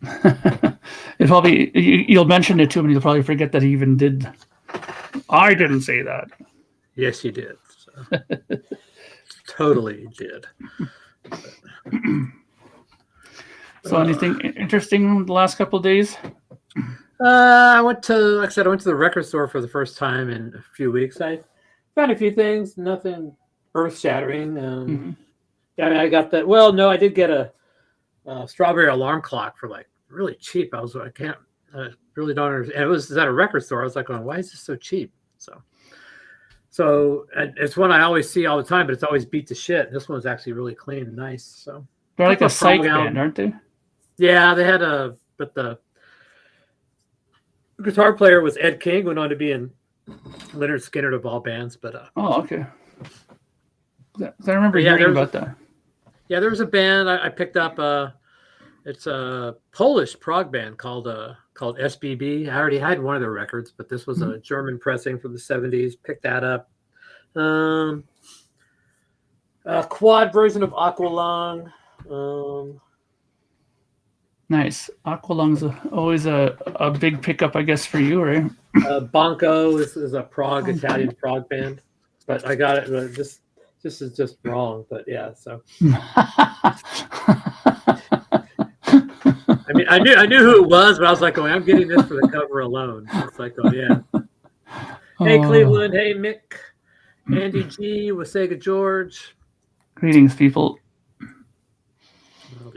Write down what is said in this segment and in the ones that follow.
It probably you'll mention it to him, and he'll probably forget that he even did. I didn't say that. Yes, you did. So. Totally did. So, anything interesting the last couple of days? I went to, like I said, I went to the record store for the first time in a few weeks. I found a few things, nothing earth shattering. I mean, I got that. Well, no, I did get a strawberry alarm clock for like really cheap. I really don't understand. It was at a record store. I was like, why is this so cheap? So it's one I always see all the time, but it's always beat to shit. This one's actually really clean and nice. So they're like a psych band, aren't they? Yeah, they had but the guitar player was Ed King, went on to be in Leonard Skinner of all bands. But oh, okay. I remember hearing about that. Yeah, there was a band I picked up. It's a Polish prog band called SBB. I already had one of their records, but this was a German pressing from the 70s. Picked that up. A quad version of Aqualung. Nice. Aqualung's always a big pickup, I guess, for you, right? Bonko is a prog, Italian prog band. But I got it. This is just wrong. But yeah, so. I mean, I knew who it was, but I was like, I'm getting this for the cover alone. It's like, yeah. Hey, Cleveland. Hey, Mick. Andy G. Wasega George. Greetings, people. Well,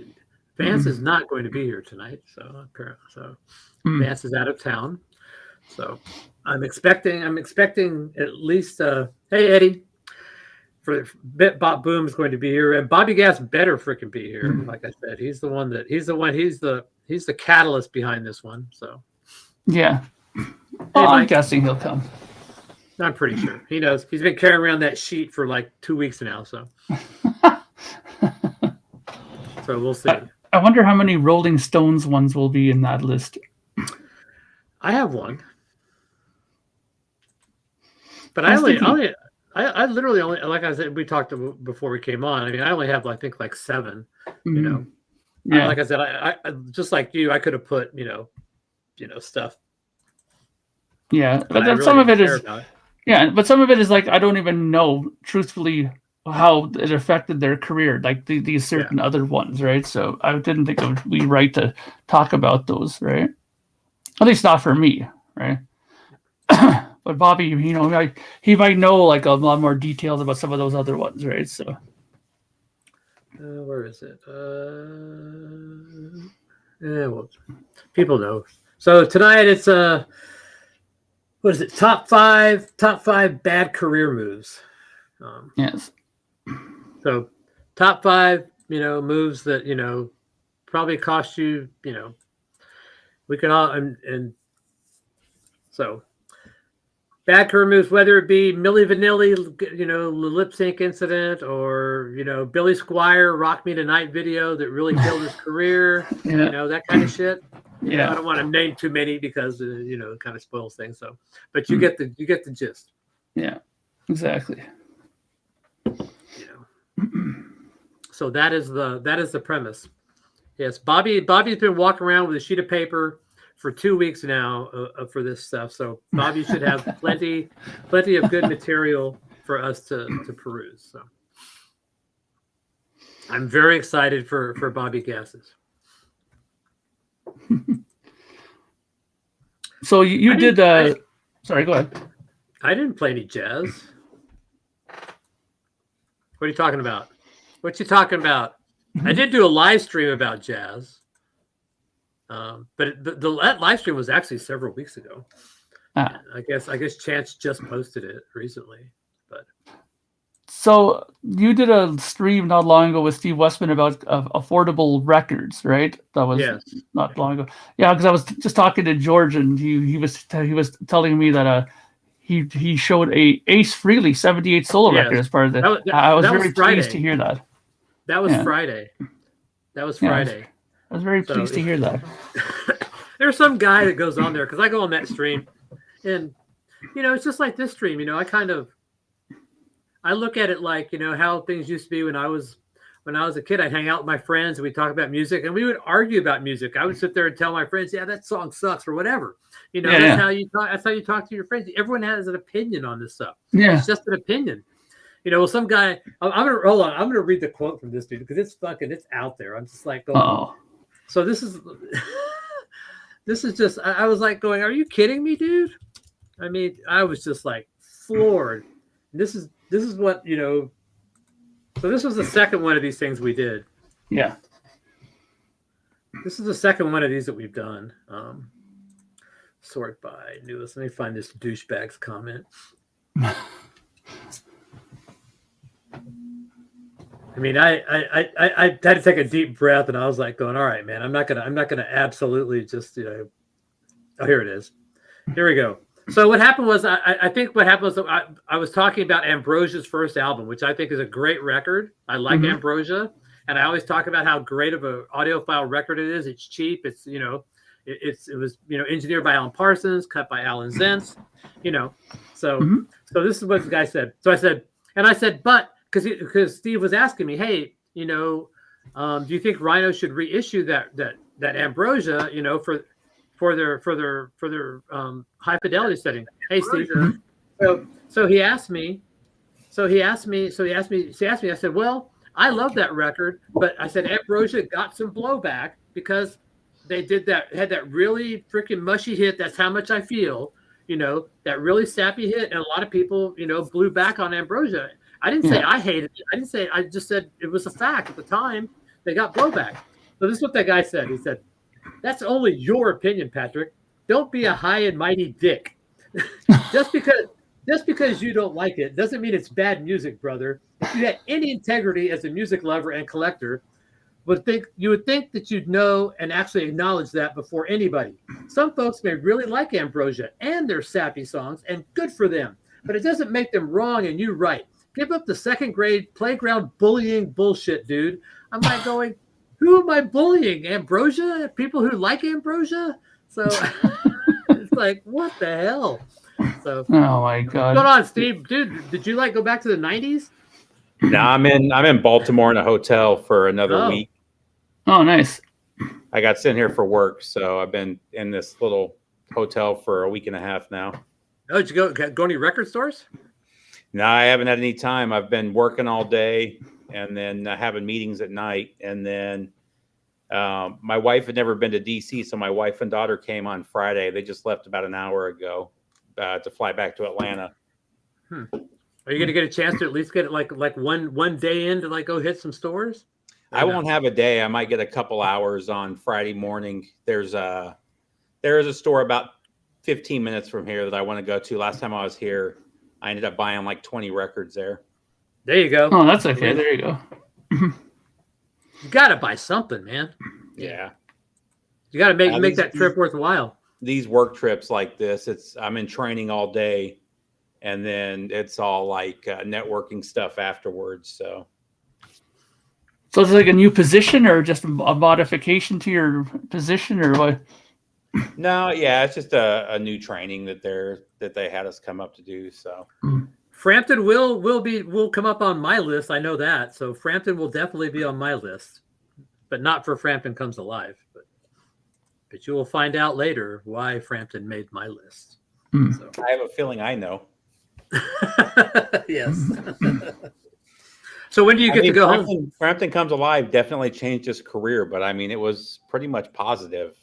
Vance is not going to be here tonight, so Vance is out of town. So I'm expecting at least. Hey, Eddie. For Bit Bop Boom is going to be here, and Bobby Gas better freaking be here. Like I said, he's the catalyst behind this one. So yeah, I'm guessing he'll come. I'm pretty sure he knows. He's been carrying around that sheet for like 2 weeks now. So we'll see. I wonder how many Rolling Stones ones will be in that list. I have one, but I literally only, like I said, we talked before we came on. I mean, I only have, I think, like 7. You know, yeah. Like I said, I just like you, I could have put, stuff. Yeah, but then some of it is, but some of it is like I don't even know, truthfully, how it affected their career, like these certain other ones, right? So I didn't think it would be right to talk about those, right? At least not for me, right? But Bobby, he might know like a lot more details about some of those other ones, right? So, where is it? Well, people know. So tonight it's what is it? Top five bad career moves. Yes. So top 5, moves that probably cost you. We can all and so. Bad career moves, whether it be Milli Vanilli, the lip sync incident, or Billy Squier "Rock Me Tonight" video that really killed his career, that kind of shit. I don't want to name too many because it kind of spoils things. So, but you get the gist. Yeah, exactly. So that is the premise. Yes, Bobby's been walking around with a sheet of paper for 2 weeks now for this stuff. So Bobby should have plenty of good material for us to peruse. So I'm very excited for Bobby Gases. So you did sorry, go ahead. I didn't play any jazz. What are you talking about? What you talking about? I did do a live stream about jazz. But that live stream was actually several weeks ago. I guess Chance just posted it recently. But so you did a stream not long ago with Steve Westman about affordable records, right? That was not long ago. Yeah, because I was just talking to George, and he was telling me that he showed a Ace Frehley 78 solo record as part of it. I was very pleased to hear that. That was Friday. That was Friday. I was very pleased to hear that. There's some guy that goes on there because I go on that stream, and it's just like this stream. I look at it like how things used to be when I was when I was a kid, I'd hang out with my friends and we'd talk about music and we would argue about music. I would sit there and tell my friends, yeah, that song sucks or whatever. You know, that's how you talk. That's how you talk to your friends. Everyone has an opinion on this stuff. Yeah. It's just an opinion. You know, well, some guy, I'm going to hold on. I'm going to read the quote from this dude because it's out there. I'm just like, oh. So this is just, I was like going, are you kidding me, dude? I mean, I was just like floored. This is what, you know, so this was the second one of these things we did. Yeah. This is the second one of these that we've done. Sort by newest. Let me find this douchebag's comment. I mean, I had to take a deep breath, and I was like, going, all right, man, I'm not gonna absolutely just, you know. Oh, here it is. Here we go. So what happened was, I think what happened was I was talking about Ambrosia's first album, which I think is a great record. I like Ambrosia, and I always talk about how great of an audiophile record it is. It's cheap. It's, you know, it was, you know, engineered by Alan Parsons, cut by Alan Zentz, you know. So so this is what the guy said. So I said, but because Steve was asking me, hey, you know, do you think Rhino should reissue that Ambrosia, you know, for their high fidelity setting? Hey, Steve. So he asked me. I said, well, I love that record, but I said Ambrosia got some blowback because they had that really freaking mushy hit. That's How Much I Feel, you know, that really sappy hit, and a lot of people, you know, blew back on Ambrosia. I didn't say I hated it. I just said it was a fact at the time. They got blowback. So this is what that guy said. He said, that's only your opinion, Patrick. Don't be a high and mighty dick. Just because you don't like it doesn't mean it's bad music, brother. If you had any integrity as a music lover and collector, you would think that you'd know and actually acknowledge that before anybody. Some folks may really like Ambrosia and their sappy songs, and good for them, but it doesn't make them wrong and you right. Give up the second grade playground bullying bullshit, dude. I'm like going, who am I bullying? Ambrosia? People who like Ambrosia? So it's like, what the hell? So, oh my God. What's going on, Steve? Dude, did you like go back to the 90s? No, I'm in Baltimore in a hotel for another week. Oh, nice. I got sent here for work, so I've been in this little hotel for a week and a half now. Oh, did you go any record stores? No, I haven't had any time. I've been working all day and then having meetings at night. And then my wife had never been to DC, so my wife and daughter came on Friday. They just left about an hour ago to fly back to Atlanta. Are you going to get a chance to at least get like one day in to like go hit some stores? I won't have a day. I might get a couple hours on Friday morning. There is a store about 15 minutes from here that I want to go to. Last time I was here, I ended up buying like 20 records there. There you go. Oh, that's okay. There you go. You got to buy something, man. Yeah. You got to make that trip worthwhile. These work trips like this, I'm in training all day, and then it's all like networking stuff afterwards. So it's like a new position or just a modification to your position or what? No, yeah, it's just a new training that they had us come up to do. So Frampton will come up on my list. I know that. So Frampton will definitely be on my list, but not for Frampton Comes Alive. But you will find out later why Frampton made my list. So. I have a feeling I know. Yes. So when do you get to go home? Frampton Comes Alive definitely changed his career, but I mean, it was pretty much positive.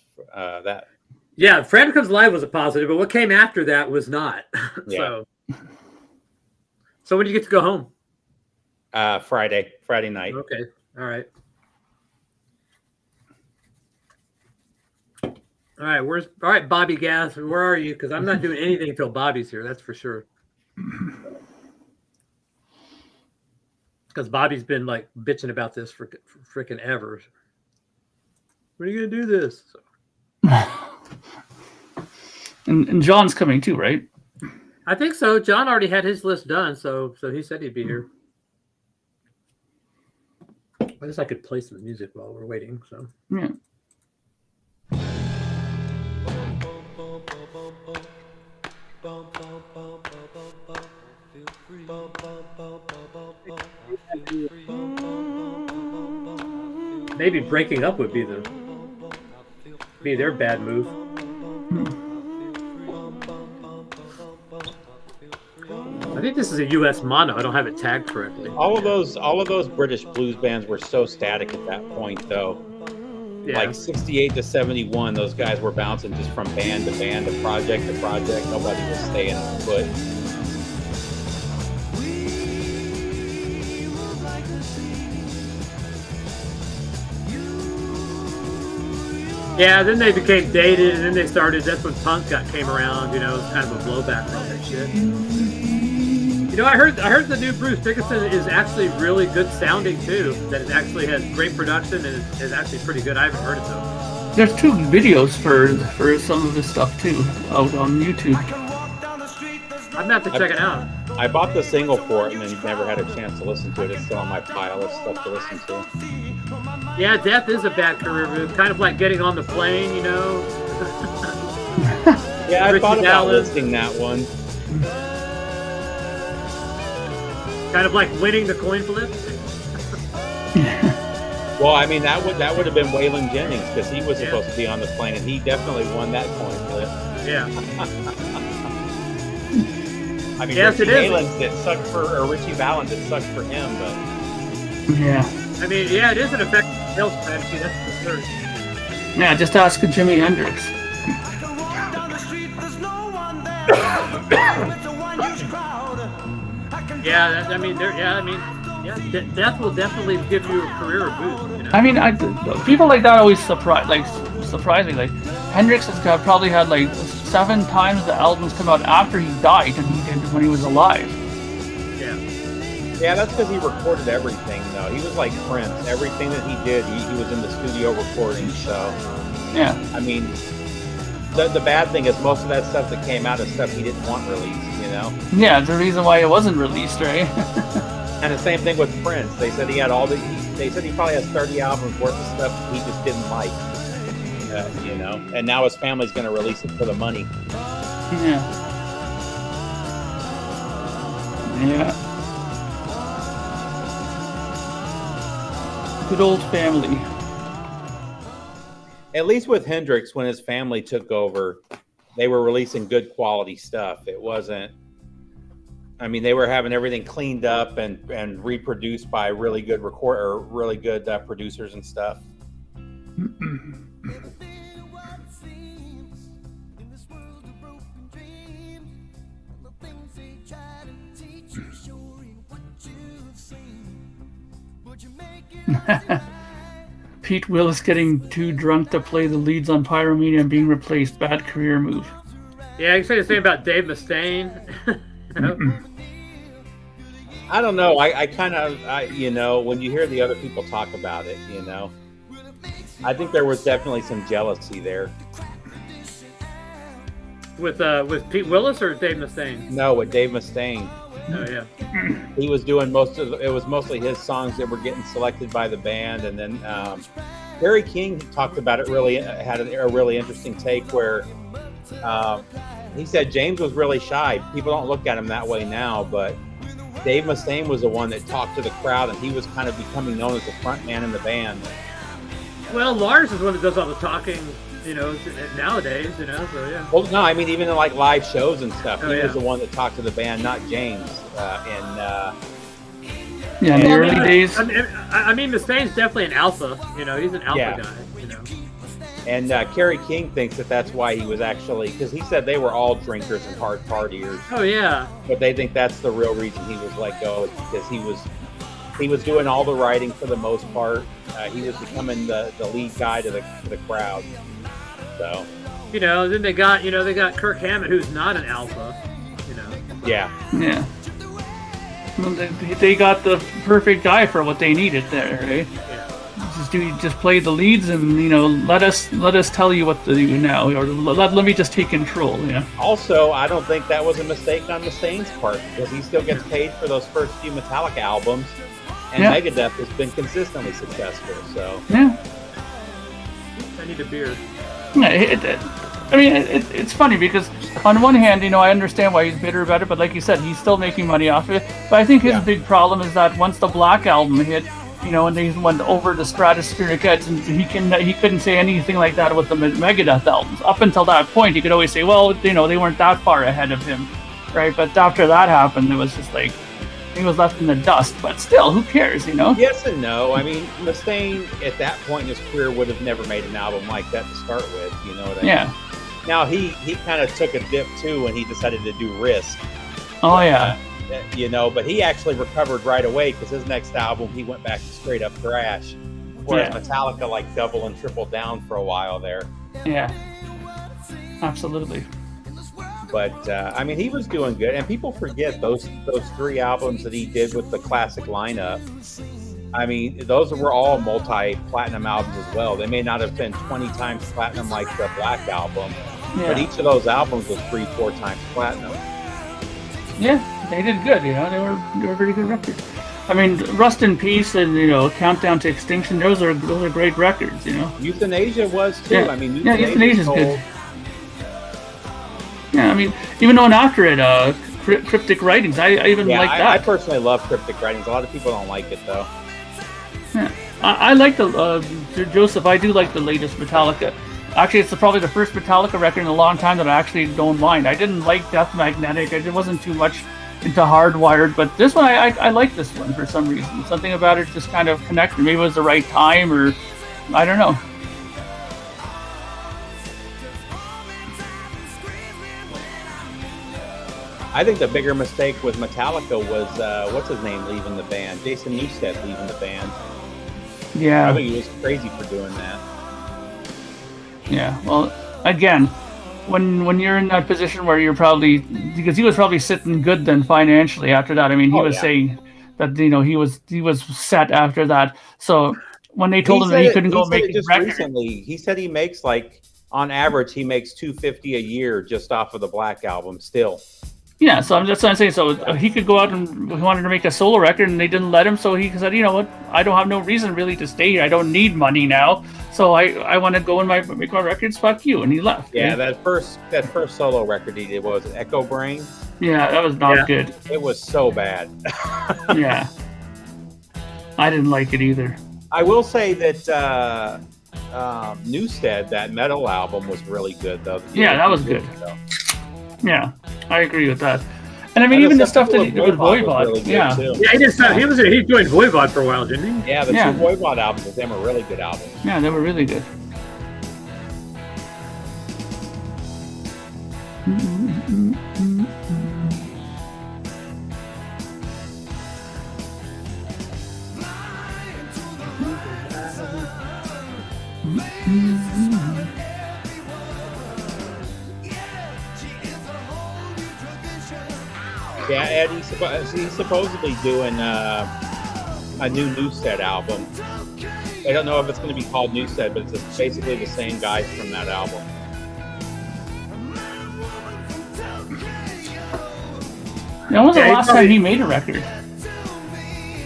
Yeah, Frampton Comes Alive was a positive, but what came after that was not. Yeah. So when do you get to go home? Friday night. Okay. All right. All right, Bobby Gass, where are you? Because I'm not doing anything until Bobby's here. That's for sure. Because Bobby's been like bitching about this for freaking ever. When are you gonna do this? And John's coming too, right? I think so. John already had his list done, so he said he'd be here. I guess I could play some music while we're waiting. So yeah. maybe breaking up would be their bad move. I think this is a U.S. mono. I don't have it tagged correctly. All of those British blues bands were so static at that point, though. Yeah. Like 68 to 71, those guys were bouncing just from band to band, to project to project. Nobody was staying put. Yeah, then they became dated, and then they started. That's when punk came around. You know, it was kind of a blowback on that shit. You know, I heard the new Bruce Dickinson is actually really good sounding too. That it actually has great production and is actually pretty good. I haven't heard it though. There's 2 videos for some of this stuff too out on YouTube. I'm gonna have to check it out. I bought the single for it and then never had a chance to listen to it. It's still on my pile of stuff to listen to. Yeah, Death is a bad career move. Kind of like getting on the plane, you know. Yeah, I thought about listing that one. Kind of like winning the coin flip. Well, I mean that would have been Waylon Jennings because he was supposed to be on the plane and he definitely won that coin flip. Yeah. I mean, yes, Richie Valens, it sucked for, or Richie Valens, it sucked for him, but yeah. I mean, yeah, it is an effective sales strategy. That's for sure. Yeah, just ask Jimi Hendrix. Death will definitely give you a career boost. You know? I mean, people like that always surprise me. Like Hendrix has probably had like 7 times the albums come out after he died than he did when he was alive. Yeah, that's because he recorded everything, though. He was like Prince. Everything that he did, he was in the studio recording. So, yeah. I mean, the bad thing is most of that stuff that came out is stuff he didn't want released, you know? Yeah, it's the reason why it wasn't released, right? And the same thing with Prince. They said he had they said he probably has 30 albums worth of stuff he just didn't like, you know? And now his family's going to release it for the money. Yeah. Yeah. Good old family. At least with Hendrix, when his family took over, they were releasing good quality stuff. It wasn't, I mean, they were having everything cleaned up and reproduced by really good producers and stuff. Pete Willis getting too drunk to play the leads on Pyromania and being replaced. Bad career move. Yeah, you can say the same about Dave Mustaine. You know? I don't know. I kind of, you know, when you hear the other people talk about it, you know, I think there was definitely some jealousy there. With Pete Willis or Dave Mustaine? No, with Dave Mustaine. Oh yeah. He was doing it was mostly his songs that were getting selected by the band, and then Gary King talked about it. Really had a really interesting take where he said James was really shy. People don't look at him that way now, but Dave Mustaine was the one that talked to the crowd, and he was kind of becoming known as the front man in the band. Well, Lars is the one that does all the talking, you know, nowadays, you know, so yeah. Well, no, I mean, even in like live shows and stuff, he was the one that talked to the band, not James. In the early days. I mean, Mustaine's definitely an alpha, you know, he's an alpha guy, you know. And Kerry King thinks that's why he was actually, because he said they were all drinkers and hard partiers. Oh, yeah. But they think that's the real reason he was let go, is because he was doing all the writing for the most part. He was becoming the lead guy to the crowd. So, you know, then they got Kirk Hammett, who's not an alpha, you know. Yeah. Yeah. Well, they got the perfect guy for what they needed there, right? Yeah. Just play the leads and, you know, let us tell you what to do now, or let me just take control. Yeah. Also, I don't think that was a mistake on Mustaine's part, because he still gets paid for those first few Metallica albums, and Megadeth has been consistently successful. So yeah. I need a beer. Yeah, I mean, it's funny because on one hand, you know, I understand why he's bitter about it, but like you said, he's still making money off of it. But I think his big problem is that once the Black Album hit, and they went over the stratospheric edge, and he couldn't say anything like that with the Megadeth albums. Up until that point, he could always say, well, they weren't that far ahead of him, right? But after that happened, it was just like he was left in the dust. But still, who cares, Yes and no. I mean, Mustaine at that point in his career would have never made an album like that to start with. You know what I mean? Yeah. Now he kind of took a dip too when he decided to do Risk. Oh yeah. But he actually recovered right away because his next album he went back to straight up thrash, whereas Metallica like double and triple down for a while there. Yeah. Absolutely. But I mean, he was doing good, and people forget those 3 albums that he did with the classic lineup. I mean, those were all multi-platinum albums as well. They may not have been 20 times platinum like the Black Album, but each of those albums was 3-4 times platinum. Yeah, they did good. They were pretty good records. I mean, Rust in Peace and Countdown to Extinction. Those are great records. Euthanasia was too. Yeah. I mean, Euthanasia's good. Yeah, I mean, even though after it, Cryptic Writings, I even like that. I personally love Cryptic Writings. A lot of people don't like it though. Yeah, I like the Joseph. I do like the latest Metallica. Actually, it's probably the first Metallica record in a long time that I actually don't mind. I didn't like Death Magnetic. It wasn't too much into Hardwired, but this one I like this one for some reason. Something about it just kind of connected. Maybe it was the right time, or I don't know. I think the bigger mistake with Metallica was what's his name leaving the band, Jason Newsted leaving the band. Yeah, I think he was crazy for doing that. Yeah, well, again, when you're in that position where you're probably, because he was probably sitting good then financially after that. I mean, he was saying that he was set after that. So when they told him that he couldn't go make his record, recently, he said he makes on average he makes $250 a year just off of the Black Album still. Yeah, so I'm saying. So he could go out and he wanted to make a solo record, and they didn't let him. So he said, you know what? I don't have no reason really to stay here. I don't need money now. So I want to go and make my records. Fuck you, and he left. Yeah, that first solo record he did was Echo Brain. Yeah, that was not good. It was so bad. Yeah, I didn't like it either. I will say that Newsted, that metal album, was really good though. Yeah, that was good. Yeah, I agree with that. And I mean, even the stuff that he did with Voivod, really yeah, he did stuff. He joined Voivod for a while, didn't he? Yeah, the 2 Voivod albums with them are really good albums. Yeah, they were really good. Yeah, Ed, he's supposedly doing a new Newsted album. I don't know if it's going to be called Newsted, but it's basically the same guys from that album. When was the last time he made a record?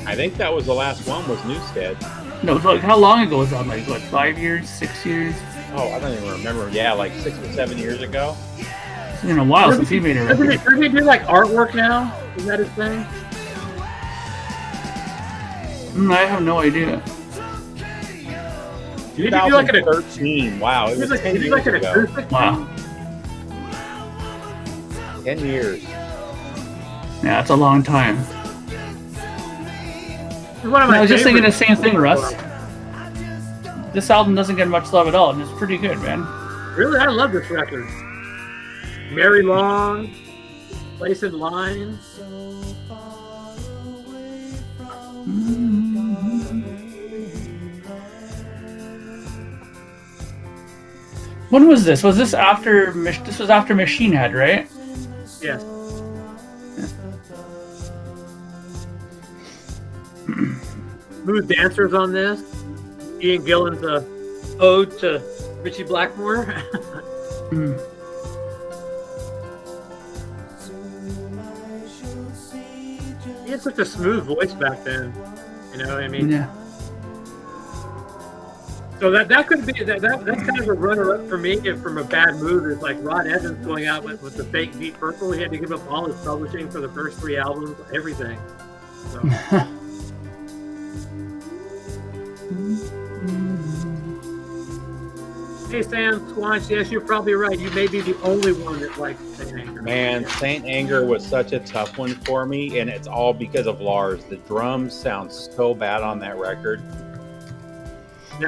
I think that was the last one was Newsted. No, how long ago was that? Like, what, 5 years, 6 years? Oh, I don't even remember. Yeah, like 6 or 7 years ago. It's been a while since he made a record. Does he do like artwork now? Is that his thing? I have no idea. Did he do like an 2013? Wow, it was 10 years ago. Wow. 10 years. Yeah, that's a long time. I was just thinking the same thing, Russ. This album doesn't get much love at all, and it's pretty good, man. Really? I love this record. Mary Long, Place in Line. When was this? Was this after? This was after Machine Head, right? Yes. Smooth Dancers on this. Ian Gillan's ode to Richie Blackmore. He had such a smooth voice back then. You know what I mean? Yeah. So that could be that's kind of a runner-up for me from a bad move. Is like Rod Evans going out with the fake Deep Purple. He had to give up all his publishing for the first 3 albums, everything. So. Hey, Sam Squanch, yes, you're probably right. You may be the only one that likes Saint Anger. Man, Saint Anger was such a tough one for me, and it's all because of Lars. The drums sound so bad on that record.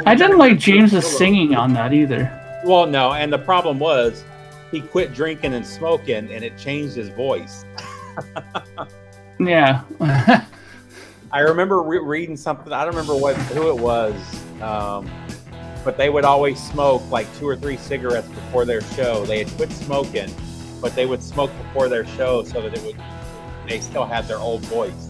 I didn't like James's singing on that either. Well, no, and the problem was he quit drinking and smoking, and it changed his voice. Yeah. I remember reading something. I don't remember who it was, but they would always smoke like 2 or 3 cigarettes before their show. They had quit smoking, but they would smoke before their show so that they still had their old voice.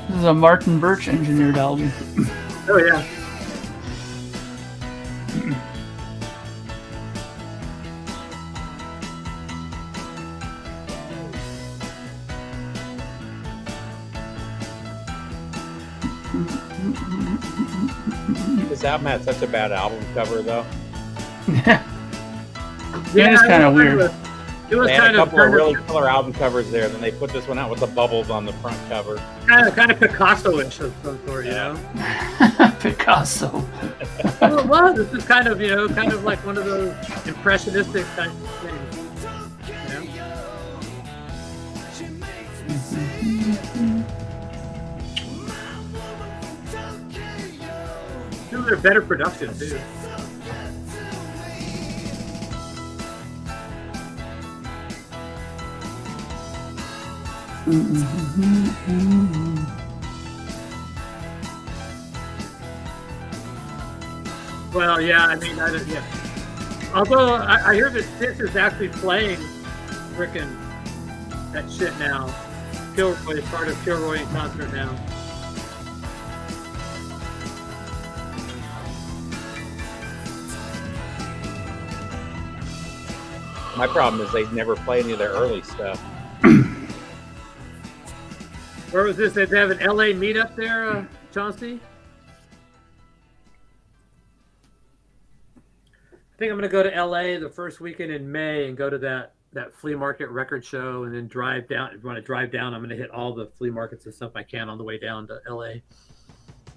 This is a Martin Birch engineered album. Oh, yeah. This album had such a bad album cover, though. Yeah, it's kind of weird. It was They had kind a of couple of really killer album covers there. Then they put this one out with the bubbles on the front cover. kind of Picasso-ish of some sort, you know. Picasso. Well, it was. This is kind of, you know, kind of like one of those impressionistic kind of things. You know? They're better production too. Well, yeah, I mean, yeah. Although I hear that Sis is actually playing frickin' that shit now. Kilroy is part of Kilroy in concert now. My problem is they never play any of their early stuff. Where was this? Did they have an LA meetup there, Chauncey? I think I'm going to go to LA the first weekend in May and go to that flea market record show and then drive down. If you want to drive down, I'm going to hit all the flea markets and stuff I can on the way down to LA.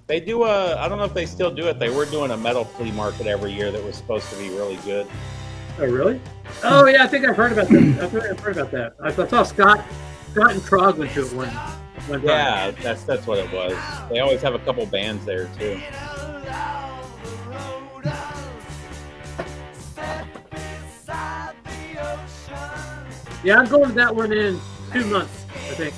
They do I don't know if they still do it. They were doing a metal flea market every year that was supposed to be really good. Oh, really? Oh, yeah, I think I've heard about that. I think I've heard about that. I saw Scott and Trog went to it one time. Yeah, that's what it was. They always have a couple bands there too. Yeah, I'm going to that one in 2 months, I think.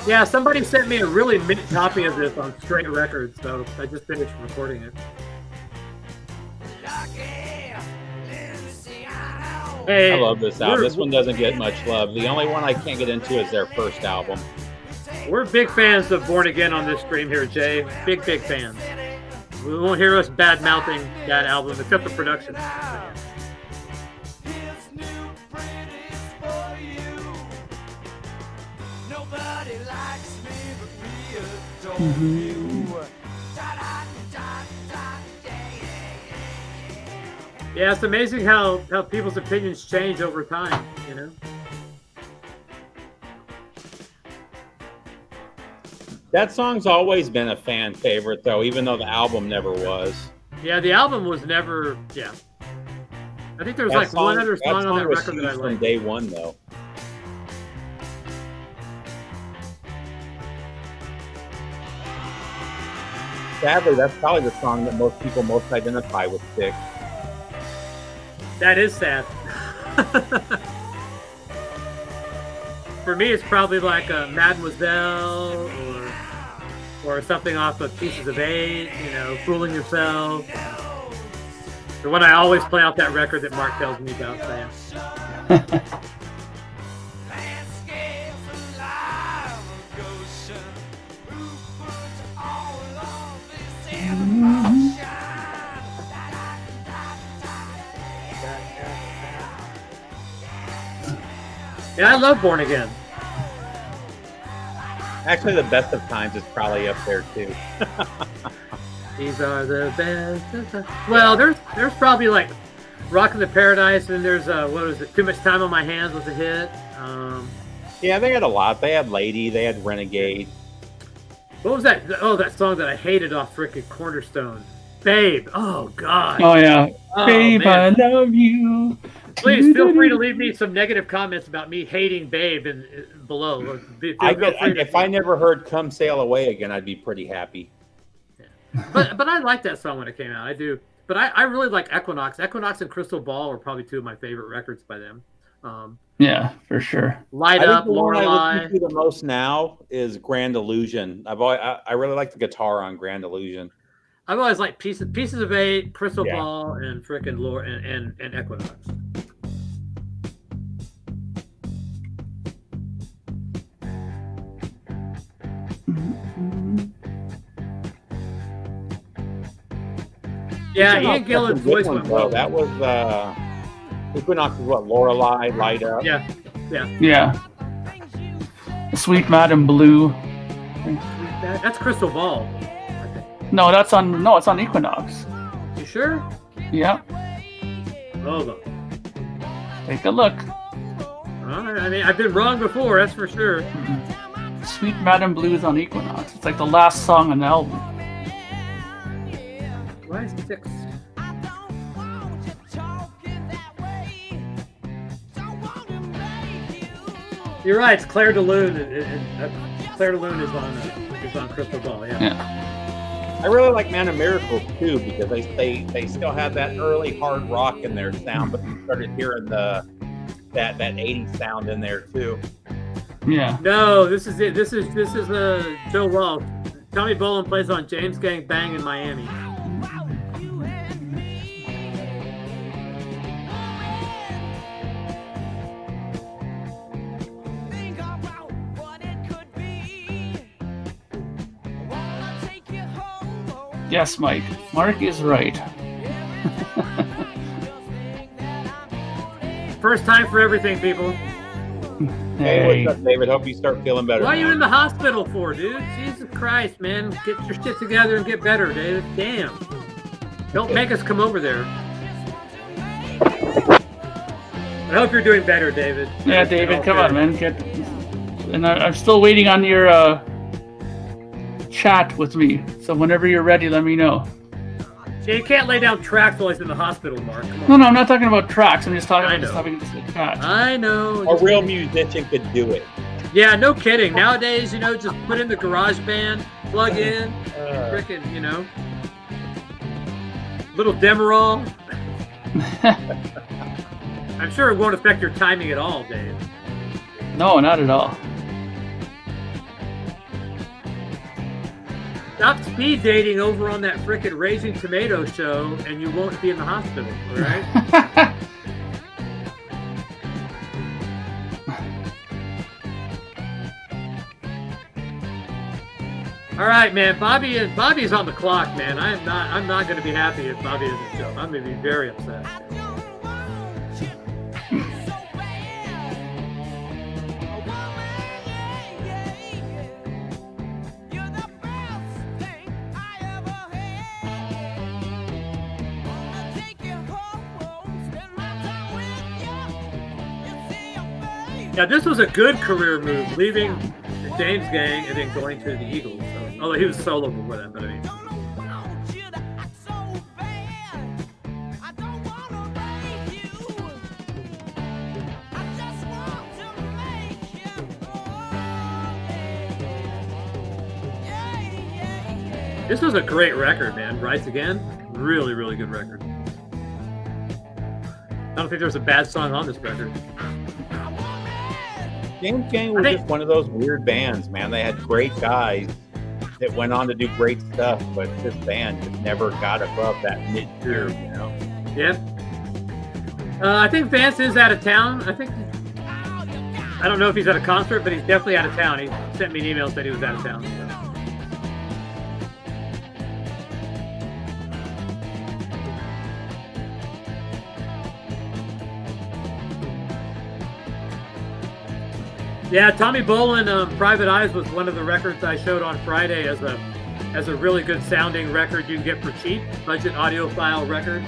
Yeah, somebody sent me a really mint copy of this on Straight Records, so I just finished recording it. Hey, I love this album. This one doesn't get much love. The only one I can't get into is their first album. We're big fans of Born Again on this stream here, Jay. Big fans. We won't hear us bad-mouthing that album, except the production. Yeah, it's amazing how people's opinions change over time, you know? That song's always been a fan favorite, though, even though the album never was. Yeah, the album was never, yeah. I think there was one other song on that record that I liked. From day one, though. Sadly, that's probably the song that most people most identify with Stick. That is sad. For me, it's probably like a Mademoiselle or something off of Pieces of Eight, you know, Fooling Yourself. The one I always play off that record that Mark tells me about, Sam. Yeah, I love Born Again. Actually, the Best of Times is probably up there too. These are the best. Well, there's probably like Rockin' the Paradise, and there's what was it? Too Much Time on My Hands was a hit. Yeah, they had a lot. They had Lady. They had Renegade. What was that? Oh, that song that I hated off frickin' Cornerstone. Babe. Oh God. Oh yeah. Oh, Babe, man. I love you. Please feel free to leave me some negative comments about me hating Babe below. If I never heard "Come Sail Away" again, I'd be pretty happy. But I liked that song when it came out. I do. But I really like Equinox. Equinox and Crystal Ball are probably two of my favorite records by them. Yeah, for sure. Light Up, Lorelei. I listen to the most now is Grand Illusion. I really like the guitar on Grand Illusion. I've always liked Pieces of Eight, Crystal Ball, and frickin' Lore and Equinox. Yeah, Ian Gillan's voice went well. That was Equinox is what? Lorelei, Light Up. Yeah. Sweet Madam Blue. That's Crystal Ball. No, it's on Equinox. You sure? Yeah. Hold on. Take a look. I mean, I've been wrong before, that's for sure. Sweet Madam Blue is on Equinox. It's like the last song on the album. Why is 6? You're right. It's Claire de Lune. Claire de Lune is on Crystal Ball. Yeah. I really like Man of Miracles too because they still have that early hard rock in their sound, but you started hearing that 80s sound in there too. Yeah. No, this is it. This is Joe Walsh. Tommy Bolin plays on James Gang Bang in Miami. Yes, Mike. Mark is right. First time for everything, people. Hey, what's up, David? Hope you start feeling better. What are you in the hospital for, dude? Jesus Christ, man. Get your shit together and get better, David. Damn. Don't make us come over there. I hope you're doing better, David. Yeah, David, come on, man. And I'm still waiting on your chat with me. So whenever you're ready, let me know. Yeah, you can't lay down tracks while he's in the hospital, Mark. Come on. No, I'm not talking about tracks. I'm just talking about just having a chat. I know. A real musician could do it. Yeah, no kidding. Nowadays, just put in the GarageBand, plug in, frickin', little Demerol. I'm sure it won't affect your timing at all, Dave. No, not at all. Stop speed dating over on that frickin' Raising Tomato show, and you won't be in the hospital, all right? All right, man. Bobby's on the clock, man. I'm not going to be happy if Bobby doesn't show up. I'm going to be very upset. Now, this was a good career move, leaving the James Gang and then going to the Eagles. So, although he was solo before that, but I mean. This was a great record, man. Rise Again, really, really good record. I don't think there was a bad song on this record. James Gang was just one of those weird bands, man. They had great guys that went on to do great stuff, but this band just never got above that mid-tier, Yeah. I think Vance is out of town. I don't know if he's at a concert, but he's definitely out of town. He sent me an email and said he was out of town. So. Yeah, Tommy Bolin, Private Eyes was one of the records I showed on Friday as a really good sounding record you can get for cheap, budget audiophile record.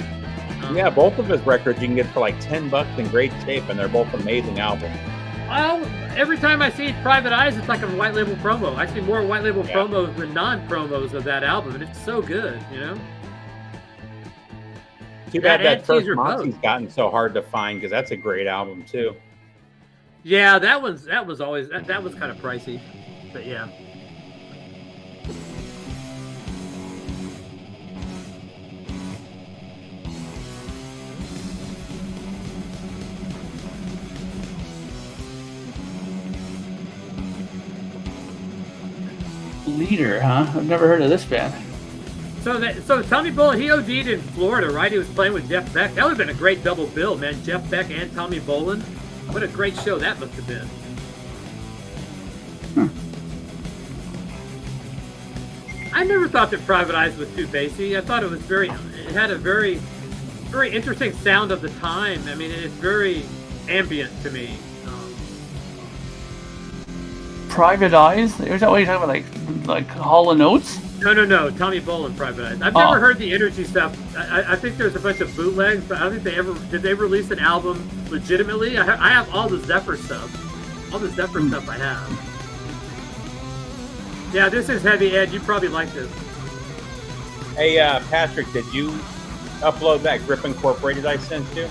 Yeah, both of his records you can get for like $10 in great shape, and they're both amazing albums. Well, every time I see Private Eyes, it's like a white label promo. I see more white label promos than non-promos of that album, and it's so good, you know? Too bad that first Musky's gotten so hard to find, because that's a great album too. Yeah, that was kind of pricey, but yeah. Leader, huh? I've never heard of this band. So Tommy Bolin, he OD'd in Florida, right? He was playing with Jeff Beck. That would have been a great double bill, man. Jeff Beck and Tommy Bolin. What a great show that must have been. I never thought that Private Eyes was too bassy. I thought it had a very, very interesting sound of the time. I mean, it's very ambient to me. Private Eyes? Is that what you're talking about, like Hall & Oates? No. Tommy Bolin, Private Eyes. I've never heard the Energy stuff. I think there's a bunch of bootlegs, but I don't think did they release an album legitimately? I have all the Zephyr stuff. All the Zephyr stuff I have. Yeah, this is heavy, Ed. You probably like this. Hey, Patrick, did you upload that Grip Incorporated I sent you?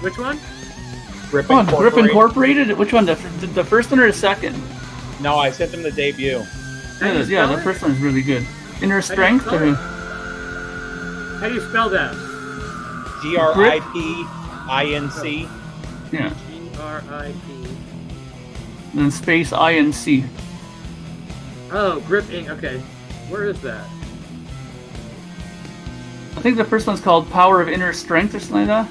Which one? Grip Incorporated. Grip Incorporated? Which one? The first one or the second? No, I sent them the debut. Yeah, the first one's really good. Inner Strength? How do you spell that? GRIPINC. Yeah. GRIP. And then space INC. Oh, Grip Inc. Okay. Where is that? I think the first one's called Power of Inner Strength or something like that.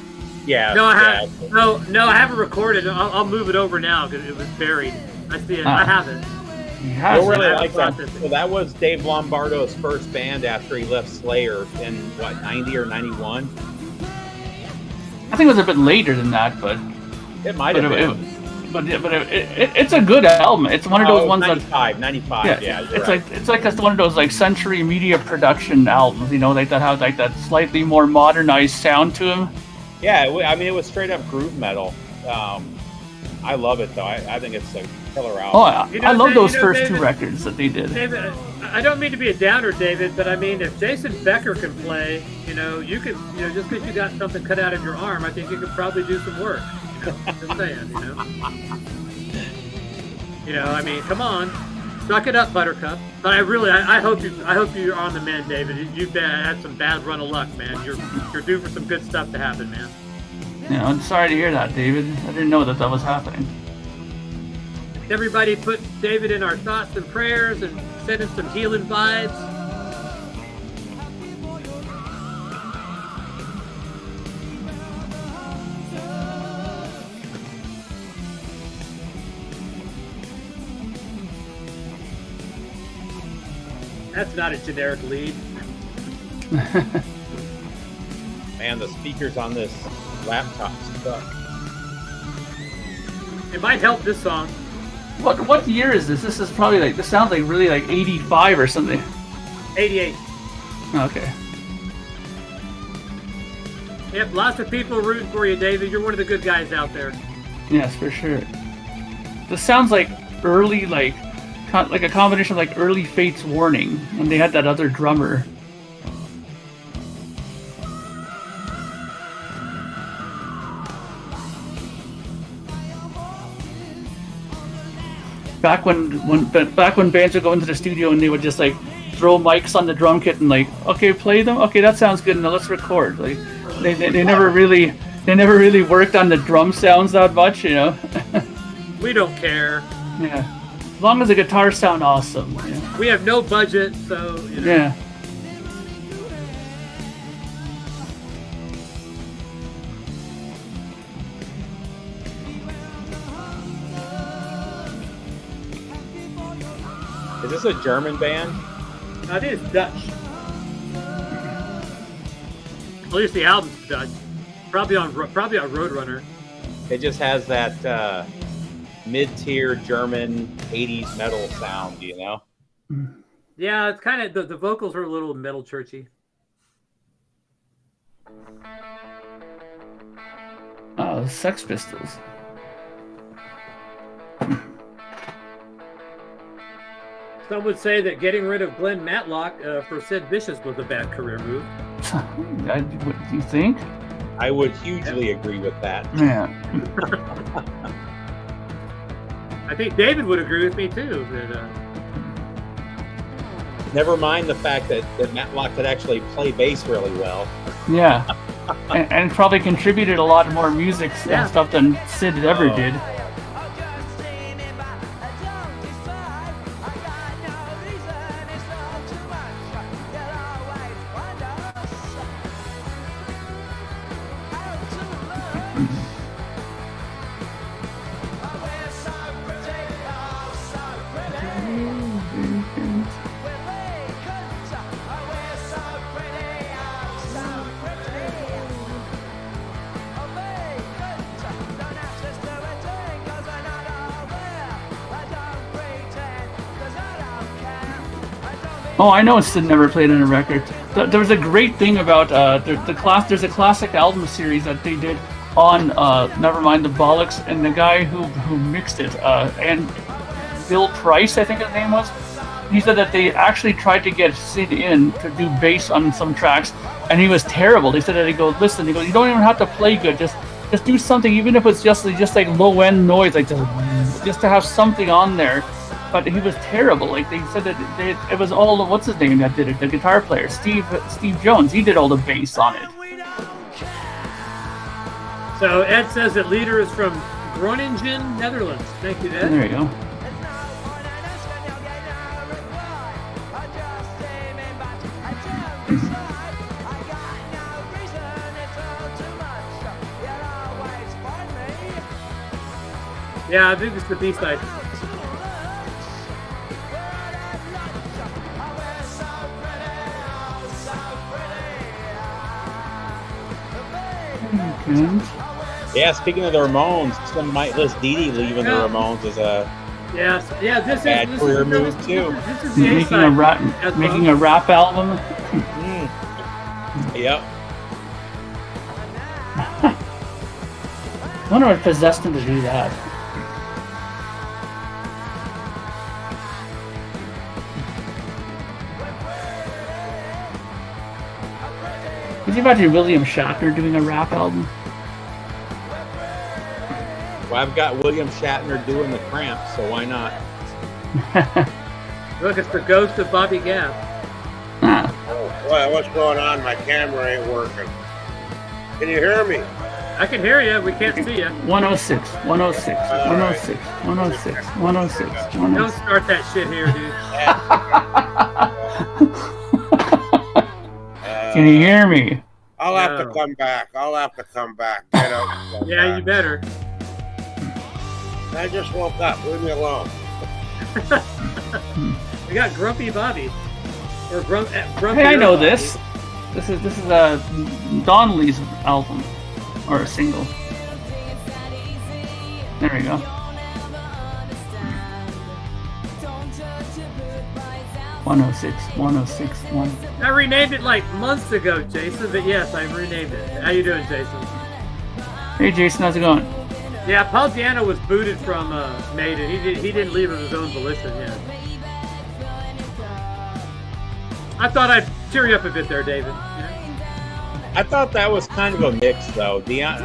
Yeah. No, I haven't recorded. I'll move it over now because it was buried. I see it. I have it. You'll really like that. So that was Dave Lombardo's first band after he left Slayer in, what, 90 or 91? I think it was a bit later than that, but... It might have been. It's a good album. It's one of those ones 95, that... Yeah, it's like one of those like Century Media production albums, you know, like that have like that slightly more modernized sound to them. Yeah, I mean, it was straight up groove metal. I love it, though. I think it's a killer album. Oh, I love those first two records that they did. David, I don't mean to be a downer, David, but I mean, if Jason Becker can play, you can, just because you got something cut out of your arm, I think you could probably do some work. Just saying, I mean, come on, suck it up, Buttercup. But I hope you're on the mend, David. You've had some bad run of luck, man. You're due for some good stuff to happen, man. Yeah, I'm sorry to hear that, David. I didn't know that was happening. Everybody put David in our thoughts and prayers and send him some healing vibes. That's not a generic lead. Man, the speakers on this laptop suck. It might help this song. What year is this? This is probably this sounds like really like 85 or something. 88. Okay. Yep, lots of people rooting for you, David. You're one of the good guys out there. Yes, for sure. This sounds like early, like a combination of like early Fates Warning when they had that other drummer. Back when bands would go into the studio and they would just like throw mics on the drum kit and like, okay, play them. Okay, that sounds good. Now let's record. Like they never really worked on the drum sounds that much, We don't care. Yeah, as long as the guitars sound awesome. We have no budget, so Yeah. Is this a German band? I think it's Dutch. At least the album's Dutch. Probably on Roadrunner. It just has that mid-tier German 80s metal sound, you know? Yeah, it's kind of the vocals are a little metal churchy. Oh, Sex Pistols. Some would say that getting rid of Glenn Matlock for Sid Vicious was a bad career move. What do you think? I would hugely agree with that. Yeah. I think David would agree with me too. That, Never mind the fact that Matlock could actually play bass really well. Yeah. and probably contributed a lot more music and stuff than Sid ever did. Oh, I know Sid never played on a record. There was a great thing about there's a classic album series that they did on Nevermind the Bollocks, and the guy who mixed it, and Bill Price, I think his name was, he said that they actually tried to get Sid in to do bass on some tracks, and he was terrible. They said that listen, you don't even have to play good, just do something, even if it's just like low end noise, like just to have something on there. But he was terrible. Like they said that it was all what's his name that did it, the guitar player, Steve Jones. He did all the bass on it. So Ed says that leader is from Groningen, Netherlands. Thank you, Ed. There you go. Yeah, I think it's the B-side. Yeah, speaking of the Ramones, some might list Dee Dee leaving the Ramones as a bad career move too. This is the making a rap album. Yep. I wonder what possessed him to do that. Could you imagine William Shatner doing a rap album? Well, I've got William Shatner doing the Cramps, so why not? Look, it's the ghost of Bobby Gap. Oh, boy, what's going on? My camera ain't working. Can you hear me? I can hear you. We can't see you. 106, 106, 106, 106, 106, 106. Don't start that shit here, dude. Can you hear me? I'll have to come back. Get up. Yeah, you better. I just woke up. Leave me alone. We got Grumpy Bobby. Or Grumpy Hey, I know Bobby. this. This is Donnelly's album, or a single. There we go. 106, 106, 106. I renamed it like months ago, Jason, but yes, I renamed it. How you doing, Jason? Hey, Jason, how's it going? Yeah, Paul Diano was booted from Maiden. He didn't leave of his own volition yet. I thought I'd cheer you up a bit there, David. Yeah. I thought that was kind of a mix, though. Diano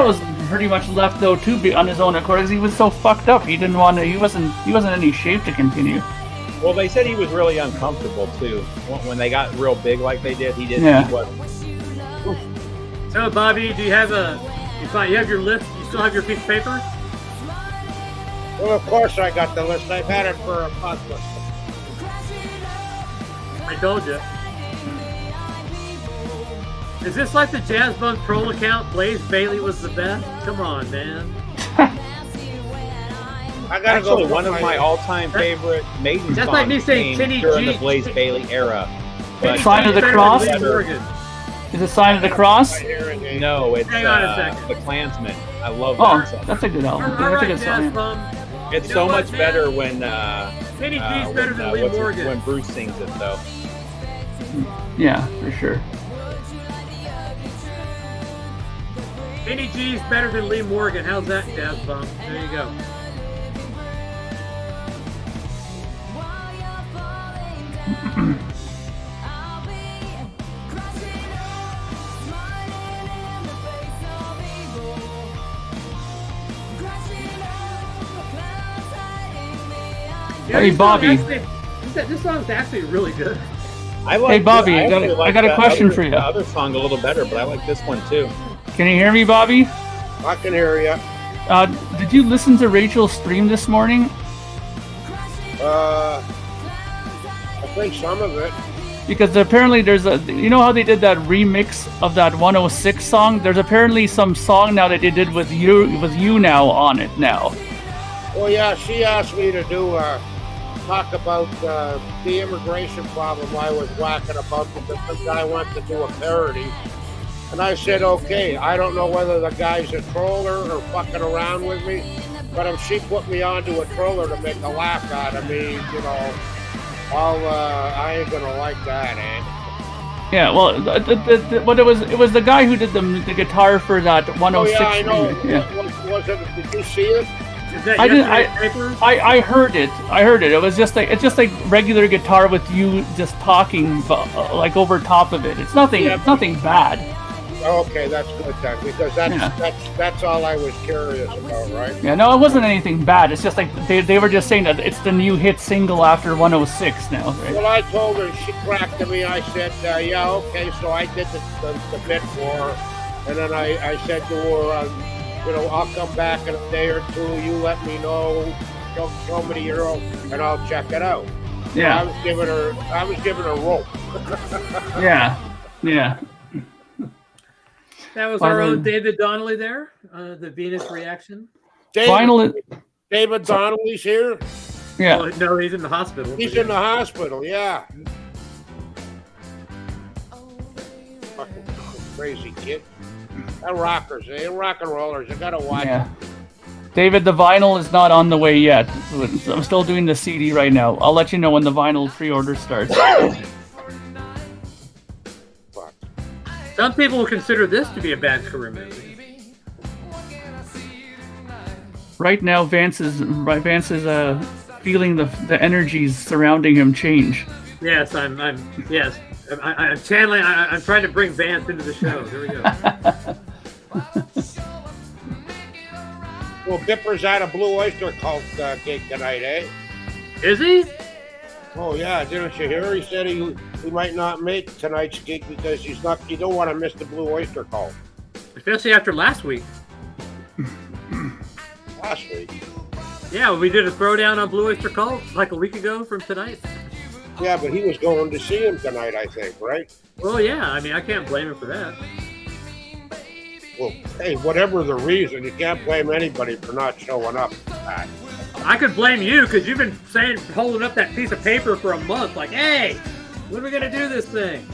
was pretty much left though too on his own accord because he was so fucked up. He didn't want to. He wasn't in any shape to continue. Well, they said he was really uncomfortable too when they got real big like they did. He didn't. Yeah. He wasn't. So, Bobby, do you have you have your list? You still have your piece of paper? Well, of course I got the list. I've had it for a month. I told you. Is this like the Jazz Bunk troll account? Blaze Bailey was the best? Come on, man. I gotta Actually, go. one of my all-time favorite Maiden That's songs like me saying came Kenny during G. the Blaze Bailey era. But Sign of the Cross? Is it Sign of the Cross? No, it's Hang on a second. the Klansman. I love Oh, that song. that's a good album. All That's a right, good song. Jazz, It's you so know what, much man? better when Kenny G's better than Lee Morgan. when Bruce sings it though. Yeah, for sure. Kenny G's better than Lee Morgan. How's that, Jazz Bomb? There you go. Hey, Bobby. This song's actually really good. Hey, Bobby, I got a question for you. The other song a little better, but I like this one too. Can you hear me, Bobby? I can hear you. Did you listen to Rachel's stream this morning? I think some of it. Because apparently there's a, you know how they did that remix of that 106 song? There's apparently some song now that they did with you now on it now. Well, yeah, she asked me to do talk about the immigration problem I was whacking about because the guy wanted to do a parody. And I said, okay, I don't know whether the guy's a troller or fucking around with me, but if she put me onto a troller to make a laugh out of me, you know, I ain't gonna like that, eh? Yeah, well, but it was the guy who did the guitar for that 106. Oh, yeah, I know. Yeah. Was it? Did you see it? Is that I didn't. yesterday's paper? I heard it. I heard it. It was just like regular guitar with you just talking like over top of it. It's nothing. Yeah. It's nothing bad. Okay, that's good then, because that's all I was curious about, right? Yeah, no, it wasn't anything bad. It's just like they were just saying that it's the new hit single after 106 now, right? Well, I told her, she cracked to me. I said, yeah, okay. So I did the bit for her, and then I said to her, you know, I'll come back in a day or two. You let me know, show me the euro, and I'll check it out. Yeah. So I was giving her rope. Yeah. That was our own David Donnelly there, the Venus reaction. David Donnelly's here. Yeah. Oh, no, he's in the hospital. He's in the hospital. Yeah. Fucking crazy kid. They're rockers. They're rock and rollers. You gotta watch. Yeah. David, the vinyl is not on the way yet. I'm still doing the CD right now. I'll let you know when the vinyl pre-order starts. Some people will consider this to be a bad career movie. Right now, Vance is feeling the energies surrounding him change. Yes, I'm channeling. I'm trying to bring Vance into the show. Here we go. Well, Bipper's at a Blue Oyster Cult gig tonight, eh? Is he? Oh yeah, didn't you hear? He said he might not make tonight's gig because he don't want to miss the Blue Oyster Cult. Especially after last week. Last week? Yeah, we did a throwdown on Blue Oyster Cult like a week ago from tonight. Yeah, but he was going to see him tonight, I think, right? Well, yeah, I mean, I can't blame him for that. Well, hey, whatever the reason, you can't blame anybody for not showing up. I could blame you because you've been holding up that piece of paper for a month, like, hey, when are we gonna do this thing?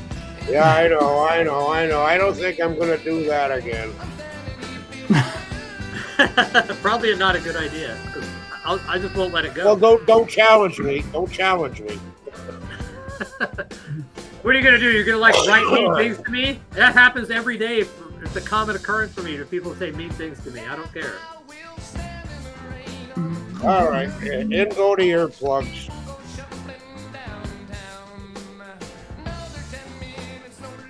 Yeah, I know. I don't think I'm gonna do that again. Probably not a good idea. I just won't let it go. Well, don't challenge me. Don't challenge me. What are you gonna do? You're gonna like write mean things to me? That happens every day. It's a common occurrence for me that people say mean things to me. I don't care. All right, and go to your plugs.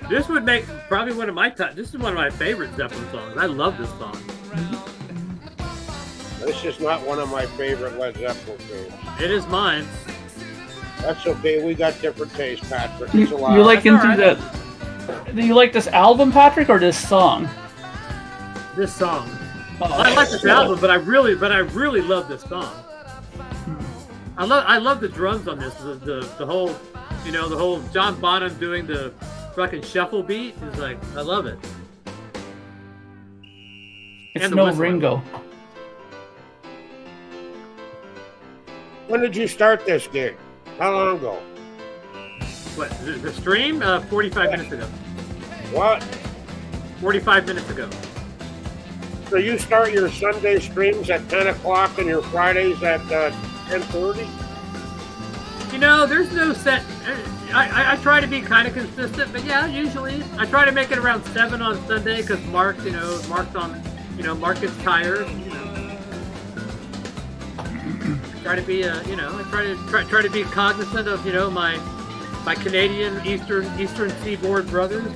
This would make probably one of my this is one of my favorite Zeppelin songs. I love this song. This is not one of my favorite Led Zeppelin tunes. It is mine. That's okay. We got different tastes, Patrick. You like do you like this album, Patrick, or this song? This song. Oh, I like this album, but I really love this song. I love the drums on this. The whole, the whole John Bonham doing the fucking shuffle beat is like, I love it. It's no Ringo. When did you start this gig? How long ago? What, the stream? 45 minutes ago. What? 45 minutes ago. So you start your Sunday streams at 10 o'clock and your Fridays at 10:30? You know, there's no set. I try to be kind of consistent, but yeah, usually I try to make it around 7 on Sunday because Mark gets tired. I try to be, I try to be cognizant of, my Canadian Eastern Seaboard brothers.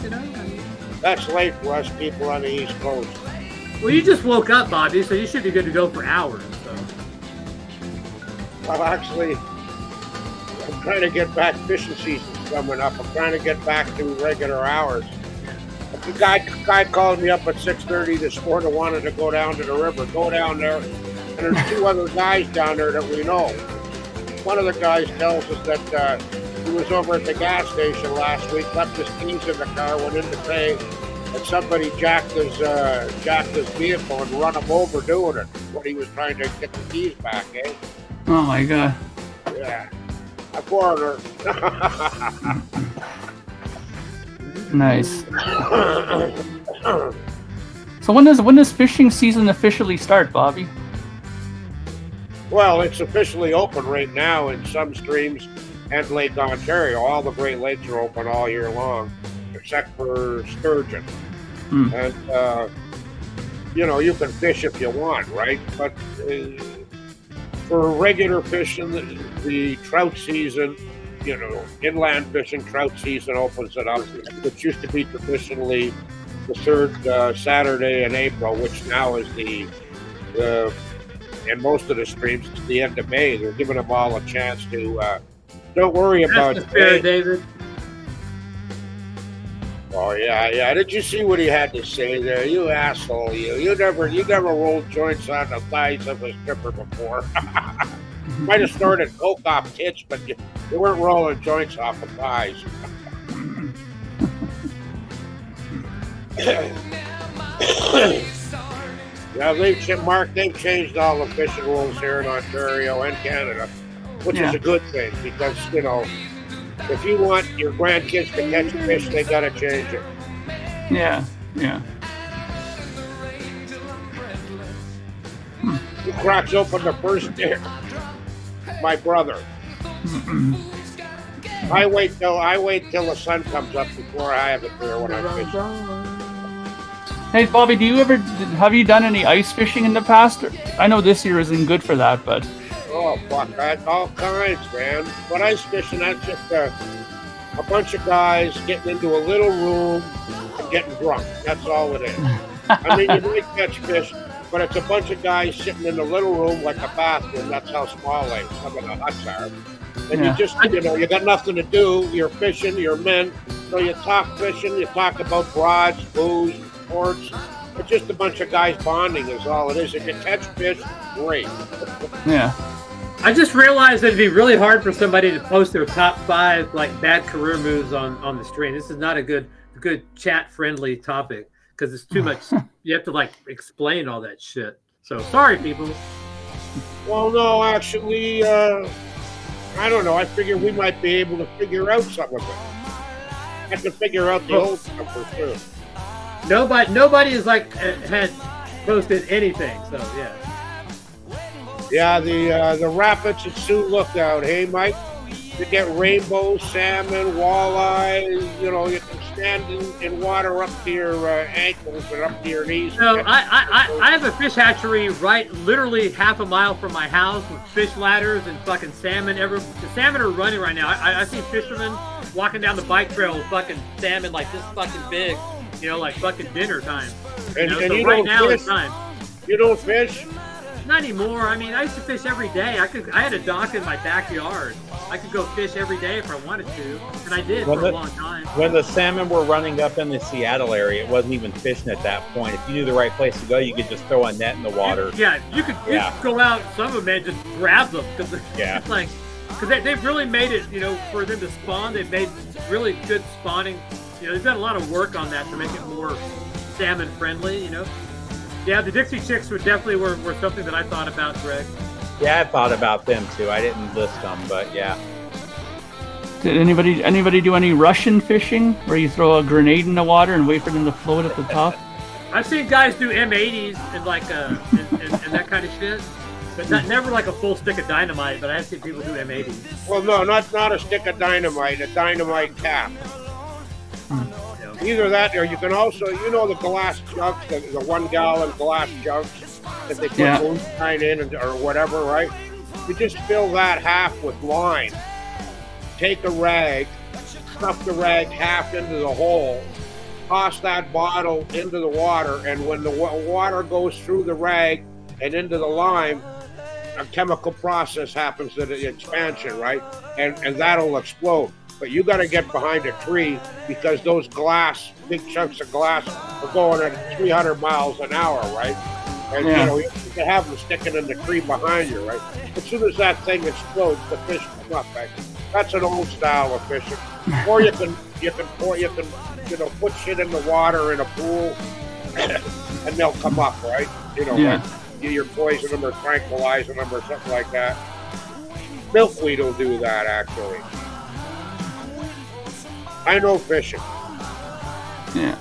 That's late for us people on the East Coast. Well, you just woke up, Bobby, so you should be good to go for hours. So. Well, actually, I'm trying to get back. Fishing season's coming up. I'm trying to get back to regular hours. The guy called me up at 6:30 this morning, wanted to go down to the river. Go down there, and there's 2 other guys down there that we know. One of the guys tells us that he was over at the gas station last week, left his keys in the car, went in to pay, and somebody jacked his vehicle and run him over doing it when he was trying to get the keys back, eh? Oh my God. Yeah. A foreigner. Nice. So when does fishing season officially start, Bobby? Well, it's officially open right now in some streams and Lake Ontario. All the Great Lakes are open all year long, except for sturgeon. And, you can fish if you want, right? But for regular fishing, the trout season, inland fishing trout season opens it up, which used to be traditionally the third Saturday in April, which now is in most of the streams, it's the end of May. They're giving them all a chance to, don't worry about That's fair, David. Oh yeah. Did you see what he had to say there? You asshole, you never rolled joints on the thighs of a stripper before. Might have snorted coke off tits, but you weren't rolling joints off of thighs. Yeah, they've changed all the fishing rules here in Ontario and Canada, which is a good thing because if you want your grandkids to catch fish, they gotta change it. Yeah. Who cracks open the first deer? My brother. I wait till the sun comes up before I have a beer when I fish. Hey Bobby, have you done any ice fishing in the past? I know this year isn't good for that, but. Oh fuck, that's all kinds, man. But ice fishing, that's just a bunch of guys getting into a little room and getting drunk. That's all it is. I mean, you might catch fish, but it's a bunch of guys sitting in a little room like a bathroom. That's how small some of the huts are. And you just, you got nothing to do. You're fishing, you're men. So you talk fishing, you talk about broads, booze, ports. It's just a bunch of guys bonding is all it is. If you catch fish, great. Yeah. I just realized it'd be really hard for somebody to post their top 5 bad career moves on the stream. This is not a good chat friendly topic because it's too much. You have to explain all that shit. So sorry, people. Well, no, actually, I don't know. I figure we might be able to figure out some of it. I have to figure out the old stuff for sure. Nobody has had posted anything. So yeah. Yeah, the rapids at Sioux Lookout. Hey, Mike, you get rainbow salmon, walleye. You can stand in water up to your ankles and up to your knees. So I have a fish hatchery literally half a mile from my house with fish ladders and fucking salmon. The salmon are running right now. I see fishermen walking down the bike trail with fucking salmon this fucking big. Fucking dinner time. And so you right don't now fish? it's time. You don't fish? Not anymore. I mean, I used to fish every day. I had a dock in my backyard. I could go fish every day if I wanted to, and I did for a long time. When the salmon were running up in the Seattle area, it wasn't even fishing at that point. If you knew the right place to go, you could just throw a net in the water. You could go out. Some of them, man, just grab them because it's because they've really made it. For them to spawn, they've made really good spawning. They've done a lot of work on that to make it more salmon friendly. Yeah, the Dixie Chicks were something that I thought about, Greg. Yeah, I thought about them too. I didn't list them, but yeah. Did anybody do any Russian fishing where you throw a grenade in the water and wait for them to float at the top? I've seen guys do M80s and like and that kind of shit, but never like a full stick of dynamite. But I have seen people do M80s. Well, no, not a stick of dynamite, a dynamite cap. Either that, or you can also, the glass jugs, the 1 gallon glass jugs that they put moonshine in or whatever, right? You just fill that half with lime. Take a rag, stuff the rag half into the hole, toss that bottle into the water, and when the water goes through the rag and into the lime, a chemical process happens to the expansion, right? And that'll explode. But you got to get behind a tree because those big chunks of glass are going at 300 miles an hour, right? And you can have them sticking in the tree behind you, right? As soon as that thing explodes, the fish come up. Right? That's an old style of fishing. Or you can put shit in the water in a pool, and they'll come up, right? Like you're poisoning them or tranquilizing them or something like that. Milkweed will do that, actually. I know fishing. Yeah.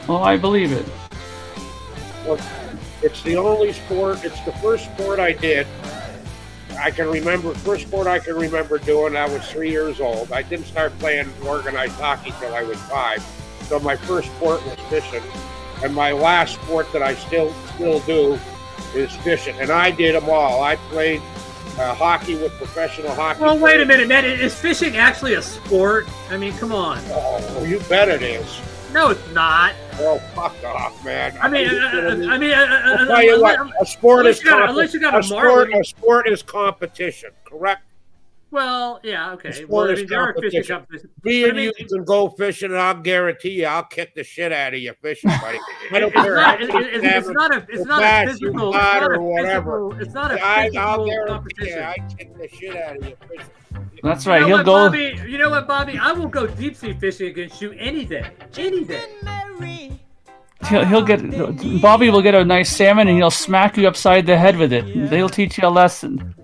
Well, I believe it. Well, it's the only sport. It's the first sport I did. First sport I can remember doing. I was 3 years old. I didn't start playing organized hockey till I was 5. So my first sport was fishing, and my last sport that I still do is fishing. And I did them all. I played hockey with professional hockey. Well, wait a minute, man. Is fishing actually a sport? I mean, come on. Oh, you bet it is. No, it's not. Oh, fuck off, man. I'll tell you what, a sport is competition, correct? Well, yeah, okay. There are fishing competitions. Me and you can go fishing, and I'll guarantee you, I'll kick the shit out of you fishing, buddy. I don't care. It's not a physical, It's not a physical competition. I kick the shit out of you fishing. That's right. He'll go. Bobby, you know what, Bobby? I will go deep sea fishing against you any day. Any day. Bobby will get a nice salmon and he'll smack you upside the head with it. They'll teach you a lesson.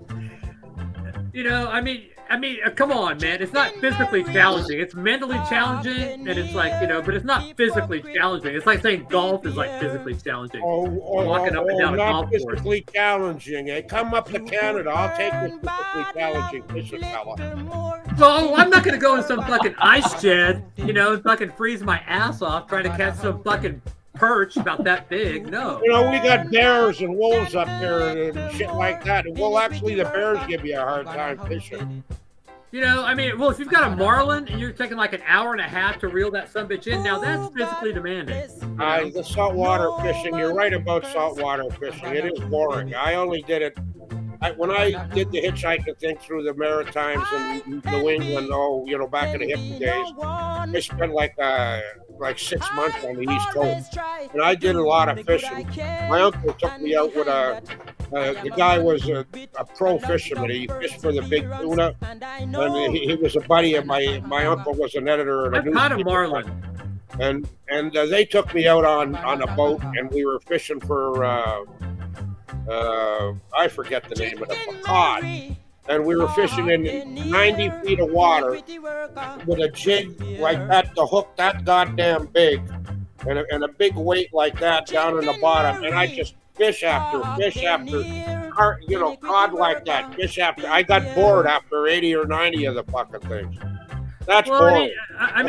I mean, come on, man. It's not physically challenging. It's mentally challenging, and it's like, but it's not physically challenging. It's like saying golf is like physically challenging. Walking up and down a golf course. Not physically challenging. Hey, come up to Canada. I'll take this physically challenging fishing, fella. Well, I'm not going to go in some fucking ice shed, and fucking freeze my ass off trying to catch some fucking perch about that big. No. We got bears and wolves up there and shit like that. And the bears give you a hard time fishing. If you've got a marlin and you're taking like an hour and a half to reel that sumbitch in, now that's physically demanding. The saltwater fishing, you're right about saltwater fishing. It is boring. I only did it when I did the hitchhiking thing through the Maritimes in New England. Back in the hippie days, I spent like 6 months on the East Coast, and I did a lot of fishing. My uncle took me out with the guy was a pro fisherman. He fished for the big tuna, and he was a buddy of my uncle was an editor at a newspaper. I've caught a marlin. And they took me out on a boat, and we were fishing for I forget the name of it, cod. And we were fishing in 90 feet of water with a jig like that, the hook that goddamn big, and a big weight like that down in the bottom. And I just fish after fish after, cod like that, fish after. I got bored after 80 or 90 of the fucking things. That's boring. I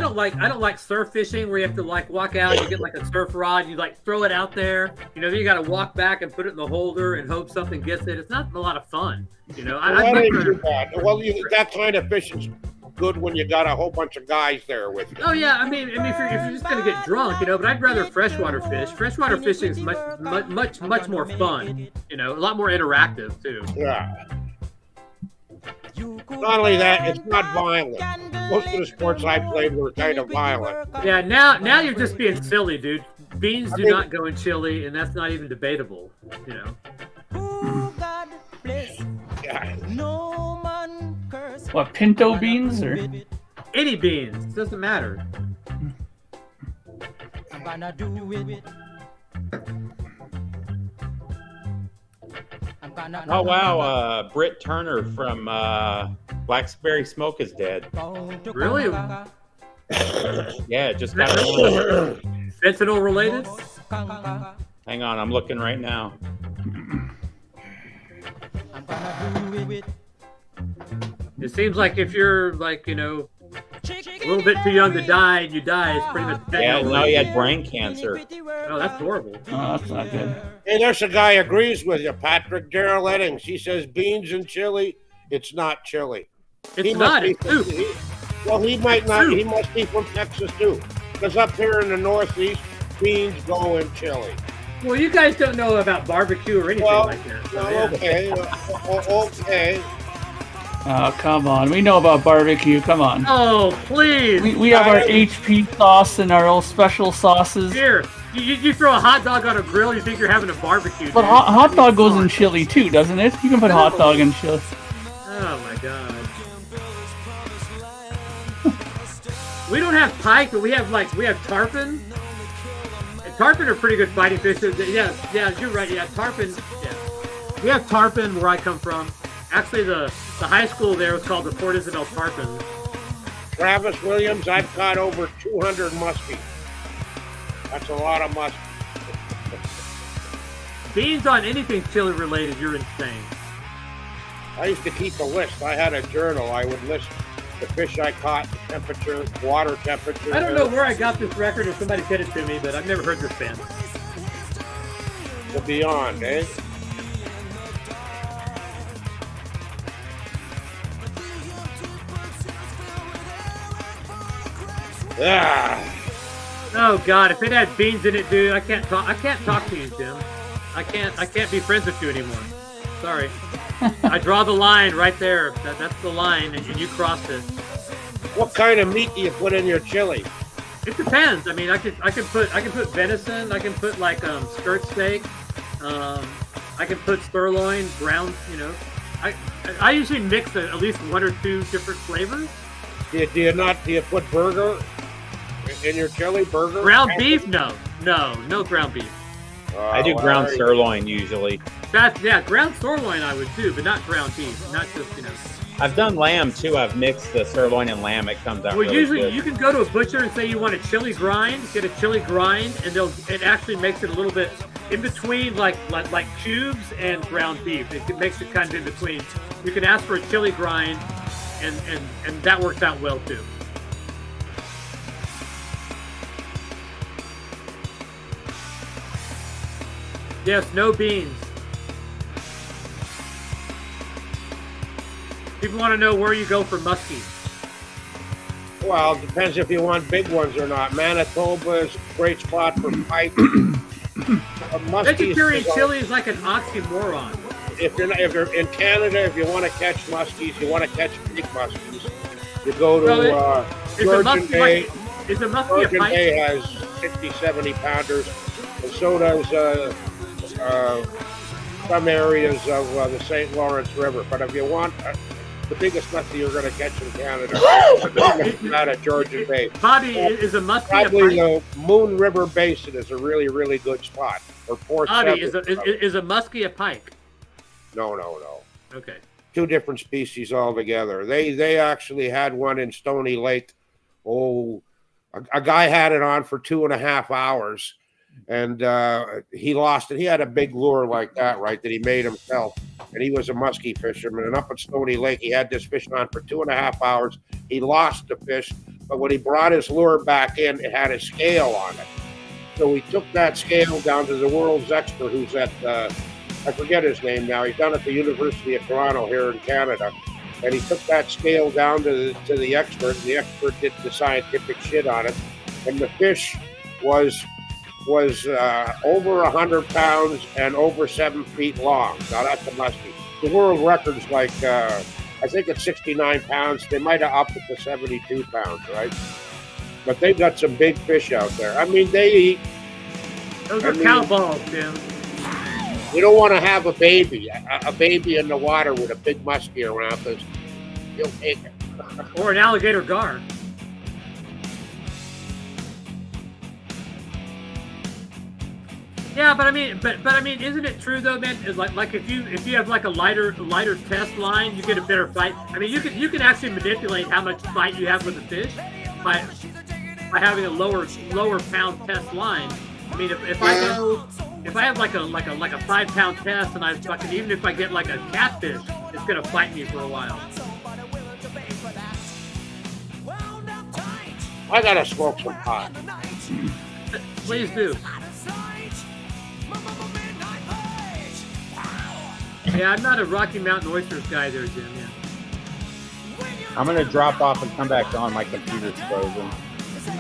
don't like surf fishing where you have to like walk out, you get like a surf rod, you like throw it out there, then you got to walk back and put it in the holder and hope something gets it. It's not a lot of fun, that kind of fishing's good when you got a whole bunch of guys there with you. Oh yeah, if you're just gonna get drunk, but I'd rather freshwater fish. Freshwater fishing is much more fun, a lot more interactive too. Yeah. Not only that, it's not violent. Most of the sports I played were kind of violent. Yeah, now you're just being silly, dude. Beans do not go in chili, and that's not even debatable, Yeah. What, pinto beans or any beans? Doesn't matter. I'm gonna do it. Oh wow, Britt Turner from Blackberry Smoke is dead. Really? Yeah, just got Fentanyl related? Hang on, I'm looking right now. It seems like if you're like, you know, a little bit too young to die and you die, it's pretty much Yeah, fentanyl no, he related. had brain cancer. Oh, that's horrible. Oh, that's not good. Hey, there's a guy agrees with you, Patrick. Daryl Eddings. He says beans and chili. It's not chili. It's not. It's soup. Well, he might not. He must be from Texas too, because up here in the Northeast, beans go in chili. Well, you guys don't know about barbecue or anything like that. So, Well, okay, okay. Oh, come on. We know about barbecue. Come on. Oh, please. We have our HP sauce and our old special sauces. Here, you throw a hot dog on a grill, you think you're having a barbecue. But dude. hot dog goes in chili too, doesn't it? You can put hot dog in chili. Oh my god. We don't have pike, but we have tarpon. And tarpon are pretty good fighting fish. Yeah, you're right. Yeah, tarpon. Yeah, we have tarpon where I come from. Actually, the high school there was called the Port Isabel Tarpon. Travis Williams, I've caught over 200 muskie. That's a lot of muskie. Beans on anything chili related, you're insane. I used to keep a list. I had a journal. I would list the fish I caught, the temperature, water temperature. I don't know where I got this record or somebody sent it to me, but I've never heard this band. The Beyond, eh? Ah. Oh God! If it had beans in it, dude, I can't talk. I can't talk to you, Jim. I can't be friends with you anymore. Sorry. I draw the line right there. That's the line, and you crossed it. What kind of meat do you put in your chili? It depends. I mean, I can put venison. I can put like skirt steak. I can put sirloin, ground. You know, I usually mix at least one or two different flavors. Do you put burger in your chili? Burger? Ground beef? No ground beef. I do ground sirloin usually. Ground sirloin I would do, but not ground beef. Not just, you know. I've done lamb too. I've mixed the sirloin and lamb. It comes out. Well, really usually good. you can go to a butcher and say you want a chili grind. Get a chili grind, and it actually makes it a little bit in between, like cubes and ground beef. It makes it kind of in between. You can ask for a chili grind, and that works out well too. Yes, no beans. People want to know where you go for muskie. Well, it depends if you want big ones or not. Manitoba is a great spot for pike. Vegetarian chili is like an oxymoron. If you're in Canada, if you want to catch muskies, you want to catch big muskies, you go to Georgian Bay. Is a muskie Georgian a pike? Bay has 60, 70 pounders, and so does some areas of the St. Lawrence River. But if you want the biggest muskie you're going to catch in Canada, it's not at Georgian Bay. Bobby, is a muskie Probably a pike? the Moon River Basin is a really, really good spot. Or Port Bobby, Seven. is a muskie a pike? No. Okay. Two different species altogether. They actually had one in Stony Lake. A guy had it on for 2.5 hours, and he lost it. He had a big lure like that, right, that he made himself, and he was a muskie fisherman. And up at Stony Lake, he had this fish on for 2.5 hours. He lost the fish, but when he brought his lure back in, it had a scale on it. So he took that scale down to the world's expert, who's at I forget his name now. He's down at the University of Toronto here in Canada. And he took that scale down to the expert, and the expert did the scientific shit on it. And the fish was over 100 pounds and over 7 feet long. Now that's a muskie. The world record's like, I think it's 69 pounds. They might have upped it to 72 pounds, right? But they've got some big fish out there. I mean, they eat. Those are cow balls, Jim. You don't want to have a baby in the water with a big muskie around, because you'll take it. Or an alligator gar. Yeah, but I mean, isn't it true though, man? Is like if you have like a lighter test line, you get a better fight. I mean, you can actually manipulate how much fight you have with the fish by by having a lower pound test line. I mean, if I have like a 5 pound test and I fucking, even if I get like a catfish, it's gonna fight me for a while. I gotta smoke some pot. Please do. Yeah, I'm not a Rocky Mountain Oysters guy there, Jim. Yeah. I'm going to drop off and come back on. My computer's frozen.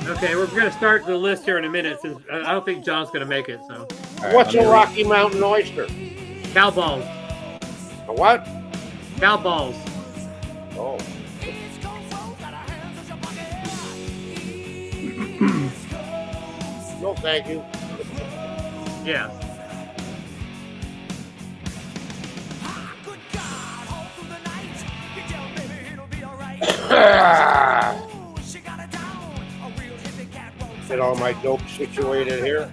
Okay, we're going to start the list here in a minute since I don't think John's going to make it. So, Right, What's a Rocky Mountain oyster? cow balls. A what? Cow balls. Oh. No, thank you. Yeah. Get all my dope situated here.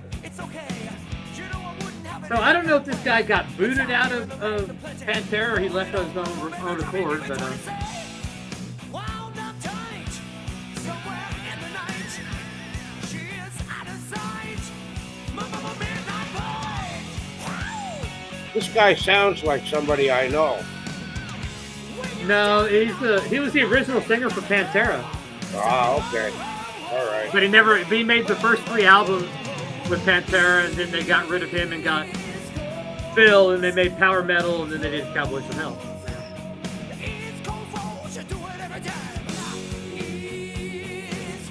So I don't know if this guy got booted out of Pantera or he left on his own accord, but This guy sounds like somebody I know. no, he was the original singer for Pantera, Ah, okay. All right. but he made the first 3 albums with Pantera, and then they got rid of him and got Phil, and they made power metal, and then they did Cowboys from Hell.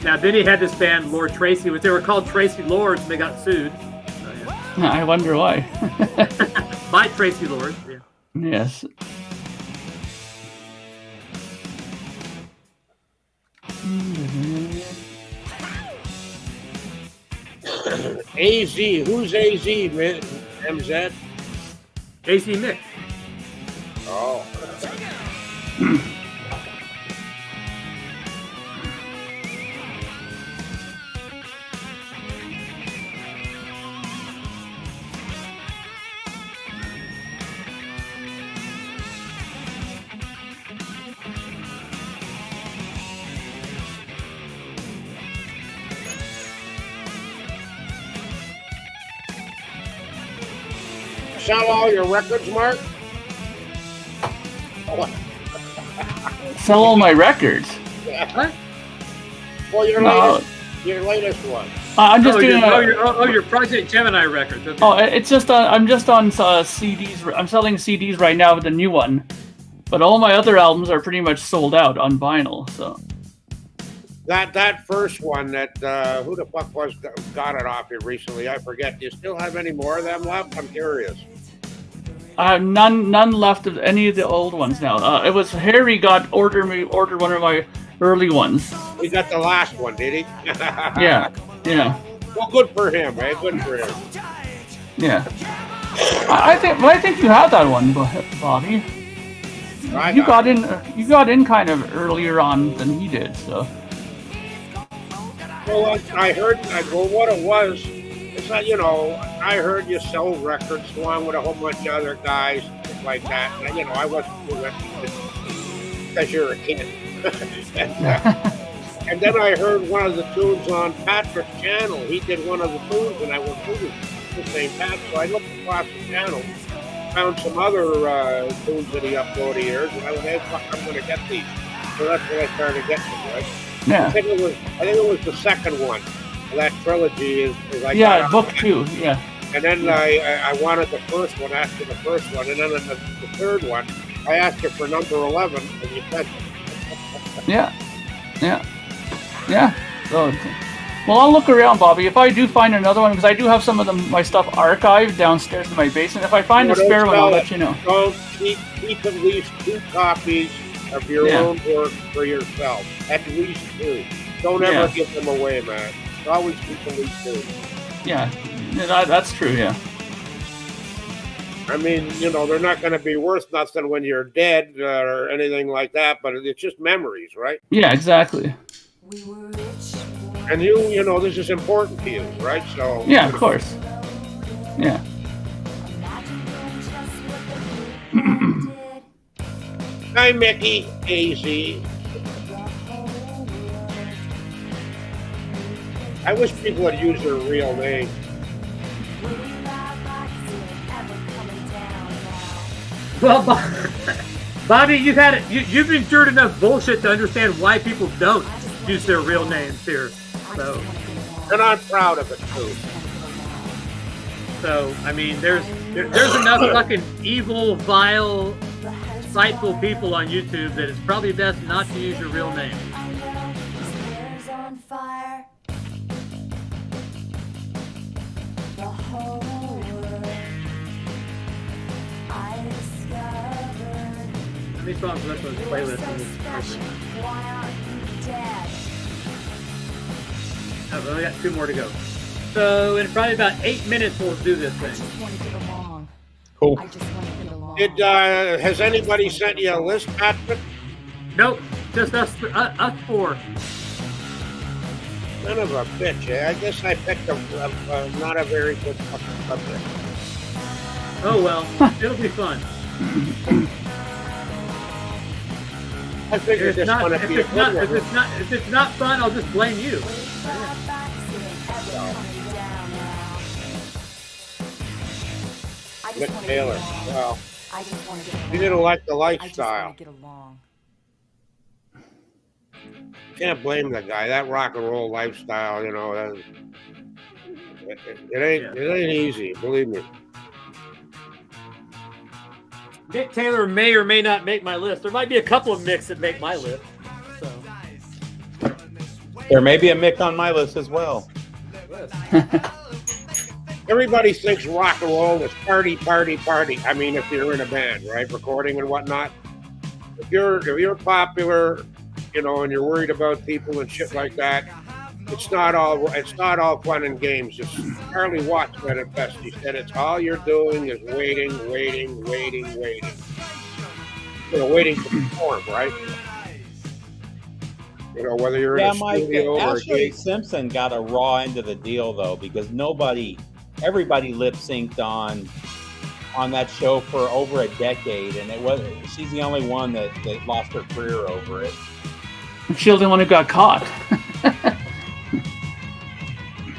Now, then he had this band, Lord Tracy, which they were called Tracy Lords, and they got sued. So, yeah. I wonder why. By Tracy Lords. Yeah. Yes. AZ. Who's AZ, man? MZ? AC Mick. Oh. Sell all your records, Mark? Sell all my records. What? Well, No. your latest one. I'm just doing. Your Project Gemini records. Okay. Oh, it's just I'm just on CDs. I'm selling CDs right now with the new one, but all my other albums are pretty much sold out on vinyl. So That first one that who the fuck got it off you recently? I forget. Do you still have any more of them left? I'm curious. none left of any of the old ones now. It was Harry ordered one of my early ones. He got the last one, did he? Yeah. Well, good for him, man. Good for him. Yeah. I think you had that one, Bobby. You got in kind of earlier on than he did, so. Well, I heard. What it was, it's not. I heard you sell records along with a whole bunch of other guys like that. And, I wasn't doing it because you're a kid. and then I heard one of the tunes on Patrick's channel. He did one of the tunes, and I went, "Ooh, the same Pat." So I looked across the channel, found some other tunes that he uploaded here, and I went, "Hey, fuck, I'm going to get these." So that's when I started getting them, right? Yeah. I think it was the second one. That trilogy is like book 2. Yeah. And then I wanted the first one after the first one, and then the third one I asked you for number 11, and you said Yeah. So, well, I'll look around, Bobby. If I do find another one, because I do have some of my stuff archived downstairs in my basement. If I find a spare one, I'll let you know. Don't keep at least 2 copies of your own work for yourself. At least 2. Don't ever give them away, man. Always keep at least 2. Yeah, that's true, yeah. I mean, they're not going to be worth nothing when you're dead or anything like that, but it's just memories, right? Yeah, exactly. And this is important to you, right? So yeah, of course. Yeah. Hi, Mickey, AZ. I wish people would use their real name. Well, Bobby, you've endured enough bullshit to understand why people don't use their real names here. So, And I'm proud of it too. So I mean, there's enough fucking evil, vile, spiteful people on YouTube that it's probably best not to use your real name. How many songs left on this playlist? I've only got 2 more to go. So in probably about 8 minutes, we'll do this thing. Cool. Has anybody sent you a list, Patrick? Nope, just us 4. Son of a bitch, eh? I guess I picked not a very good fucking subject. Oh well, it'll be fun. I figured this one would be a good one. If it's not fun, I'll just blame you. Nick Taylor. Well, he didn't like the lifestyle. Can't blame the guy. That rock and roll lifestyle, you know, it ain't easy. Believe me. Nick Taylor may or may not make my list. There might be a couple of Micks that make my list. So. There may be a Mick on my list as well. Everybody thinks rock and roll is party, party, party. I mean, if you're in a band, right, recording and whatnot. If you're popular, you know, and you're worried about people and shit like that, it's not all fun and games. Just Charlie Watts said it best. He said it's all you're doing is waiting. You know, waiting to perform, right? You know, whether you're in a studio or a Ashley gig. Simpson got a raw end of the deal though, because everybody lip synced on that show for over a decade, and she's the only one that lost her career over it. She's the only one who got caught.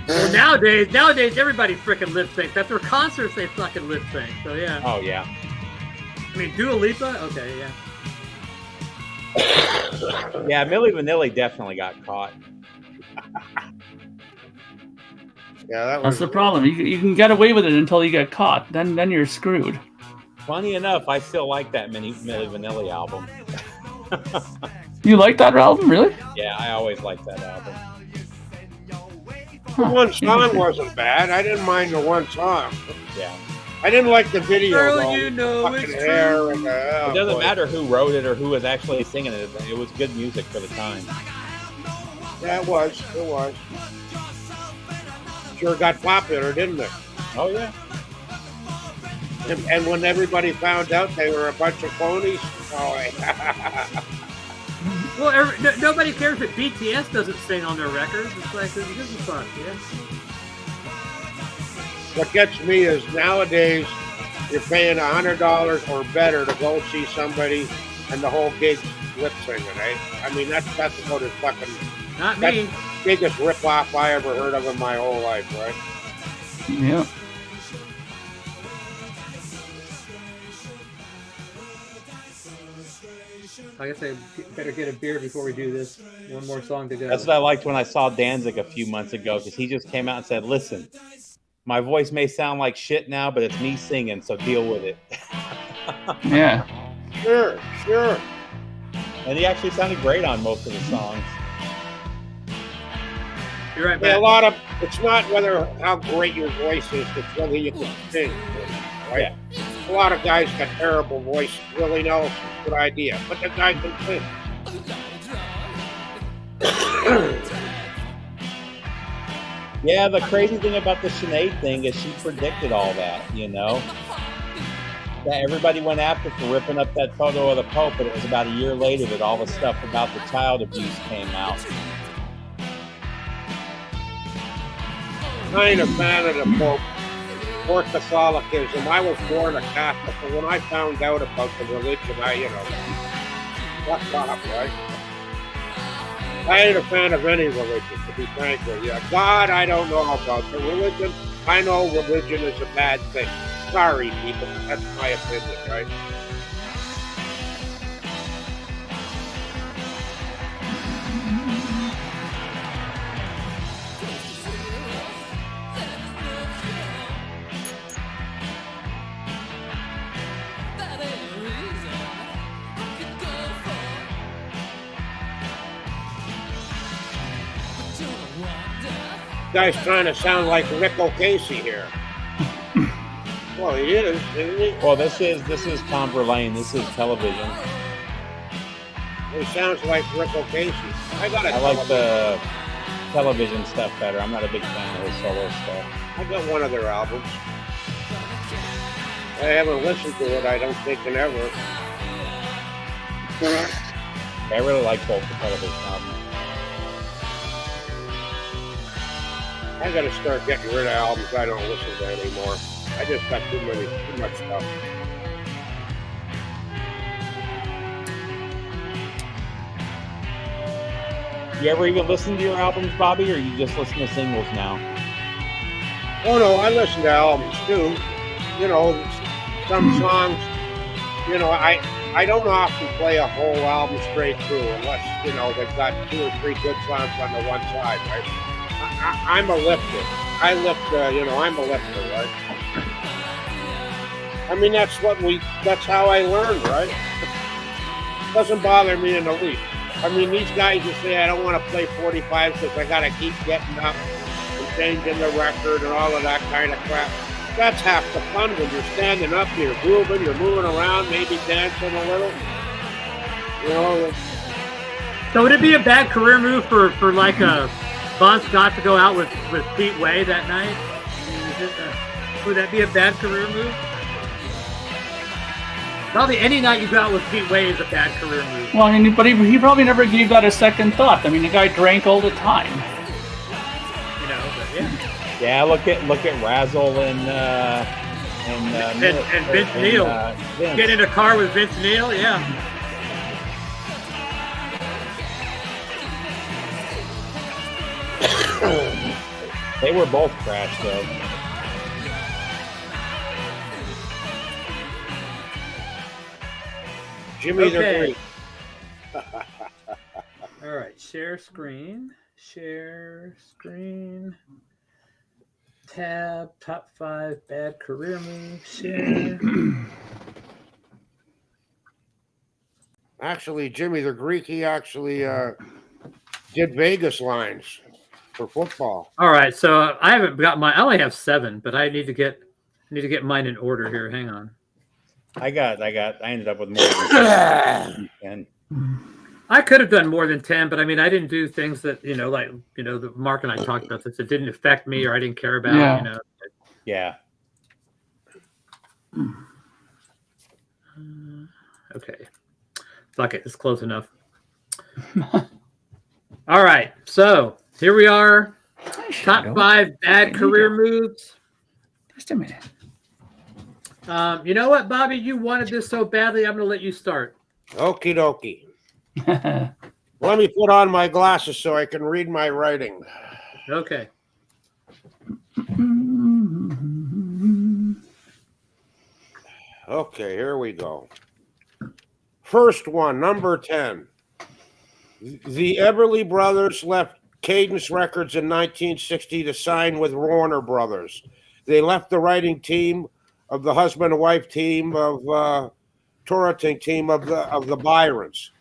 Well, nowadays everybody freaking lip syncs. At their concerts, they fucking lip sync. So yeah. Oh yeah. I mean, Dua Lipa. Okay, yeah. Yeah, Milli Vanilli definitely got caught. Yeah, That's the problem. You can get away with it until you get caught. Then you're screwed. Funny enough, I still like that Milli Vanilli album. You like that album, really? Yeah, I always liked that album. The one song wasn't bad. I didn't mind the one song. Yeah. I didn't like the video. Girl, though. you know Fucking it's hair true. and It doesn't matter who wrote it or who was actually singing it. It was good music for the time. Yeah, it was. Sure got popular, didn't it? Oh yeah. And when everybody found out they were a bunch of phonies, Well, nobody cares that BTS doesn't sing on their records. It's like, this is fun, yeah. what gets me is nowadays you're paying $100 or better to go see somebody and the whole gig's lip singing, right? I mean, that's about as fucking... Not me. Biggest rip-off I ever heard of in my whole life, right? Yeah. I guess I better get a beer before we do this. One more song to go. That's what I liked when I saw Danzig a few months ago, because he just came out and said, "Listen, my voice may sound like shit now, but it's me singing, so deal with it." Yeah. Sure. And he actually sounded great on most of the songs. You're right, Yeah, Matt. it's not how great your voice is, it's whether you can sing, right? Yeah. A lot of guys got terrible voice. Willie Nelson, good idea, but the guy can sing. Yeah, the crazy thing about the Sinead thing is she predicted all that, you know? That everybody went after for ripping up that photo of the Pope, but it was about a year later that all the stuff about the child abuse came out. I ain't a fan of the Pope or Catholicism. I was born a Catholic, but when I found out about the religion, fucked off, right? I ain't a fan of any religion, to be frank with you. God, I don't know about the religion. I know religion is a bad thing. Sorry, people. That's my opinion, right? Guy's trying to sound like Rick O'Casey here. Well, he is, isn't he? Well, this is Tom Verlaine. This is television. He sounds like Rick O'Casey. I like the television stuff better. I'm not a big fan of his solo stuff. I got one of their albums. I haven't listened to it, I don't think, in ever. I really like both the television albums. I gotta start getting rid of albums I don't listen to anymore. I just got too much stuff. You ever even listen to your albums, Bobby, or you just listen to singles now? Oh no, I listen to albums too. You know, some songs, you know, I don't often play a whole album straight through unless, you know, they've got 2 or 3 good songs on the one side, right? I'm a lifter. I lift, you know, I'm a lifter, right? I mean, that's how I learned, right? Doesn't bother me in the least. I mean, these guys who say I don't want to play 45 because I got to keep getting up and changing the record and all of that kind of crap. That's half the fun when you're standing up, you're grooving, you're moving around, maybe dancing a little. You know. So would it be a bad career move for like a Bon Scott to go out with Pete Way that night? Would that be a bad career move? Probably any night you go out with Pete Way is a bad career move. Well, I mean, but he probably never gave that a second thought. I mean, the guy drank all the time. You know, but yeah. Yeah, look at Razzle and Vince Neil. Get in a car with Vince Neil, yeah. They were both crashed, though. Jimmy, okay. They're great. All right, share screen. Tab, top 5 bad career moves, share. Actually, Jimmy the Greek, he actually did Vegas lines for football. All right, so I haven't got mine. I only have 7, but I need to get mine in order here. Hang on. I ended up with more than 10. I could have done more than 10, but I mean, I didn't do things that, you know, like, you know, the Mark and I talked about this. It didn't affect me or I didn't care about, Yeah. you know. Yeah. Okay. Fuck it. It's close enough. All right. So here we are. Top 5 bad career moves. Just a minute. You know what, Bobby? You wanted this so badly. I'm going to let you start. Okie dokie. Let me put on my glasses so I can read my writing. Okay. Okay, here we go. First one, number 10. The Everly Brothers left Cadence Records in 1960 to sign with Warner Brothers. They left the writing team of the husband and wife team of touring team of the Byrons.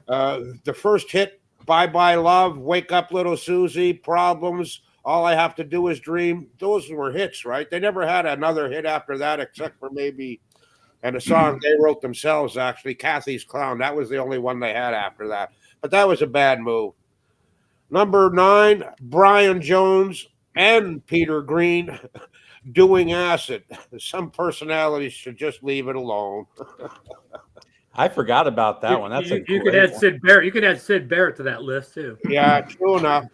The first hit, Bye Bye Love, Wake Up Little Susie, Problems, All I Have to Do Is Dream. Those were hits, right? They never had another hit after that except for maybe, and a song they wrote themselves, actually, Kathy's Clown. That was the only one they had after that. But that was a bad move. Number 9, Brian Jones and Peter Green doing acid. Some personalities should just leave it alone. I forgot about that one. That's you could add Sid Barrett. You could add Sid Barrett to that list too. Yeah, true enough.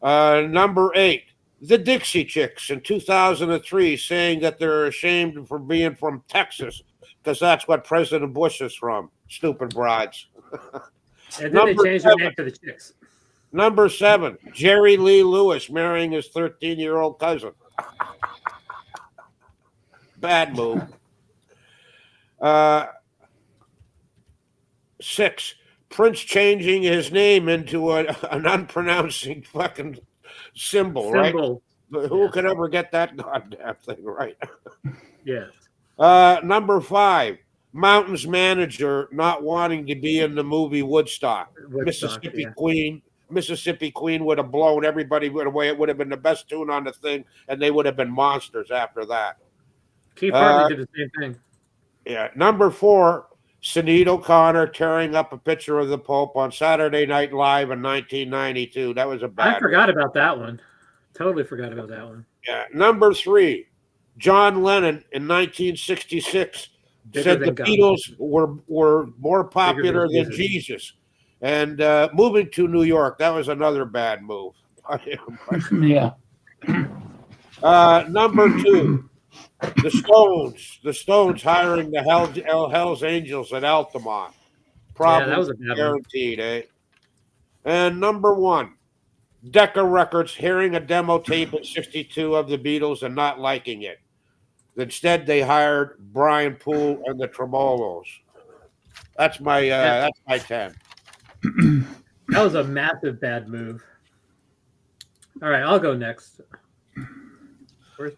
Number 8, the Dixie Chicks in 2003, saying that they're ashamed for being from Texas because that's what President Bush is from. Stupid broads. And then they changed their name to the Chicks. Number 7, Jerry Lee Lewis marrying his 13-year-old cousin. Bad move. 6, Prince changing his name into an unpronouncing fucking symbol, right? But who could ever get that goddamn thing right? Yes. Number 5, Mountain's manager not wanting to be in the movie Woodstock. Mississippi Queen would have blown everybody away. It would have been the best tune on the thing, and they would have been monsters after that. Keith Hartley did the same thing. Yeah. Number 4, Sinead O'Connor tearing up a picture of the Pope on Saturday Night Live in 1992. That was a bad. I forgot about that one. Totally forgot about that one. Yeah. Number 3, John Lennon in 1966 said the Beatles were more popular than Jesus. And moving to New York, that was another bad move. Yeah. Number 2, the Stones hiring the Hell's Angels at Altamont. Probably that was a bad guaranteed, eh? And number 1, Decca Records hearing a demo tape in '62 of the Beatles and not liking it. Instead, they hired Brian Poole and the Tremolos. That's my 10. That was a massive bad move. All right, I'll go next.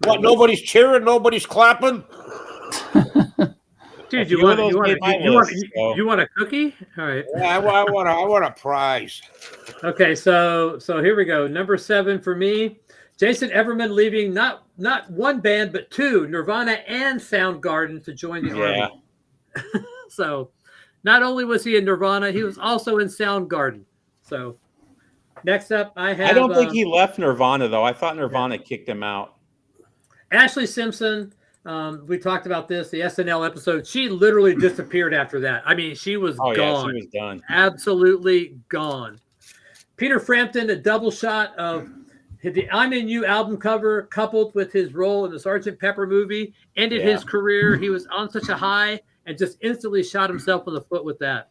What? Nobody's cheering. Nobody's clapping. Dude, you want a cookie? All right. Yeah, I want a prize. Okay, so here we go. Number 7 for me, Jason Everman leaving not one band but 2, Nirvana and Soundgarden, to join the Army. So not only was he in Nirvana, he was also in Soundgarden. So next up, I don't think he left Nirvana though. I thought Nirvana kicked him out. Ashley Simpson. We talked about this, the SNL episode. She literally disappeared after that. I mean, she was gone. Yeah, she was done. Absolutely gone. Peter Frampton, a double shot of the I'm In You album cover coupled with his role in the Sgt. Pepper movie, ended his career. He was on such a high and just instantly shot himself in the foot with that.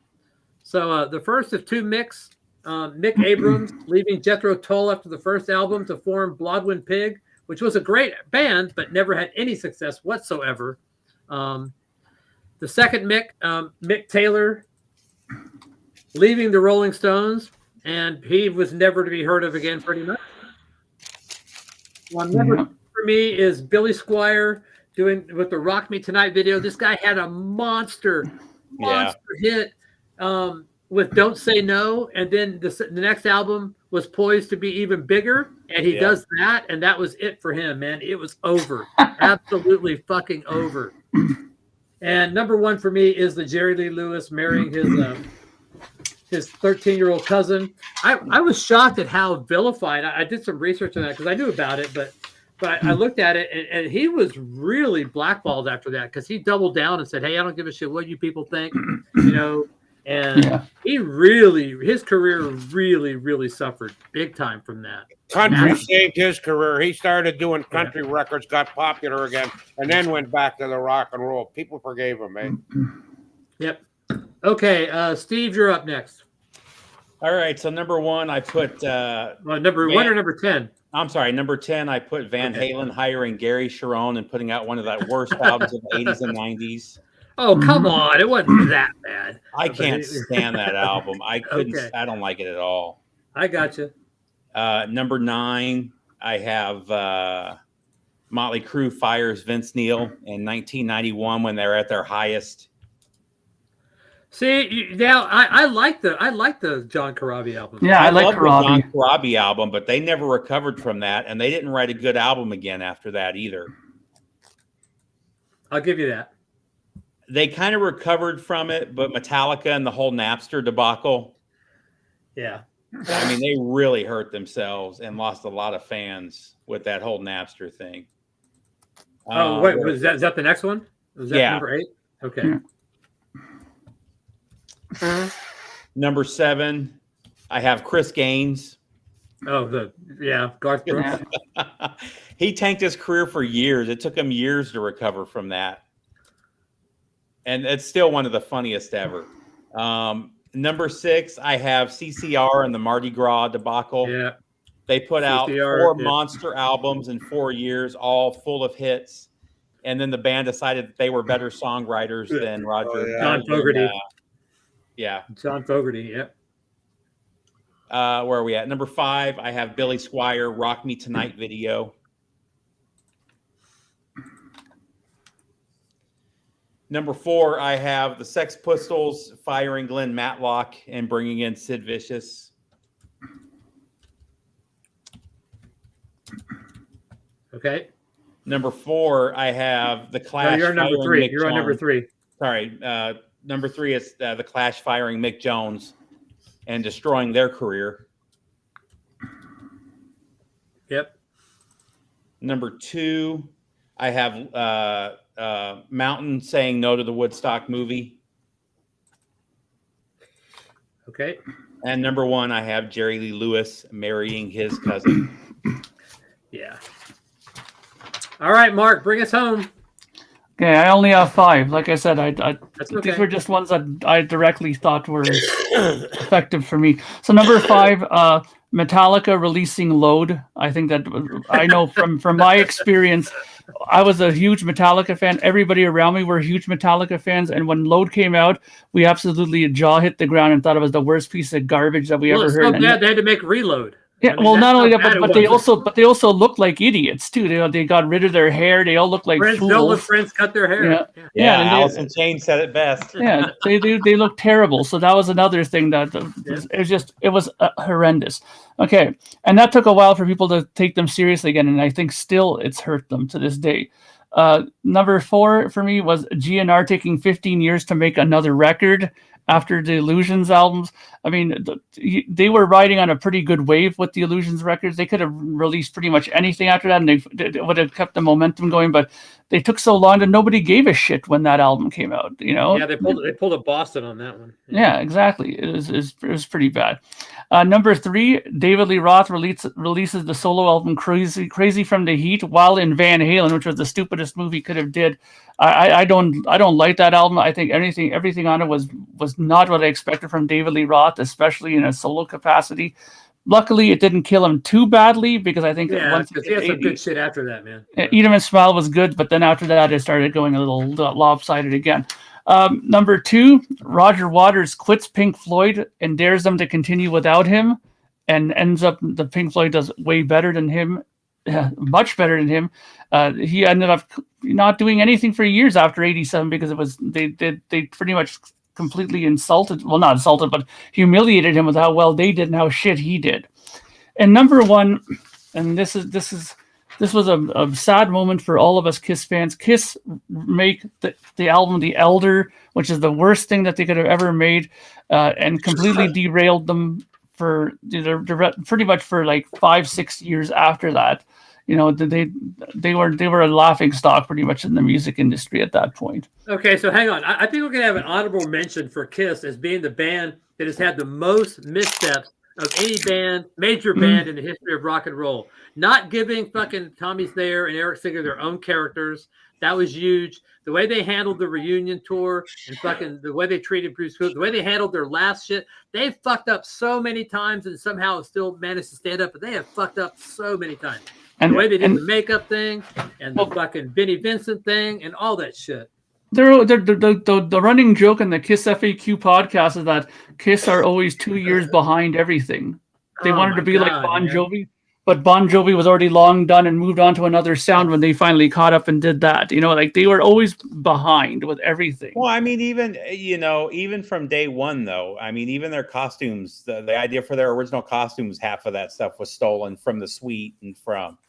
So the first of 2 Micks, Mick Abrams leaving Jethro Tull after the first album to form Blodwyn Pig, which was a great band, but never had any success whatsoever. The second Mick, Mick Taylor, leaving the Rolling Stones, and he was never to be heard of again, pretty much. One number for me is Billy Squier doing with the Rock Me Tonight video. This guy had a monster hit with Don't Say No, and then the next album was poised to be even bigger, and he does that, and that was it for him, man. It was over. Absolutely fucking over. And number 1 for me is the Jerry Lee Lewis marrying his 13-year-old cousin. I was shocked at how vilified. I did some research on that because I knew about it, but I looked at it, and he was really blackballed after that because he doubled down and said, "Hey, I don't give a shit what you people think," you know. And his career really suffered big time from that. Country saved his career. He started doing country records, got popular again, and then went back to the rock and roll. People forgave him, man. Yep. Okay, Steve, you're up next. All right, so number 1, I put number 1 or number 10? I'm sorry, number 10, I put Van Halen hiring Gary Sharon and putting out one of the worst albums of the 80s and 90s. Oh, come on. It wasn't that bad. I can't stand that album. I couldn't. I don't like it at all. I got you. Number 9, I have Motley Crue fires Vince Neil in 1991 when they're at their highest. See, now I like the John Corabi album. Yeah, I like the Corabi. John Corabi album, but they never recovered from that, and they didn't write a good album again after that either. I'll give you that. They kind of recovered from it, but Metallica and the whole Napster debacle. Yeah. I mean, they really hurt themselves and lost a lot of fans with that whole Napster thing. Oh, wait, is that the next one? Was that number 8? Okay. Number 7, I have Chris Gaines. Oh, Garth Brooks. He tanked his career for years. It took him years to recover from that. And it's still one of the funniest ever. Number 6, I have CCR and the Mardi Gras debacle. Yeah. They put out CCR, 4 monster albums in 4 years, all full of hits. And then the band decided that they were better songwriters than Roger. John Fogerty. Yeah. John Fogerty, yep. Where are we at? Number 5, I have Billy Squier, Rock Me Tonight video. Number 4, I have the Sex Pistols firing Glenn Matlock and bringing in Sid Vicious. Okay. Number 4, I have the Clash. No, you're on number 3. You're on number 3. Sorry. Number 3 is the Clash firing Mick Jones and destroying their career. Yep. Number 2, I have Mountain saying no to the Woodstock movie. Okay. And number 1, I have Jerry Lee Lewis marrying his cousin. Yeah. All right, Mark, bring us home. Okay, I only have 5. Like I said, That's okay. these were just ones that I directly thought were effective for me. So number 5, Metallica releasing Load. I think that I know from my experience, I was a huge Metallica fan. Everybody around me were huge Metallica fans, and when Load came out, we absolutely jaw hit the ground and thought it was the worst piece of garbage that we ever heard. So bad they had to make Reload. Yeah, well, not only that, but they also look like idiots too. They got rid of their hair. They all look like fools. Friends cut their hair. Yeah. Alice in Chains said it best. Yeah, they look terrible. So that was another thing that it was horrendous. Okay, and that took a while for people to take them seriously again, and I think still it's hurt them to this day. Number 4 for me was GNR taking 15 years to make another record after the Illusions albums. I mean, they were riding on a pretty good wave with the Illusions records. They could have released pretty much anything after that, and they would have kept the momentum going. But they took so long that nobody gave a shit when that album came out. You know? Yeah, they pulled a Boston on that one. Yeah, exactly. It was pretty bad. Number 3, David Lee Roth releases the solo album Crazy from the Heat while in Van Halen, which was the stupidest move he could have did. I don't like that album. I think everything on it was not what I expected from David Lee Roth, especially in a solo capacity. Luckily, it didn't kill him too badly because I think once he had some good shit after that, man. Eat 'Em and Smile was good, but then after that, it started going a little lopsided again. Number 2, Roger Waters quits Pink Floyd and dares them to continue without him, and ends up the Pink Floyd does way better than him, much better than him. He ended up not doing anything for years after '87 because it was they pretty much completely not insulted, but humiliated him with how well they did and how shit he did. And number 1, and this was a sad moment for all of us Kiss fans. Kiss make the album The Elder, which is the worst thing that they could have ever made, and completely derailed them for pretty much for like 5-6 years after that. You know, they were a laughing stock pretty much in the music industry at that point. Okay, so hang on. I think we're gonna have an honorable mention for Kiss as being the band that has had the most missteps of any major band in the history of rock and roll. Not giving fucking Tommy Thayer and Eric Singer their own characters. That was huge. The way they handled the reunion tour and fucking the way they treated Bruce Cook, the way they handled their last shit. They fucked up so many times and somehow still managed to stand up, but they have fucked up so many times. And the way they did the makeup thing and the fucking Vinnie Vincent thing and all that shit. The running joke in the Kiss FAQ podcast is that Kiss are always 2 years behind everything. They wanted to be like Bon Jovi, but Bon Jovi was already long done and moved on to another sound when they finally caught up and did that. You know, like they were always behind with everything. Well, I mean, even from day one, though, I mean, even their costumes, the idea for their original costumes, half of that stuff was stolen from the Suite and from.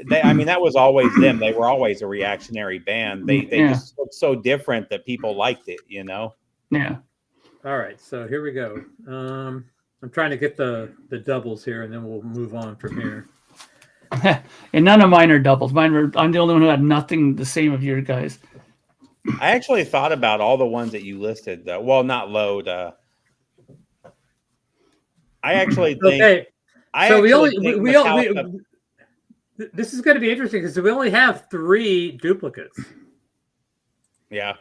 That was always them. They were always a reactionary band. They just looked so different that people liked it, you know? Yeah. All right. So here we go. I'm trying to get the doubles here, and then we'll move on from here. And none of mine are doubles. I'm the only one who had nothing the same of your guys. I actually thought about all the ones that you listed, though. Well, not Load. I actually think. Okay. This is going to be interesting because we only have 3 duplicates. Yeah.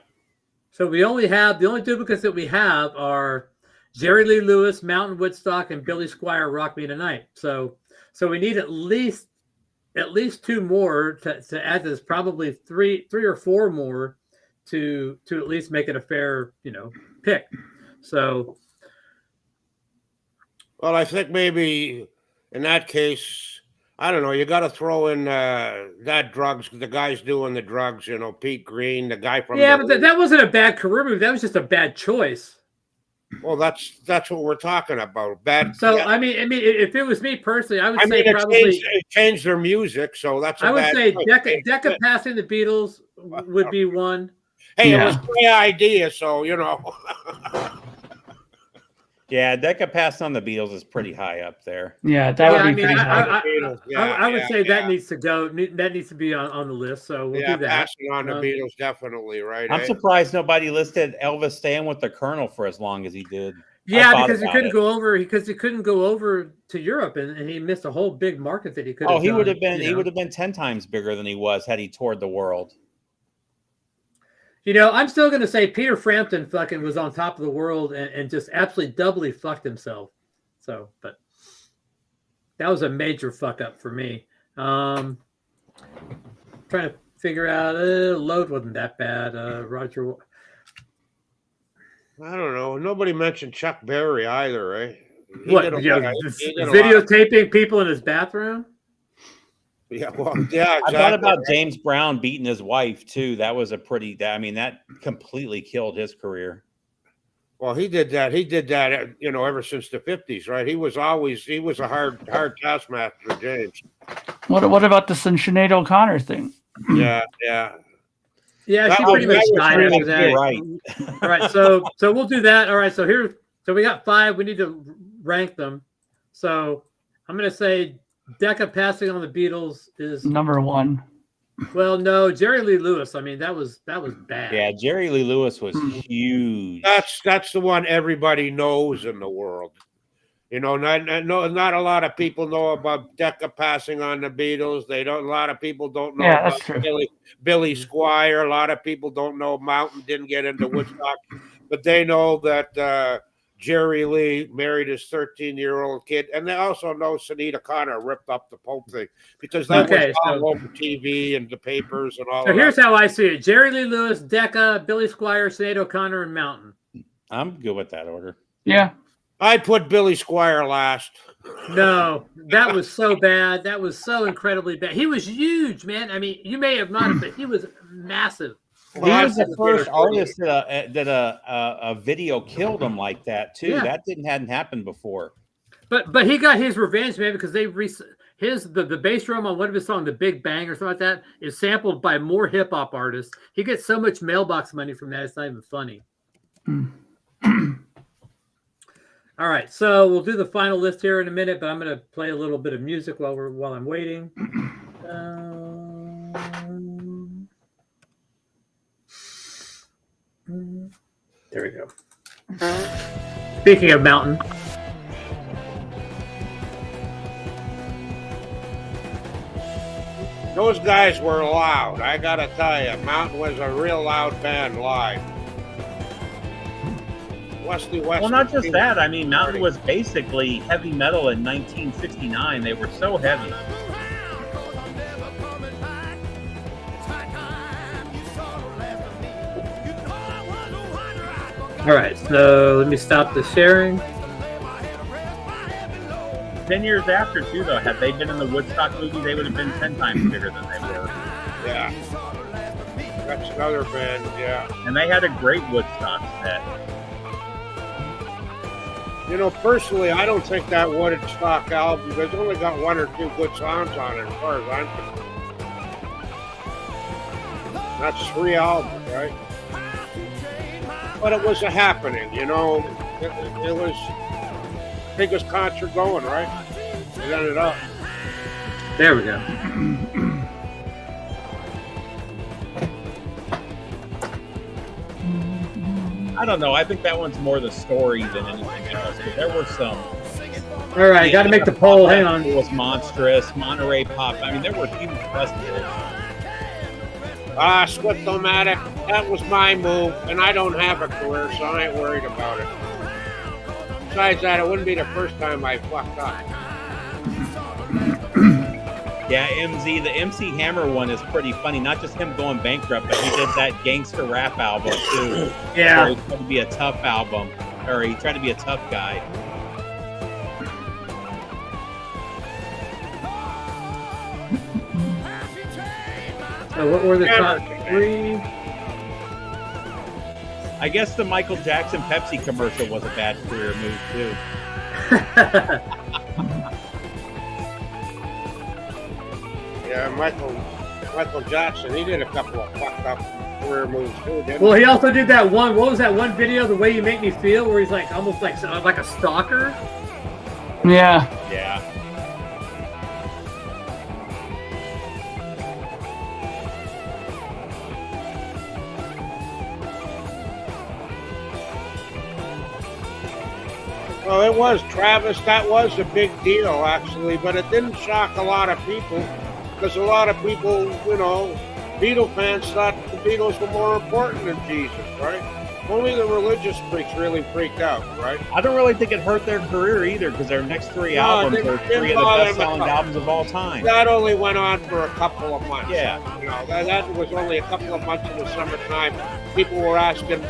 So the only duplicates that we have are Jerry Lee Lewis, Mountain Woodstock, and Billy Squier, Rock Me Tonight. So we need at least 2 more to add to this. Probably three or 4 more to at least make it a fair, pick. So, well, I think maybe in that case, I don't know. You got to throw in that drugs. The guys doing the drugs, Pete Green, the guy from. Yeah, but that wasn't a bad career move. That was just a bad choice. Well, that's what we're talking about. Bad. So yeah. I mean, if it was me personally, I would say it probably changed their music. So that's. I would say Decca passing the Beatles would be one. Hey, it was my idea, so Yeah, Decca passed on the Beatles is pretty high up there. Yeah, that would be pretty high. I would say that needs to go. That needs to be on the list. So we'll do that. Passing on the Beatles, definitely, right? I'm surprised nobody listed Elvis staying with the Colonel for as long as he did. Yeah, because he couldn't go over. Because he couldn't go over to Europe, and he missed a whole big market that he could. Oh, he would have been. He would have been 10 times bigger than he was had he toured the world. I'm still going to say Peter Frampton fucking was on top of the world and just absolutely doubly fucked himself. So, but that was a major fuck up for me. Trying to figure out, load wasn't that bad. Roger. I don't know. Nobody mentioned Chuck Berry either, right? Videotaping people in his bathroom? Yeah, well, yeah. Exactly. I thought about James Brown beating his wife too. That was that completely killed his career. Well, he did that. Ever since the 50s, right? He was a hard taskmaster, James. What about the Sinead O'Connor thing? Yeah. Yeah, she pretty much died after that. Right. All right, so we'll do that. All right, so we got 5. We need to rank them. So I'm going to say Decca passing on the Beatles is number 1. Well, no, Jerry Lee Lewis. I mean, that was bad. Yeah, Jerry Lee Lewis was huge. That's the one everybody knows in the world. Not a lot of people know about Decca passing on the Beatles. A lot of people don't know about Billy Squier. A lot of people don't know Mountain didn't get into Woodstock, but they know that Jerry Lee married his 13-year-old kid, and they also know Sinead O'Connor ripped up the Pope thing because that was all over TV and the papers and all. So here's how I see it: Jerry Lee Lewis, Decca, Billy Squier, Sinead O'Connor, and Mountain. I'm good with that order. Yeah. I'd put Billy Squier last. No, that was so bad. That was so incredibly bad. He was huge, man. I mean, you may have not, but he was massive. He was the first artist that a video killed him like that too. Yeah. That hadn't happened before. But he got his revenge, man, because the bass drum on one of his songs, "The Big Bang" or something like that, is sampled by more hip hop artists. He gets so much mailbox money from that; it's not even funny. All right, so we'll do the final list here in a minute, but I'm going to play a little bit of music while I'm waiting. There we go. Speaking of Mountain. Those guys were loud. I got to tell you, Mountain was a real loud band live. Well, not just that. I mean, Mountain was basically heavy metal in 1969. They were so heavy. All right, so let me stop the sharing. 10 years after, too, though, had they been in the Woodstock movie, they would have been 10 times bigger than they were. Yeah. That's another band, yeah. And they had a great Woodstock set. Personally, I don't think that Woodstock album, they've only got 1 or 2 good songs on it, as far as I'm concerned. That's 3 albums, right? But it was a happening, It was the biggest concert going, right? It ended up. There we go. I don't know. I think that one's more the story than anything else. But there were some. All right, got to make the poll. Hang on. It was Monstrous, Monterey Pop. I mean, there were huge festivals. Swift-O-Matic. That was my move, and I don't have a career, so I ain't worried about it. Besides that, it wouldn't be the first time I fucked up. Yeah, MZ, the MC Hammer one is pretty funny. Not just him going bankrupt, but he did that gangster rap album too. Yeah. He tried to be a tough album, or he tried to be a tough guy. So what were the top 3? I guess the Michael Jackson Pepsi commercial was a bad career move too. Yeah, Michael Jackson, he did a couple of fucked up career moves too, didn't Well, he also did that one. What was that one video? The Way You Make Me Feel, where he's like almost like a stalker. Yeah. Yeah. Well, it was, Travis, that was a big deal, actually, but it didn't shock a lot of people because a lot of people, you know, Beatle fans thought the Beatles were more important than Jesus, right? Only the religious freaks really freaked out, right? I don't really think it hurt their career either, because their next 3 No, albums it are didn't 3 of the bother best-selling them. albums of all time. That only went on for a couple of months. Yeah. You know, that was only a couple of months in the summertime. People were asking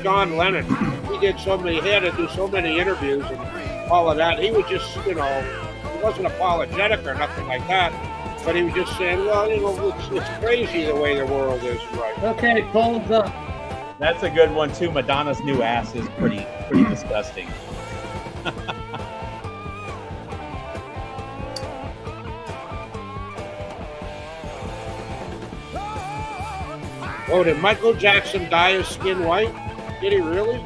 John Lennon. He had to do so many interviews and all of that. He was just, you know, he wasn't apologetic or nothing like that. But he was just saying, well, you know, it's crazy the way the world is right. Okay, polls up. That's a good one too. Madonna's new ass is pretty disgusting. Oh, did Michael Jackson dye his skin white? Did he really?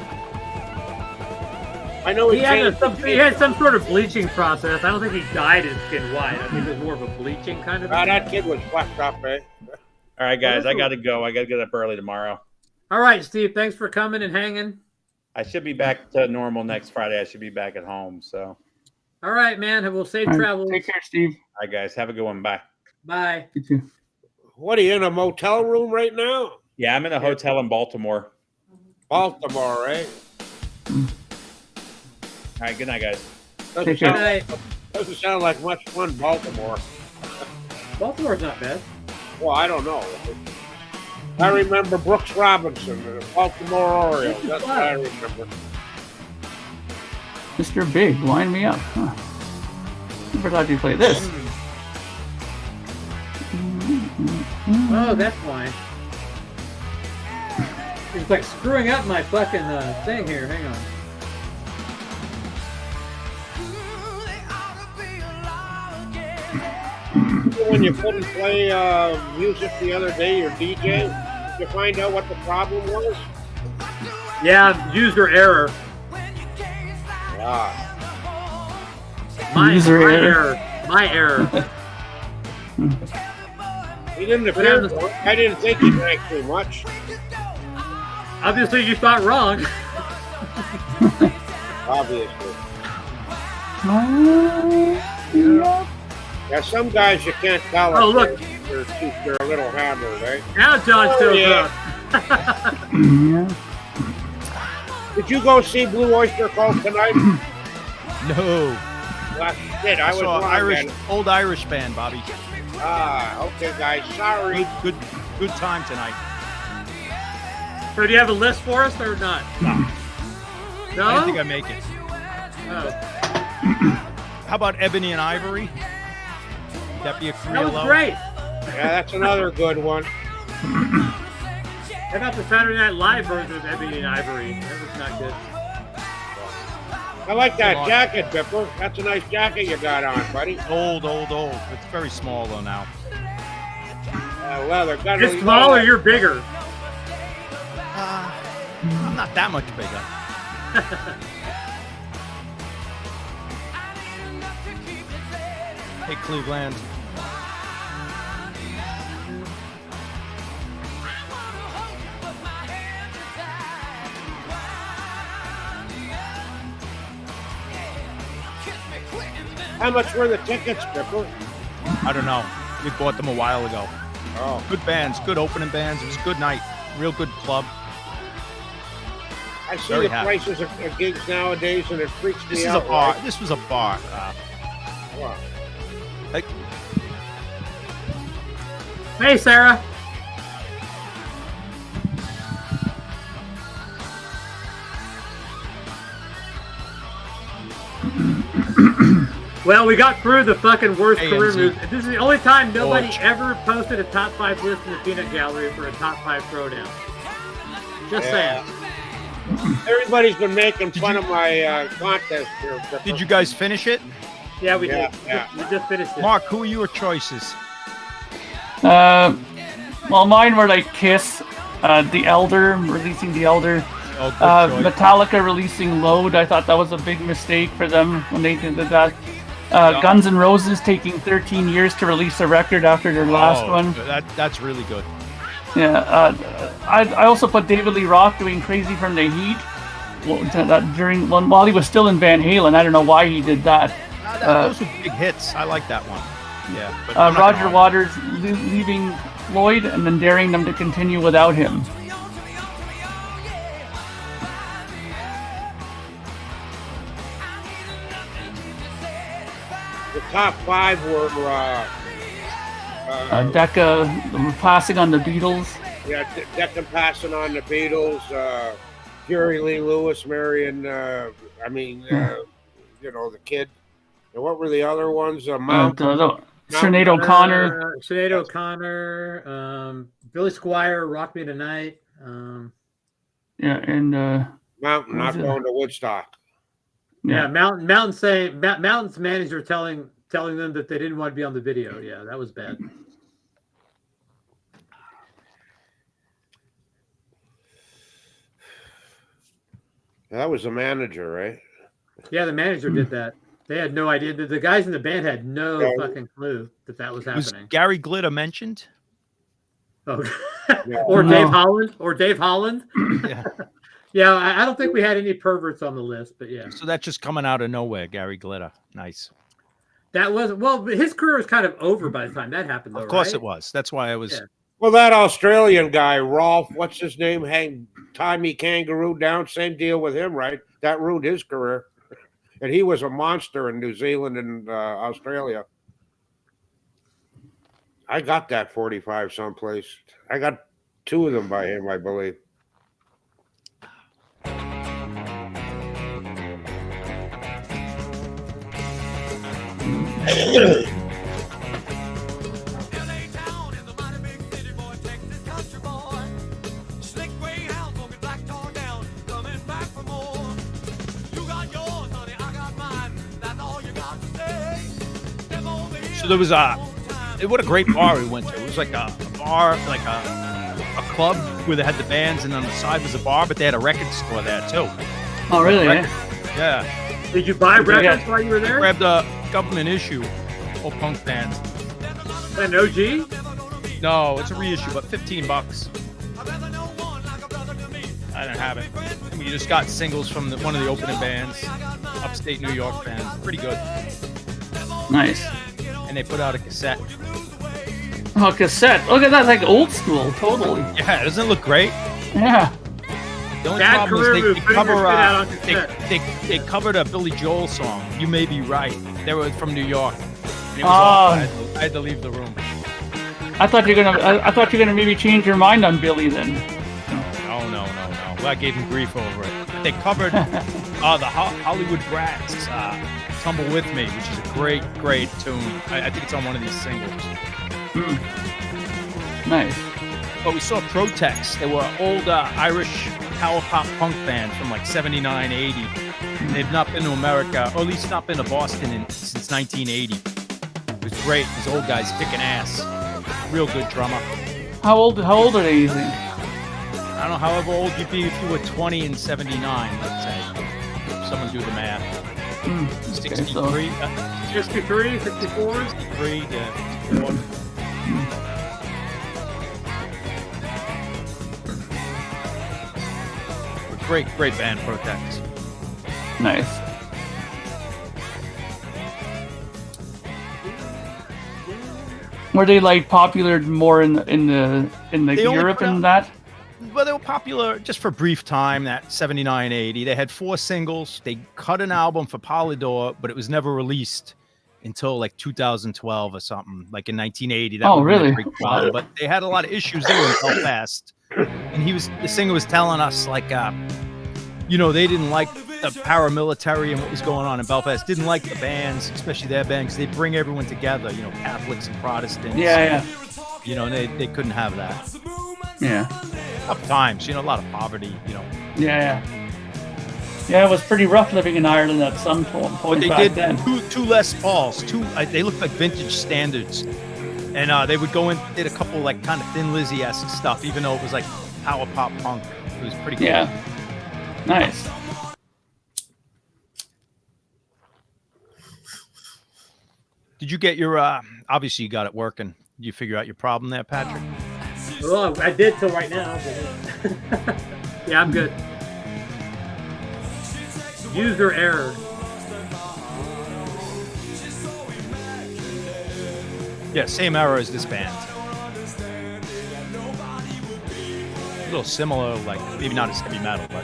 I know He had some sort of bleaching process. I don't think he dyed his skin white. I think it was more of a bleaching kind of thing. That kid was fucked up, eh? All right, guys, I got to go. I got to get up early tomorrow. All right, Steve, thanks for coming and hanging. I should be back to normal next Friday. I should be back at home. So, all right, man. We'll safe All right, travels. take care, Steve. all right, guys, have a good one. Bye. Bye. You too. What, are you in a motel room right now? Yeah, I'm in a hotel in Baltimore. Baltimore, eh? All right, good night, guys. Doesn't care. sound, Bye. doesn't sound like much fun, Baltimore. Baltimore's not bad. Well, I don't know. I remember Brooks Robinson, the Baltimore Orioles. That's what I remember. Mr. Big, wind me up. Huh. Never thought you'd play this. Oh, that's why. It's like screwing up my fucking thing here. Hang on. When you couldn't play music the other day, your DJ, did you find out what the problem was? Yeah, user error. Ah, My User error. My error. he didn't appear. I didn't think he drank too much. Obviously, you thought wrong. Obviously. Yeah. Yeah, some guys you can't tell. Oh, if look. they're a little hammered, right? Now John shows yeah. up. Yeah. Did you go see Blue Oyster Cult tonight? No. Well, I did. I was saw wrong, Irish, man. old Irish band, Bobby. Ah, okay, guys. Sorry. Good time tonight. So do you have a list for us or not? I No? don't think I make it. Oh. How about Ebony and Ivory? Would that be a career That was low? great. Yeah, that's another good one. How about the Saturday Night Live version of Ebony and Ivory? That was not good. I like that jacket, Pipper. That's a nice jacket you got on, buddy. Old. It's very small though now. Leather. Got You're small or you're bigger? I'm not that much bigger. Hey, Cleveland. How much were the tickets, Pipper? I don't know. We bought them a while ago. Oh. Good bands, good opening bands. It was a good night. Real good club. I see Very the happy. prices of gigs nowadays, and it freaks me This is out. a bar. right? This was a bar. Wow. Like, Hey, Sarah. Well, we got through the fucking worst Hey, career MZ. moves. This is the only time nobody Watch. ever posted a top 5 list in the peanut gallery for a top 5 throwdown. Just Yeah. saying. Everybody's been making fun of my contest here. did you guys finish it? Yeah, we Yeah, did. yeah. We just finished it. Mark, who are your choices? Well, mine were like Kiss, The Elder, releasing The Elder. Oh, good choice. Metallica releasing Load. I thought that was a big mistake for them when they did that. Guns N' Roses taking 13 years to release a record after their last one. That's really good. Yeah. I also put David Lee Roth doing Crazy from the Heat while he was still in Van Halen. I don't know why he did that. Those were big hits. I like that one. Yeah. but I'm not Roger gonna- Waters leaving Floyd and then daring them to continue without him. The top 5 were Decca passing on the Beatles. Declan passing on the Beatles, Jerry Lee Lewis marrying, the kid. And what were the other ones? Sinead O'Connor. Sinead O'Connor, Billy Squire, Rock Me Tonight. And Mountain, not was it? going to Woodstock. Yeah, Mountain's manager telling them that they didn't want to be on the video. Yeah, that was bad. That was the manager, right? Yeah, the manager did that. They had no idea. The guys in the band had no Yeah. fucking clue that was Was happening. Gary Glitter mentioned? Oh. Yeah. Or No. Dave Holland. Yeah. Yeah, I don't think we had any perverts on the list, but yeah. So that's just coming out of nowhere, Gary Glitter. Nice. That was, well, his career was kind of over by the time that happened, though, Of course right? it was. That's why I was. Yeah. Well, that Australian guy, Rolf, what's his name? Hang Tommy Kangaroo down. Same deal with him, right? That ruined his career. And he was a monster in New Zealand and Australia. I got that 45 someplace. I got 2 of them by him, I believe. So there was what a great bar we went to. It was like a bar, like a club where they had the bands, and on the side was a bar, but they had a record store there too. Oh, really? Record- Eh? Yeah. Did you buy Did you records get- while you were there? Grabbed a government issue, old punk bands. An OG? No, it's a reissue, but $15. I didn't have it. We just got singles from one of the opening bands, upstate New York band. Pretty good. Nice. And they put out a cassette. Oh, cassette. Look at that, like old school, totally. Yeah, doesn't it look great? Yeah. The only Bad problem career is move, they putting cover your shit out on cassette. they covered a Billy Joel song. You May Be Right. They were from New York. And it was Oh. awful. I had to leave the room. I thought you're gonna maybe change your mind on Billy then. No. Well, I gave him grief over it. They covered the Hollywood Brats, Tumble With Me, which is a great tune. I think it's on one of these singles. Nice. But we saw Protex. They were an old Irish power pop punk band from like 79, 80. They've not been to America, or at least not been to Boston since 1980. It was great. These old guys kicking ass. Real good drummer. How old are they, you think? I don't know, however old you'd be if you were 20 in 79, let's say. Someone do the math. 63? 63, 64? 63, yeah. 64. Great band, Protex. Nice. Were they like popular more in the They only Europe put and out- that? they were popular just for a brief time, that 79, 80. They had 4 singles. They cut an album for Polydor, but it was never released until like 2012 or something, like in 1980. That Oh, would've been a really? great problem, but they had a lot of issues. They were in Belfast. And the singer was telling us, like, they didn't like the paramilitary and what was going on in Belfast, didn't like the bands, especially their band, because they bring everyone together, Catholics and Protestants. Yeah. And they couldn't have that. Yeah. Tough times, a lot of poverty, Yeah. Yeah, it was pretty rough living in Ireland at some point. But they back did then. two Les Pauls, they looked like vintage standards. And they would go in, did a couple like kind of Thin Lizzy-esque stuff, even though it was like power pop punk. It was pretty cool. Yeah. Nice. Did you get your, obviously you got it working. Did you figure out your problem there, Patrick? Well, I did till right now. But yeah, I'm good. User error. Yeah, same error as this band. A little similar, like maybe not as heavy metal, but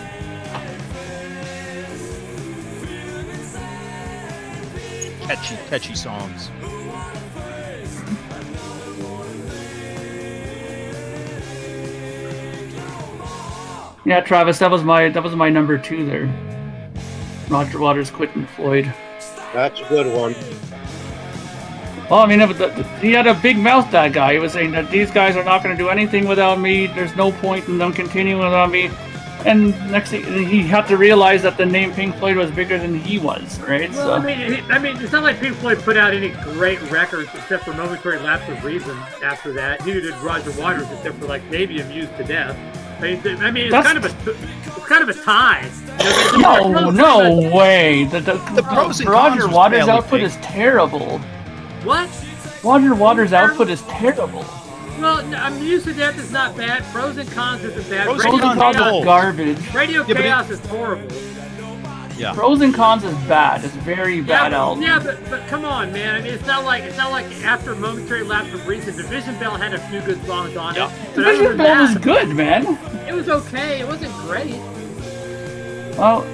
catchy songs. Yeah, Travis, that was my number 2 there. Roger Waters quitting Floyd. That's a good one. Well, I mean, he had a big mouth, that guy. He was saying that these guys are not going to do anything without me. There's no point in them continuing without me. And next thing, he had to realize that the name Pink Floyd was bigger than he was, right? Well, I mean, it's not like Pink Floyd put out any great records except for Momentary Lapse of Reason after that. Neither did Roger Waters, except for like maybe Amused to Death. I mean, it's kind of a tie. No way. The pros and Roger cons Waters' was output is terrible. What? Roger Waters' output is terrible. Well, Amused to Death is not bad. Pros and Cons isn't bad. Pros Pros and Cons is garbage. Radio Chaos is horrible. Yeah. Pros and Cons is bad. It's a very bad album. Yeah, but come on, man. I mean, it's not like after Momentary Lapse of Reason, Division Bell had a few good songs on it. But Division Bell was good, man. It was okay. It wasn't great. Well,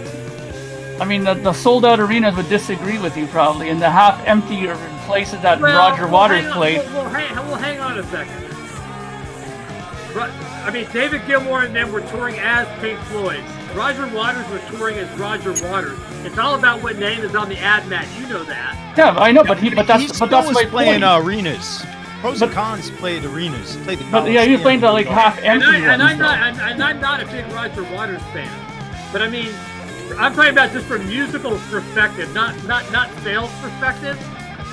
I mean, the sold-out arenas would disagree with you probably, and the half-empty places that Roger Waters played. Well, hang on a second. I mean, David Gilmour and them were touring as Pink Floyd. Roger Waters was touring as Roger Waters. It's all about what name is on the ad mat. You know that. Yeah, I know, but that's my playing point. Arenas. Pros and Cons played arenas. Played the But yeah, he was playing the like half-empty ones. And I'm not a big Roger Waters fan. But I mean, I'm talking about just from musical perspective, not sales perspective.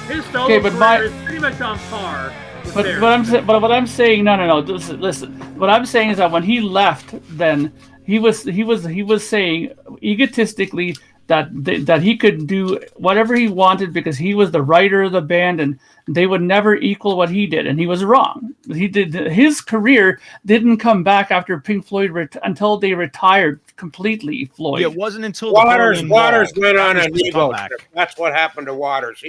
His solo career is pretty much on par. But what I'm saying, no. Listen. What I'm saying is that when he left, then he was saying egotistically that he could do whatever he wanted because he was the writer of the band and they would never equal what he did, and he was wrong. His career didn't come back after Pink Floyd until they retired completely. Floyd. Yeah, it wasn't until Waters went on an ego trip. That's what happened to Waters.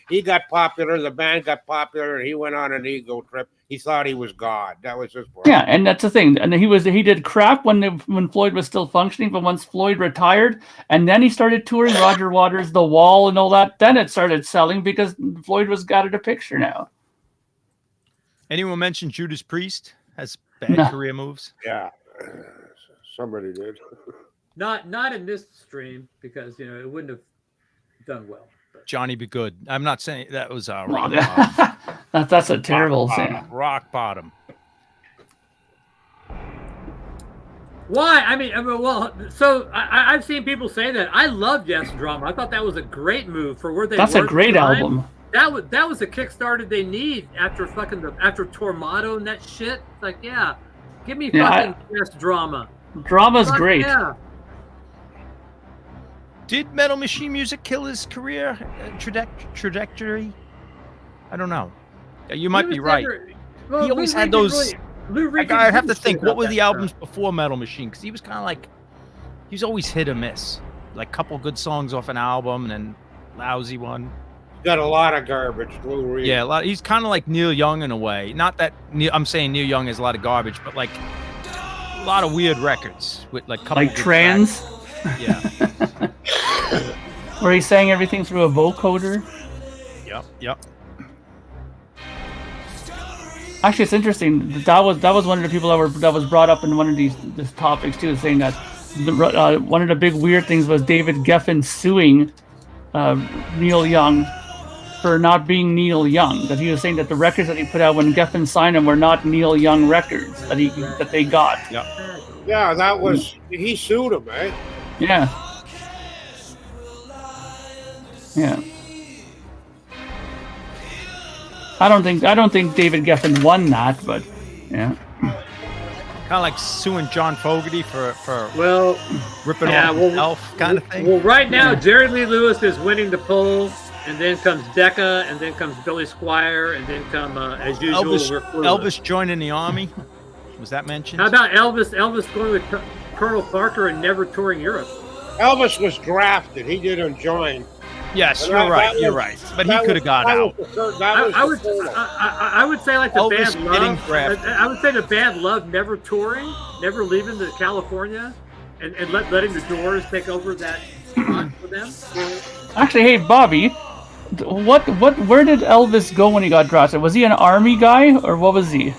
He got popular. The band got popular, and he went on an ego trip. He thought he was God. That was his problem. Yeah, and that's the thing. And he did crap when Floyd was still functioning, but once Floyd retired, and then he started touring Roger Waters, The Wall, and all that, then it started selling because Floyd was got a picture now. Anyone mention Judas Priest has bad career moves? Yeah, somebody did. Not in this stream because it wouldn't have done well. Johnny Be Good. I'm not saying that was rock bottom. That's a terrible thing. Rock bottom. Why? I mean, well, so I've seen people say that. I love Yes Drama. I thought that was a great move for where they. That's a great album. That was the Kickstarter they need after after Tormato and that shit. It's like, yeah, give me fucking Yes Drama. Drama's great. Yeah. Did Metal Machine Music kill his career trajectory? I don't know. You might be right. He always had those. I have to think. What were the albums before Metal Machine? Because he was kind of like, he was always hit or miss. Like couple good songs off an album and then lousy one. Got a lot of garbage. Lou Reed. Yeah, a lot. He's kind of like Neil Young in a way. Not that I'm saying Neil Young has a lot of garbage, but like a lot of weird records with like couple Like trans, tracks. Yeah. where he sang everything through a vocoder. Yep. Actually, it's interesting. That was one of the people that was brought up in one of these topics too, saying that one of the big weird things was David Geffen suing Neil Young for not being Neil Young. That he was saying that the records that he put out when Geffen signed them were not Neil Young records that they got. Yep. Yeah, that was he sued him, eh? Yeah. Yeah. I don't think David Geffen won that, but yeah. Kind of like suing John Fogerty for ripping off Elf kind of thing. Well, right now, Jerry Lee Lewis is winning the poll, and then comes Decca, and then comes Billy Squire, and then come, as usual, Elvis joining the army. Was that mentioned? How about Elvis? Elvis going with Colonel Parker and never touring Europe. Elvis was drafted. He didn't join. Yes, you're right. But he could have got out. I would say like the Elvis band getting Love. drafted. I would say the band Love never touring, never leaving to California, and letting the Doors take over that spot for them. Actually, hey Bobby, where did Elvis go when he got drafted? Was he an army guy or what was he?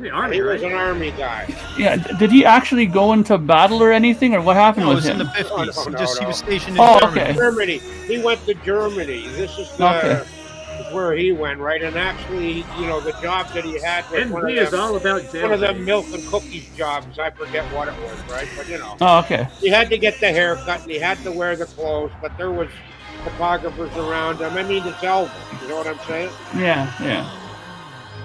The army, He was right? an army guy. Yeah, did he actually go into battle or anything, or what happened No, it with was him? in the 50s. No. He was stationed in Oh, Germany. okay. Germany. He went to Germany. This is where he went, right? And actually, the job that he had was one NB is all about of them jail. milk and cookies jobs. I forget what it was, right? But Oh, okay. he had to get the haircut and he had to wear the clothes, but there was photographers around him. I mean, it's Elvis. You know what I'm saying? Yeah.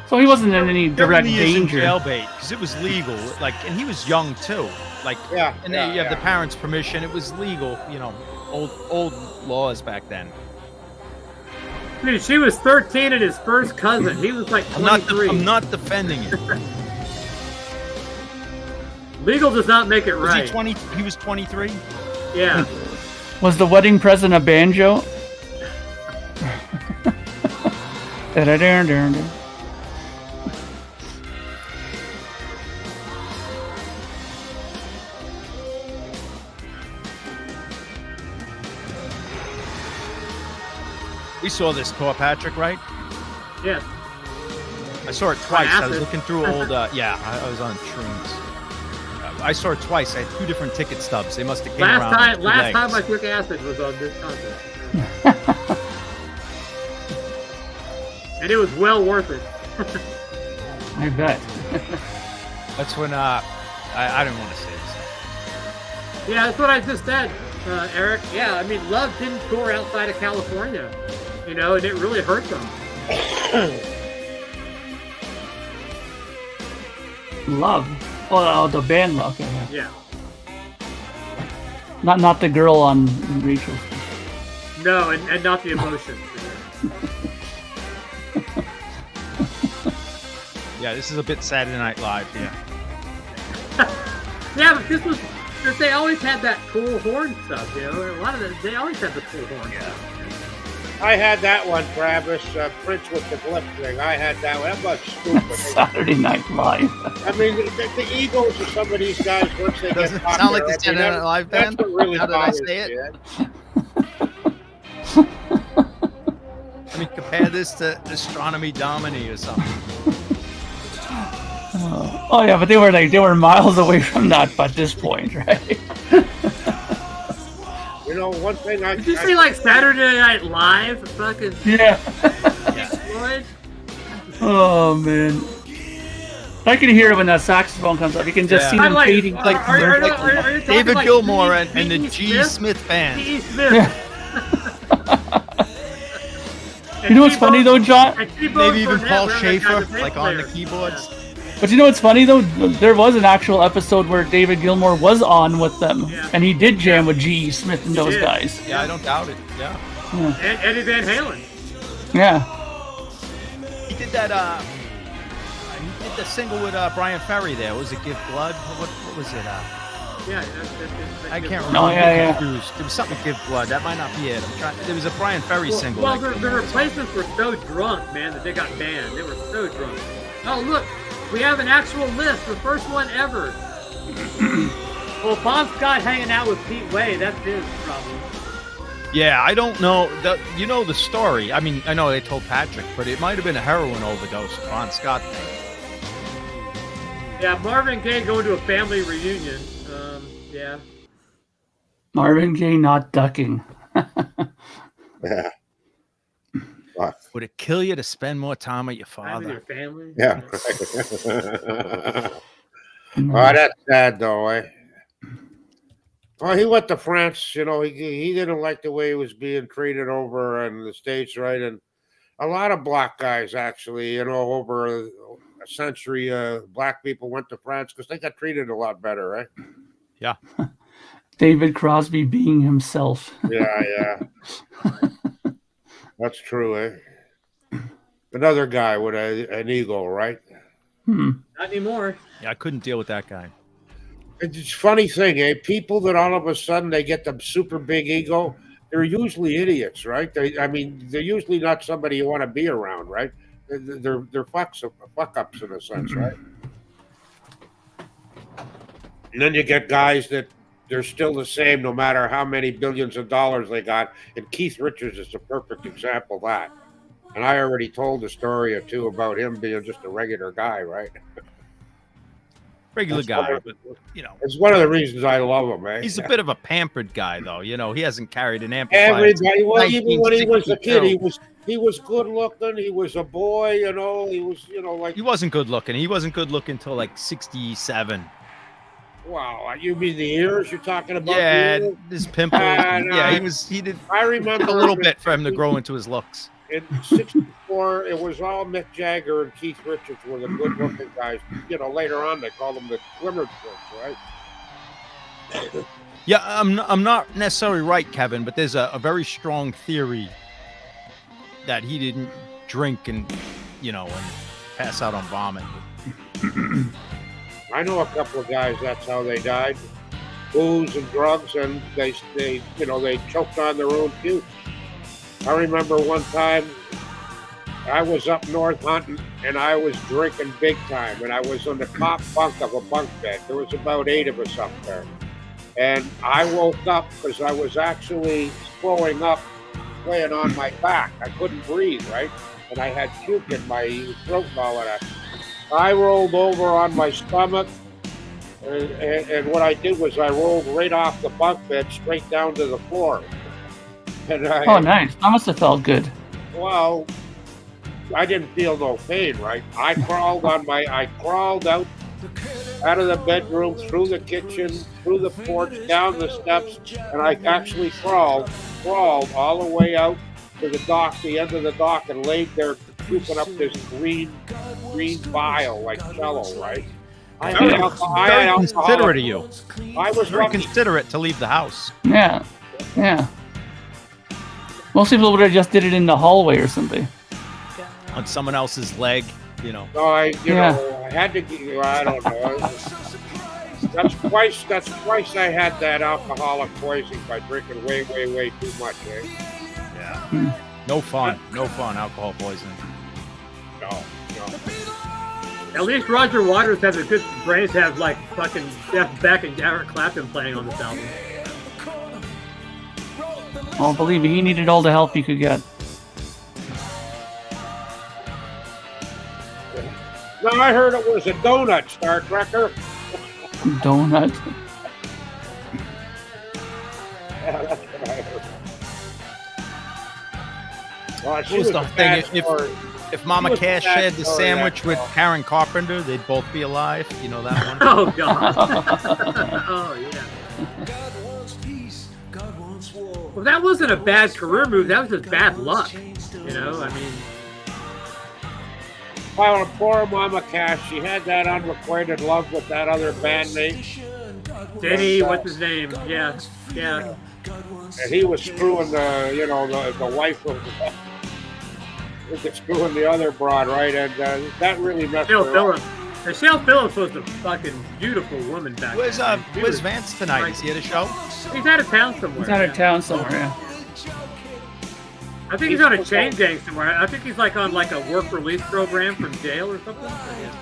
So he wasn't in any direct Germany is in danger. jailbait because it was legal. And he was young too. You have the parents' permission. It was legal. Old laws back then. Dude, she was 13 and his first cousin. He was like 23. I'm not defending it. Legal does not make it Was right. he 20? He was 23. Yeah. Was the wedding present a banjo? Da-da-da-da-da. We saw this tour, Patrick, right? Yes. I saw it twice. I was Acid. looking through old. I was on shrooms. I saw it twice. I had 2 different ticket stubs. They must have came around. Last time I took acid was on this concert. And it was well worth it. I bet. That's when I didn't want to say this. Yeah, that's what I just said, Eric. Yeah, I mean, Love didn't tour outside of California, and it really hurt them. Love. Oh, the band Love. Yeah. Not the girl on Rachel. No, and not the emotion. Yeah, this is a bit Saturday Night Live. Yeah. Yeah, but they always had that cool horn stuff, A lot of they always had the cool horn stuff. I had that one, Travis. Prince with the blip thing. I had that one. That was stupid. Saturday Night Live. I mean, the egos of some of these guys once they Doesn't get popular. sound like the Saturday Night Live That's band. what really How did I bothers say me, it? eh? I mean, compare this to Astronomy Domini or something. Oh yeah, but they were miles away from that at this point, right? One thing Did you say like Saturday Night Live? Fucking Yeah. Pink Floyd? Oh man. I can hear it when that saxophone comes up. You can just see them fading. Are you talking David like Gilmour and the G. G. Smith Band. G. Smith. You know what's funny though, John? Maybe even Paul Schaefer, like on the keyboards. But you know what's funny though? There was an actual episode where David Gilmour was on with them, and he did jam with G. Smith and those guys. Yeah, I don't doubt it. Yeah. And Eddie Van Halen. Yeah. He did that. He did the single with Brian Ferry. There was it. Give Blood. What was it? Yeah. I can't remember. Oh yeah. Confused. There was something with Give Blood. That might not be it. There was a Brian Ferry single. Well, the replacements were so drunk, man, that they got banned. They were so drunk. Oh, look. We have an actual list. The first one ever. Well, Bon Scott hanging out with Pete Way, that's his problem. Yeah, I don't know. You know the story. I mean, I know they told Patrick, but it might have been a heroin overdose. Bon Scott thing. Yeah, Marvin Gaye going to a family reunion. Yeah. Marvin Gaye not ducking. Yeah. Fuck. Would it kill you to spend more time with your Time with father? your family. Yeah. Oh, that's sad though. Well, he went to France. You know, he didn't like the way he was being treated over in the States, right? And a lot of black guys, actually, you know, over a century, black people went to France because they got treated a lot better, right? Yeah. David Crosby being himself. Yeah. That's true, eh? Another guy with an ego, right? Not anymore. Yeah, I couldn't deal with that guy. It's a funny thing, eh? People that all of a sudden they get the super big ego, they're usually idiots, right? They're usually not somebody you want to be around, right? They're fuck ups in a sense, right? And then you get guys that they're still the same no matter how many billions of dollars they got. And Keith Richards is a perfect example of that. And I already told a story or two about him being just a regular guy, right? Regular That's guy, one but you know, It's one of the reasons I love him, man. he's a bit of a pampered guy, though. You know, he hasn't carried an amplifier. Everybody, well, even when he was a kid, 1962. he was good looking. He was a boy, you know. He was, you know, like He wasn't good looking. He wasn't good looking till like 67. wow. You mean the ears you're talking about? Yeah, the ears? his pimples. No, Yeah, he did I remember a little him bit for him to grow into his looks. in '64. It was all Mick Jagger and Keith Richards were the good looking guys. You know, later on they called them the Glimmer Twins, right? Yeah, I'm not necessarily right, Kevin, but there's a very strong theory that he didn't drink and, you know, and pass out on vomit. I know a couple of guys. That's how they died: booze and drugs, and they choked on their own puke. I remember one time I was up north hunting and I was drinking big time, and I was on the top bunk of a bunk bed. There was about 8 of us up there, and I woke up because I was actually throwing up, laying on my back. I couldn't breathe, right? And I had puke in my throat and all of that. I rolled over on my stomach, and what I did was I rolled right off the bunk bed straight down to the floor. And Oh, nice. That must have felt good. well, I didn't feel no pain, right? I crawled out of the bedroom, through the kitchen, through the porch, down the steps, and I actually crawled all the way out to the dock, the end of the dock, and laid there scooping up this green bile like jello, right? I had Very alcohol. considerate of you. I was Very lucky. considerate to leave the house. Yeah. Most people would have just did it in the hallway or something. On someone else's leg, you know. No, I had to. I don't know. That's twice I had that alcoholic poisoning by drinking way too much. Eh? Yeah. No fun, alcohol poisoning. No. At least Roger Waters has a good brain to have like fucking Jeff Beck and Garrett Clapton playing on this album. Oh, believe me, he needed all the help he could get. No, I heard it was a donut, Star Trekker. Donut. Yeah, that's what I heard. Well, she What was was the a thing? bad story. If Mama It was a Cash bad shared the story, sandwich with actually. Karen Carpenter, they'd both be alive. You know that one? Oh god. Oh yeah. Well, that wasn't a bad career move. That was just bad luck. You know, I mean. Well, poor Mama Cash, she had that unrequited love with that other bandmate. Denny, what's his name? Yeah. And he was screwing the wife of screwing the other broad, right? And that really messed Michelle her up. Phillips. Michelle Phillips was a fucking beautiful woman back then. Where's Vance tonight? Is he at a show? He's out of town somewhere. He's out of town somewhere, yeah. I think he's on a chain gang somewhere. I think he's like on like a work release program from jail or something. Yeah.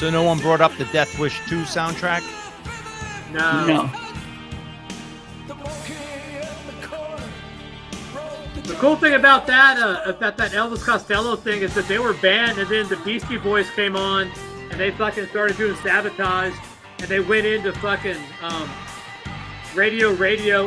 So no one brought up the Death Wish 2 soundtrack? No. The cool thing about that Elvis Costello thing is that they were banned, and then the Beastie Boys came on, and they fucking started doing Sabotage, and they went into fucking Radio,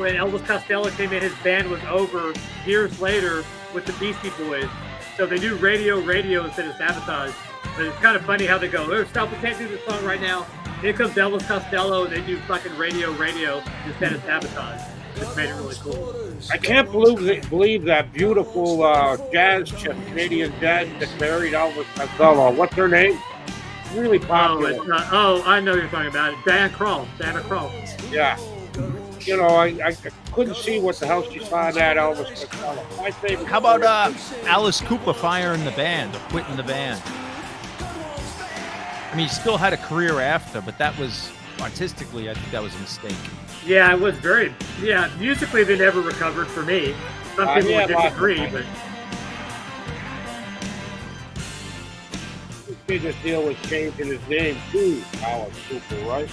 and Elvis Costello came in. His band was over years later with the Beastie Boys, so they do Radio instead of Sabotage. But it's kind of funny how they go, oh, stop, we can't do this song right now. Here comes Elvis Costello, and they do fucking Radio instead of Sabotage. It's made it really cool. I can't believe that beautiful jazz chick, Canadian jazz that married Elvis Costello. What's her name? Really popular. I know you're talking about it. Diana Krall. Yeah. You know, I couldn't see what the hell she saw in that Elvis Costello. My favorite. How about Alice Cooper firing the band or quitting the band? I mean, he still had a career after, but that was artistically, I think that was a mistake. Yeah, it was very. Yeah, musically they never recovered for me. Some people would disagree, but his biggest deal was changing his name to Alice Cooper, right?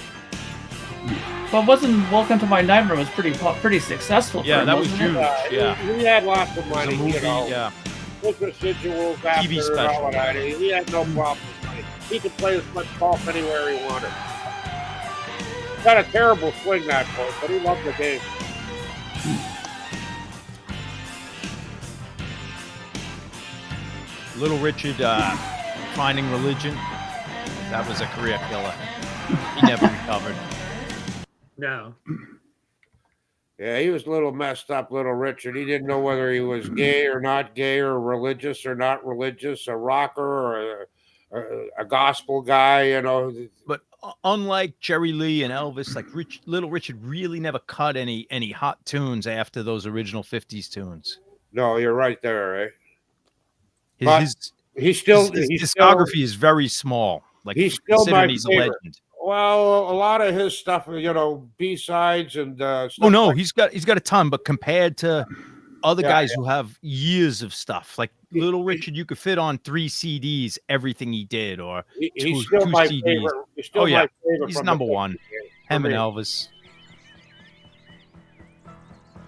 But wasn't Welcome to My Nightmare was pretty successful? Yeah, for him, that was wasn't huge. it? Yeah, he had lots of money. movie, you know, yeah. with residuals after TV and special. all of that. He had no problem with money. He could play as much golf anywhere he wanted. Got a terrible swing that boy, but he loved the game. Little Richard finding religion. That was a career killer. He never recovered. no. Yeah, he was a little messed up, little Richard. He didn't know whether he was gay or not gay, or religious or not religious, a rocker or a gospel guy, you know. But unlike Jerry Lee and Elvis, like Little Richard really never cut any hot tunes after those original 50s tunes. No, you're right there, eh? His discography is very small. Like he's still my he's favorite. a legend. Well, a lot of his stuff, you know, B-sides and stuff. Oh no, like, he's got a ton, but compared to other guys who have years of stuff, like Little Richard, you could fit on 3 CDs everything he did, or he's still my CDs. favorite. He's still my favorite. He's from number the one. Him and Elvis.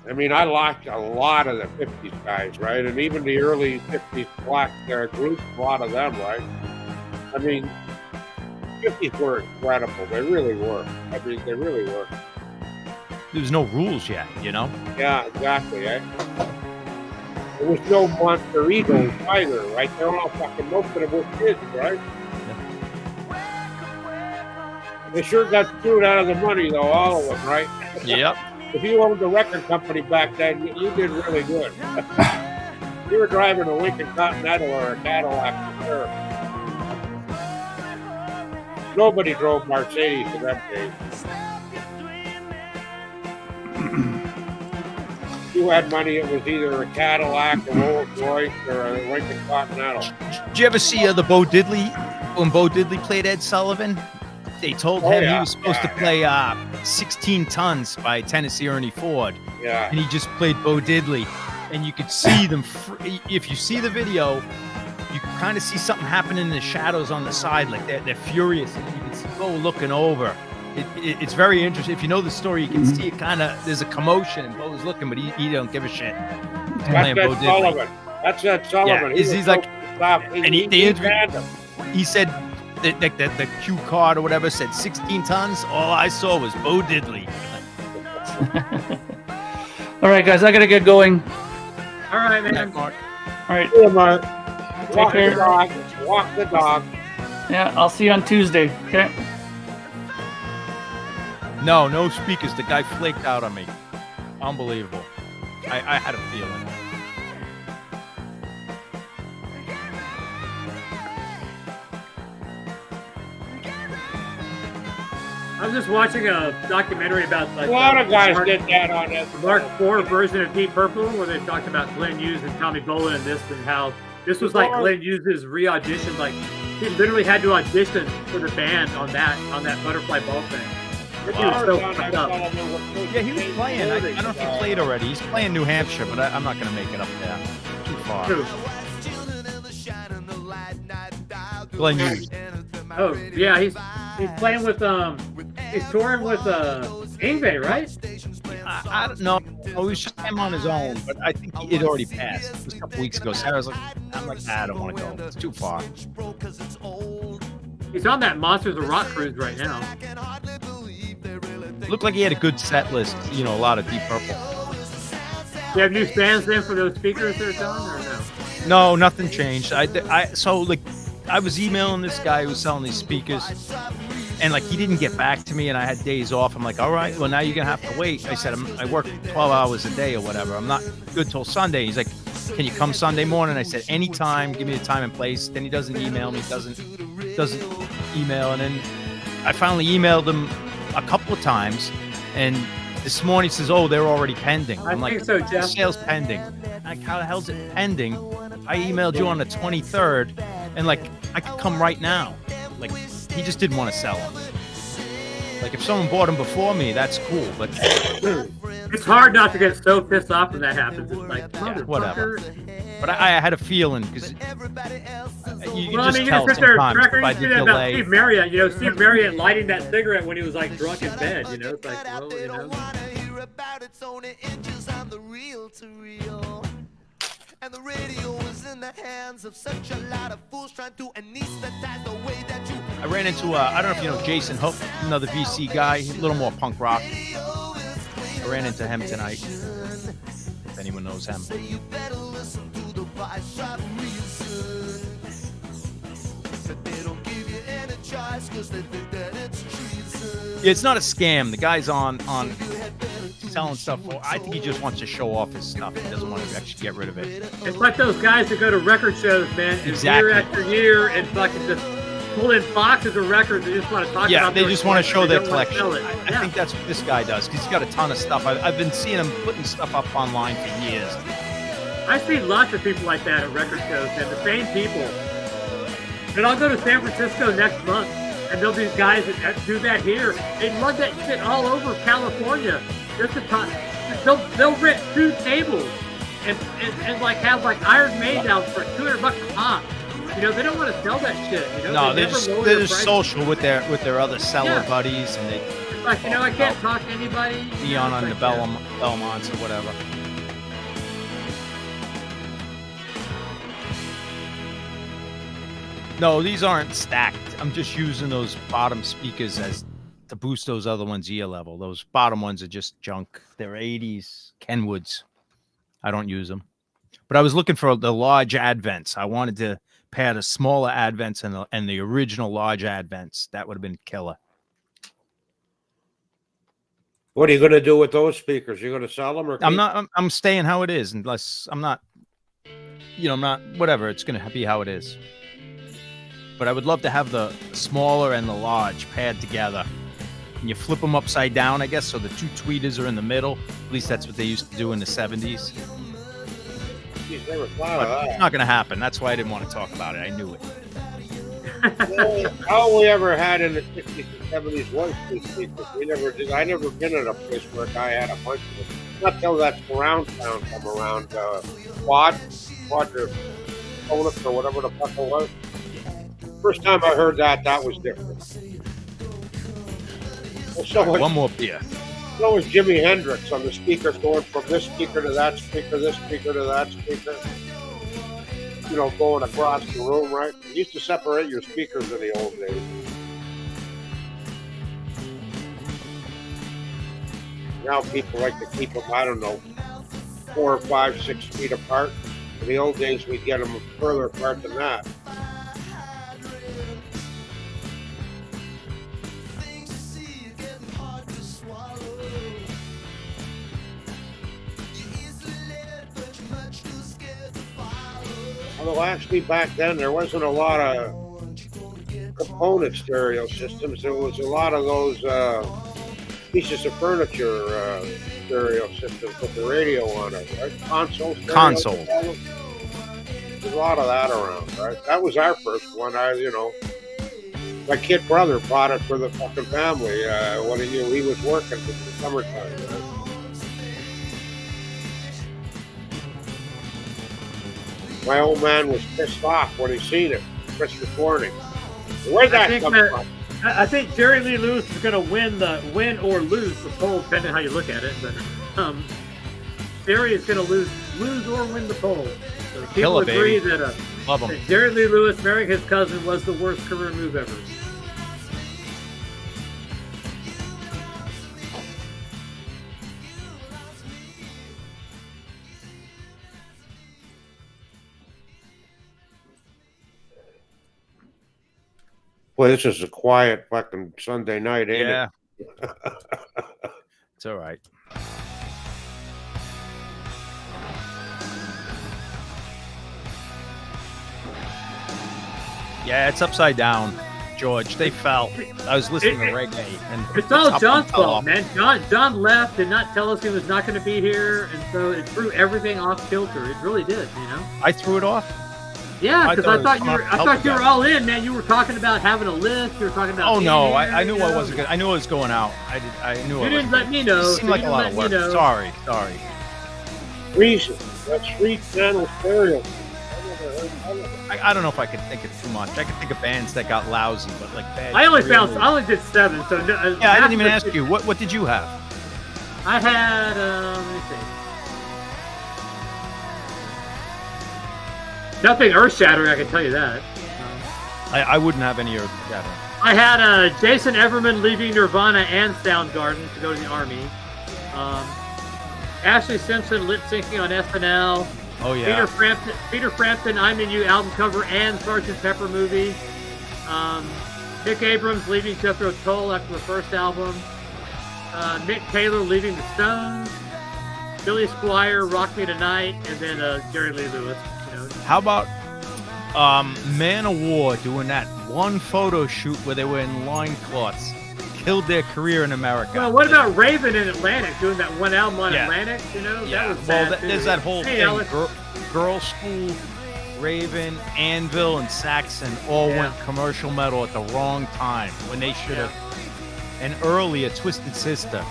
I mean, I liked a lot of the 50s guys, right? And even the early 50s black groups, a lot of them, right? I mean, 50s were incredible. They really were. I mean, they really were. There was no rules yet, you know? Yeah, exactly, eh? There was no monster egos either, right? They're all fucking, most of them were kids, right? They sure got screwed out of the money, though, all of them, right? Yep. If you owned a record company back then, you did really good. You were driving a Lincoln Continental or a Cadillac for sure. Nobody drove Mercedes in them days. If you had money, it was either a Cadillac, a Rolls Royce, or a Lincoln Continental. Did you ever see the Bo Diddley, when Bo Diddley played Ed Sullivan? They told him he was supposed to play 16 Tons by Tennessee Ernie Ford. Yeah. And he just played Bo Diddley. And you could see them, if you see the video, you can kind of see something happening in the shadows on the side, like they're furious. And you can see Bo looking over. It's very interesting. If you know the story, you can see it kind of, there's a commotion, and Bo's looking, but he don't give a shit. That's Ed Sullivan. That's Ed Sullivan. Yeah, he's like, and he said, the cue card or whatever said 16 tons. All I saw was Bo Diddley. All right, guys, I gotta get going. All right, man. All right. Yeah, Mark. Take care. Walk the dog. Yeah, I'll see you on Tuesday. Okay. No speakers. The guy flaked out on me. Unbelievable. I had a feeling. I was just watching a documentary about like A lot of guys did that on it. Mark IV version of Deep Purple, where they talked about Glenn Hughes and Tommy Bolin and this, and how this was like Glenn Hughes' re-audition. Like he literally had to audition for the band on that butterfly ball thing. This dude was so fucked up. Yeah, he was playing. I don't know if he played already. He's playing New Hampshire, but I'm not going to make it up there. Too far. Dude. Glenn Hughes. Oh yeah, he's playing with he's touring with Ingve, right? I don't know. Oh, it was just him on his own, but I think it already passed. It was a couple weeks ago. Sarah was like, I don't want to go. It's too far. He's on that Monsters of Rock cruise right now. Looked like he had a good set list. You know, a lot of Deep Purple. You have new stands then for those speakers they're selling, or no? No, nothing changed. So like, I was emailing this guy who was selling these speakers, and like he didn't get back to me, and I had days off. I'm like, all right, well now you're gonna have to wait. I said, I work 12 hours a day or whatever. I'm not good till Sunday. He's like, can you come Sunday morning? I said, anytime. Give me the time and place. Then he doesn't email me. Doesn't email, and then I finally emailed him a couple of times, and this morning he says, oh, they're already pending. I'm like, think so, Jeff. Sales pending. Like, how the hell's it pending? I emailed you on the 23rd, and like, I could come right now. Like, he just didn't want to sell them. Like, if someone bought them before me, that's cool, but it's hard not to get so pissed off when that happens. It's like, whatever. But I had a feeling, because you well, just I mean, tell you sit there, sometimes Trekker, by you the see that about delay. Steve Marriott. You know, Steve Marriott lighting that cigarette when he was like drunk in bed. You know, it's like, well, you know. And the radio was in the hands of such a lot of fools trying to anesthetize the way that you. I ran into, I don't know if you know Jason Hook, another VC guy, a little more punk rock. I ran into him tonight, if anyone knows him. You better listen to the voice of reason. But they don't give you any choice because they think that it's treason. Yeah, it's not a scam. The guy's on selling stuff. I think he just wants to show off his stuff. He doesn't want to actually get rid of it. It's like those guys that go to record shows, man, and Exactly. year after year, and fucking just pull in boxes of records. They just want to talk about. Yeah, they just want to show their they don't want to collection. sell it. I Yeah. think that's what this guy does, because he's got a ton of stuff. I've been seeing him putting stuff up online for years. I see lots of people like that at record shows, and the same people. And I'll go to San Francisco next month, and there'll be guys that do that here. They lug that shit all over California. Just to talk. They'll rent 2 tables and like have like Iron Maiden out for $200 a pop. You know, they don't want to sell that shit. You know, No, they they're never just lower their prices. social with their other seller Yeah. buddies, and they It's like, you know, I can't talk to anybody. You Neon know, on it's the like, Belmonts or whatever. No, these aren't stacked. I'm just using those bottom speakers as to boost those other ones ear level. Those bottom ones are just junk. They're 80s Kenwoods. I don't use them. But I was looking for the large Advents. I wanted to pair the smaller Advents and the original large Advents. That would have been killer. What are you going to do with those speakers? You're going to sell them, or I'm staying how it is, unless I'm not, I'm not, whatever. It's going to be how it is. But I would love to have the smaller and the large paired together. And you flip them upside down, I guess, so the 2 tweeters are in the middle. At least that's what they used to do in the 70s. Geez, never thought But of it's that. not going to happen. That's why I didn't want to talk about it. I knew it. All we ever had in the 60s and 70s was 2 speakers. We never did. I never been in a place where a guy had a bunch of them. Not till that surround sound come around. Quad or Phonics or whatever the fuck it was. First time I heard that was different. Well, One more beer. so was Jimi Hendrix on the speakers going from this speaker to that speaker, this speaker to that speaker. You know, going across the room, right? You used to separate your speakers in the old days. Now people like to keep them, I don't know, 4 or 5, 6 feet apart. In the old days, we'd get them further apart than that. Although actually back then there wasn't a lot of component stereo systems. There was a lot of those pieces of furniture stereo systems with the radio on it, right? Console. Console. There's a lot of that around, right? That was our first one. My kid brother bought it for the fucking family when he was working for the summertime. Right? My old man was pissed off when he seen it Christmas morning. Where'd that come from? I think Jerry Lee Lewis is going to win or lose the poll, depending on how you look at it. But Jerry is going to lose or win the poll. So people Killer, agree baby. that, Love him. that Jerry Lee Lewis marrying his cousin was the worst career move ever. Well, this is a quiet fucking Sunday night, ain't Yeah. it? It's all right. Yeah, it's upside down, George. They fell. I was listening to reggae, and It's the all top John's one fell fault, off. man. John left, did not tell us he was not going to be here, and so it threw everything off kilter. It really did, you know. I threw it off. Yeah, I because thought I it thought was you were, come I out thought you were help all in, man. You were talking about having a list. You were talking about. Oh no, being here, I knew you I know? wasn't good. I knew I was going out. I knew I You didn't wasn't let good. me know. It so seemed you like a didn't lot let of me work. know. Sorry. Reason. That's 3 channel stereo. I don't know if I could think of too much. I could think of bands that got lousy, but like bad. I only really- did 7. So no, Yeah, I half didn't even of ask it- you. What did you have? I had. Let me see. Nothing earth shattering. I can tell you that. I wouldn't have any Earth Shattering. I had Jason Everman leaving Nirvana and Soundgarden to go to the Army. Ashley Simpson lip syncing on SNL. Oh yeah. Peter Frampton, I'm in You album cover and Sgt. Pepper movie. Nick Abrams leaving Jethro Tull after the first album. Mick Taylor leaving the Stones. Billy Squire, Rock Me Tonight, and then Jerry Lee Lewis. You know. How about Man of War doing that one photo shoot where they were in loincloths? Killed their career in America. Well, what about Raven in Atlantic doing that one album on Yeah. Atlantic? You know, Yeah, that was well, bad too. there's that whole Hey, thing. Alex. Girl School, Raven, Anvil, and Saxon all Yeah. went commercial metal at the wrong time when they should have. And earlier, Twisted Sister.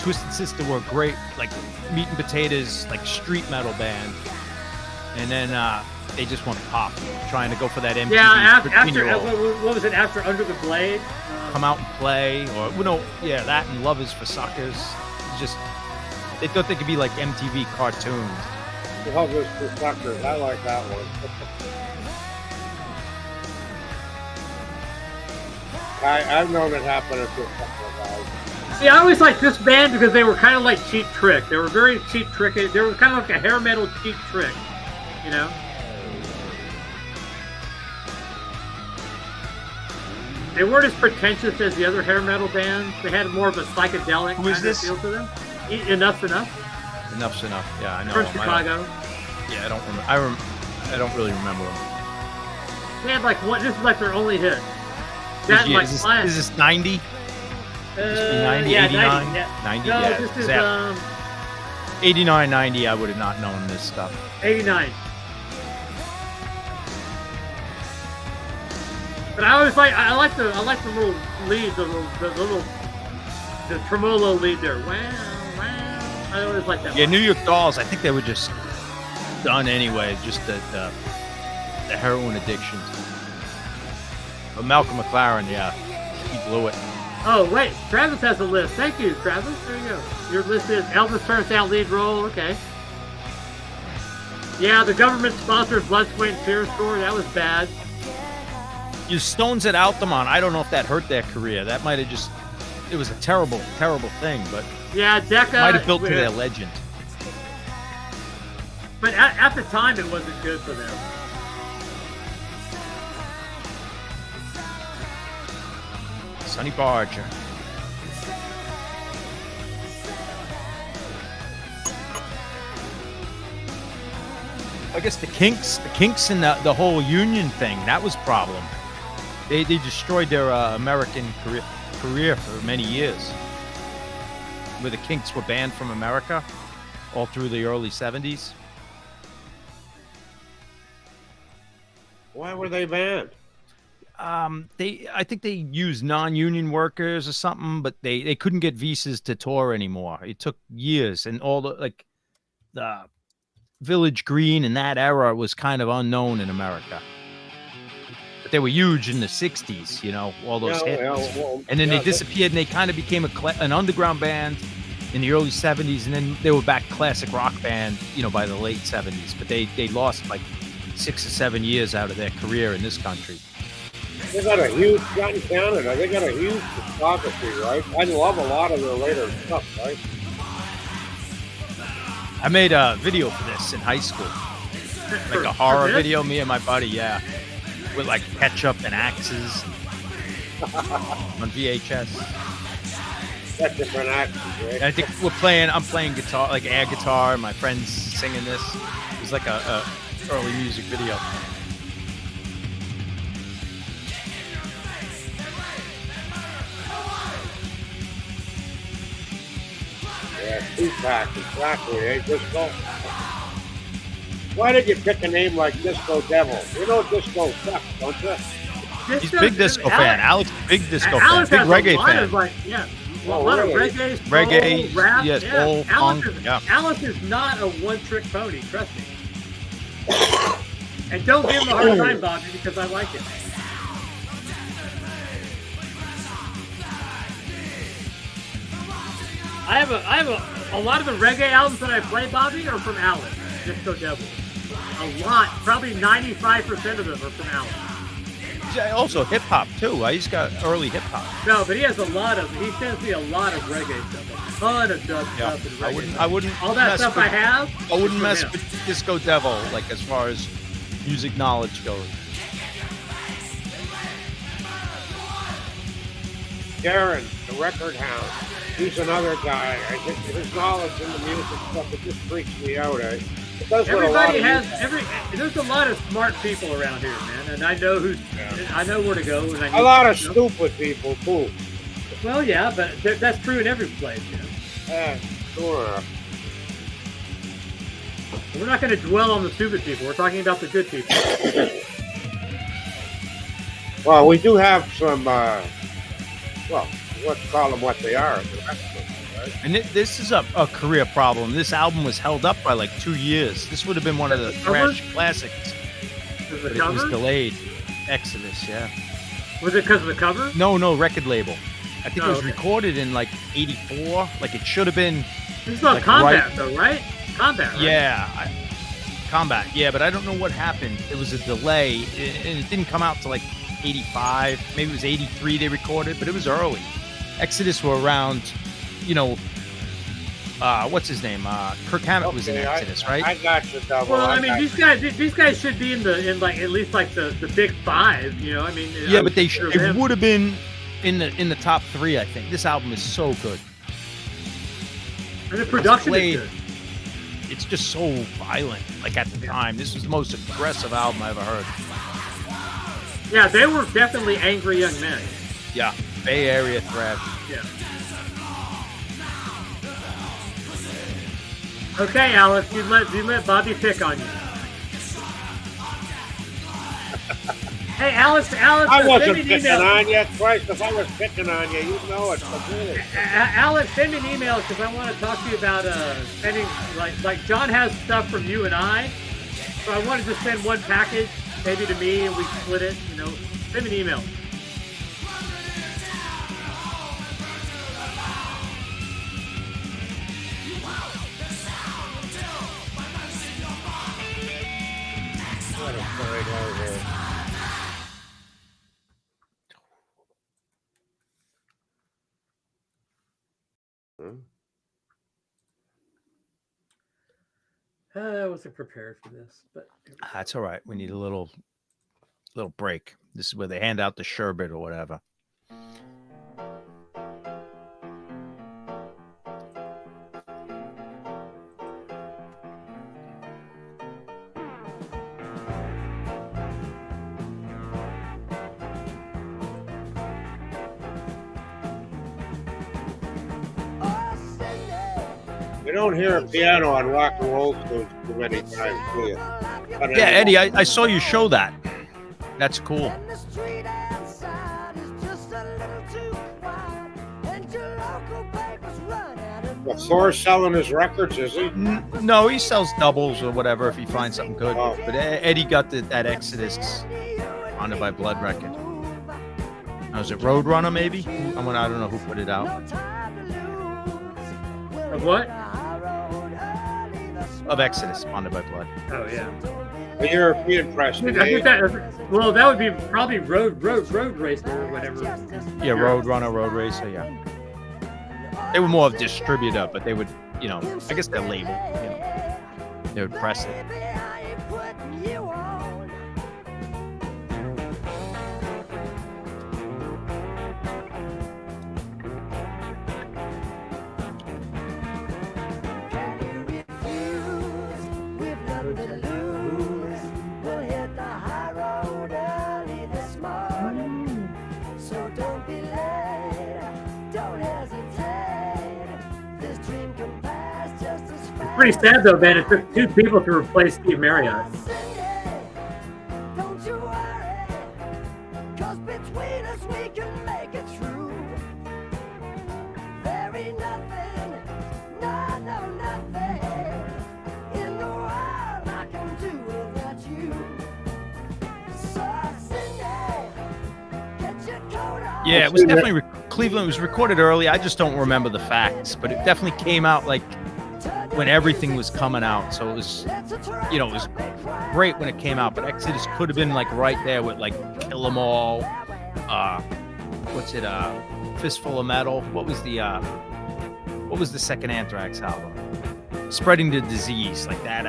Twisted Sister were great, like meat and potatoes, like street metal band. And then they just went pop, trying to go for that MTV. Yeah, after 15-year-old. what was it? After Under the Blade. Come out and play, or that and Love Is for Suckers. It's just they thought they could be like MTV cartoons. Love is for suckers. I like that one. I've known it happen to a couple of guys. See, I always liked this band because they were kind of like Cheap Trick. They were very Cheap Trick. They were kind of like a hair metal Cheap Trick, you know. They weren't as pretentious as the other hair metal bands. They had more of a psychedelic Who is kind this? of feel to them. Enough's Enough Enough's enough. Yeah, I know. from them. Chicago. Yeah, I don't remember. I don't really remember them. They had like one. This is like their only hit. That and, like Is this 90? This be 90, yeah, 89? 90, yeah. 90, No, yeah. this is Zap. 89, 90, I would have not known this stuff. 89. But I always I like the little lead, the tremolo lead there. Wow. I always like that. Yeah, one. New York Dolls, I think they were just done anyway, just the heroin addiction. But Malcolm McLaren, yeah, he blew it. Oh wait, Travis has a list. Thank you, Travis. There you go. Your list is Elvis turns out lead role. Okay. Yeah, the government-sponsored Blood, Sweat, and Tears tour. That was bad. You Stones at Altamont, I don't know if that hurt their career. That might have just, it was a terrible, terrible thing, but Yeah, Decca. might have built to their legend. But at the time, it wasn't good for them. Sonny Barger. I guess the Kinks and the whole union thing, that was a problem. They destroyed their American career for many years. Where the Kinks were banned from America all through the early 70s. Why were they banned? I think they used non-union workers or something, but they couldn't get visas to tour anymore. It took years, and all the Village Green in that era was kind of unknown in America. but they were huge in the 60s, you know, all those hits. Well, And then they disappeared, and they kind of became an underground band in the early 70s, and then they were back classic rock band, you know, by the late 70s. But they lost like 6 or 7 years out of their career in this country. They got a huge, not in Canada, they got a huge discography, right? I love a lot of their later stuff, right? I made a video for this in high school, like a horror video, me and my buddy, yeah, with like ketchup and axes on VHS. Got different axes, right? And I think I'm playing guitar, like air guitar, and my friend's singing this. It was like a early music video. Yeah, two-pack, exactly, eh, Disco? Why did you pick a name like Disco Devil? You know Disco sucks, don't you? He's a big disco fan. Alex, big disco Alex fan. Big has reggae fan. Of like, yeah, a lot of reggae, soul, Reggae, rap. yes, yeah. soul, funk, yeah. Alex is not a one-trick pony, trust me. And don't give him a hard time, Bobby, because I like it. I have a lot of the reggae albums that I play, Bobby, are from Alex, Disco Devil. A lot, probably 95% of them are from Alex. Yeah, also hip hop too. He's got early hip hop. No, but he sends me a lot of reggae stuff, a ton of dub stuff and reggae. I wouldn't. All that stuff I have. I wouldn't mess him. with Disco Devil, like as far as music knowledge goes. Darren, the record hound. He's another guy. I think his knowledge in the music stuff, it just freaks me out, eh? It does Everybody has there's a lot of smart people around here, man, and I know I know where to go. And a lot of stupid people too. Well, yeah, but that's true in every place, you know. Yeah, sure. We're not going to dwell on the stupid people. We're talking about the good people. Well, we do have some. Well, let's call them what they are. Right? And this is a career problem. This album was held up by like 2 years. This would have been one of the thrash classics. But it was delayed. Exodus, yeah. Was it because of the cover? No, record label. I think it was recorded in like 84. Like it should have been. This is not Combat, though, right? Combat, right? Yeah. Combat, yeah, but I don't know what happened. It was a delay, and it didn't come out till like 85. Maybe it was 83 they recorded, but it was early. Exodus were around, you know, what's his name? Kirk Hammett was in Exodus, right? I got you, Double. Well, I mean, these guys should be in like at least like the big five, you know. I mean, yeah, but it would have been in the top 3. I think this album is so good, and the production is good. It's just so violent. Like at the time, this was the most aggressive album I ever heard. Yeah, they were definitely angry young men. Yeah, Bay Area thrash. Yeah. Okay, Alex, you let Bobby pick on you. Hey, Alex, I wasn't picking on you. Christ, if I was picking on you, you know it. Alex, send me an email because I want to talk to you about sending like John has stuff from you and I, so I wanted to send one package maybe to me and we split it. You know, send me an email. I wasn't prepared for this, but that's all right. We need a little break. This is where they hand out the sherbet or whatever. You don't hear a piano on rock and roll tunes too many times, do you? Yeah, Eddie, I saw you show that. That's cool. Well, Thor's selling his records, is he? No, he sells doubles or whatever if he finds something good. Oh. But Eddie got that Exodus Bonded by Blood record. Now, was it Roadrunner, maybe? I don't know who put it out. Of what? Of Exodus, Bonded by Blood. Oh yeah. The European press. I think that would be probably road racer or whatever. Yeah, Roadrunner, Road Racer, yeah. They were more of a distributor, but they would, I guess their label, they would press it. Pretty sad though, man. It took 2 people to replace Steve Marriott. Don't you worry, 'cause between us we can make it through. There ain't nothing, nothing in the world I can do without you. So Cindy, get your coat on. Yeah, it was definitely Cleveland. It was recorded early. I just don't remember the facts, but it definitely came out like when everything was coming out. So it was, it was great when it came out. But Exodus could have been like right there with like Kill 'Em All. What's it? Fistful of Metal. What was the second Anthrax album? Spreading the Disease, like that.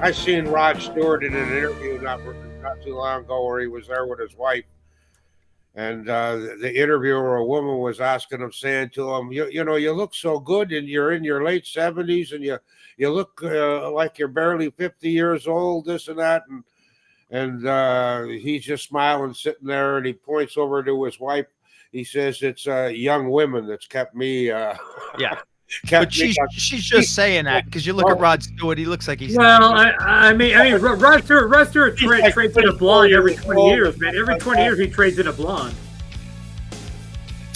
I seen Rod Stewart in an interview not too long ago where he was there with his wife. And the interviewer, a woman, was asking him, saying to him, you look so good, and you're in your late 70s, and you look like you're barely 50 years old, this and that. And he's just smiling, sitting there, and he points over to his wife. He says, it's young women that's kept me. Yeah. But she's just saying that because you look at Rod Stewart, he looks like he's. Well, I mean, Rod Stewart trades in a blonde every 20 years, man. Every 20 years he trades in a blonde.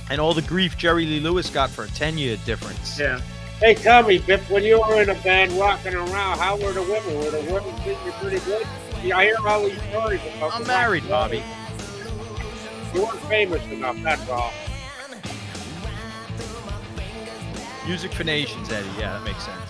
And all the grief Jerry Lee Lewis got for a 10-year difference. Yeah. Hey, tell me, Biff, when you were in a band rocking around, how were the women? Were the women treating you pretty good? Yeah, I hear all these stories about. I'm married, Bobby. You weren't famous enough, that's all. Music for Nations, Eddie. Yeah, that makes sense.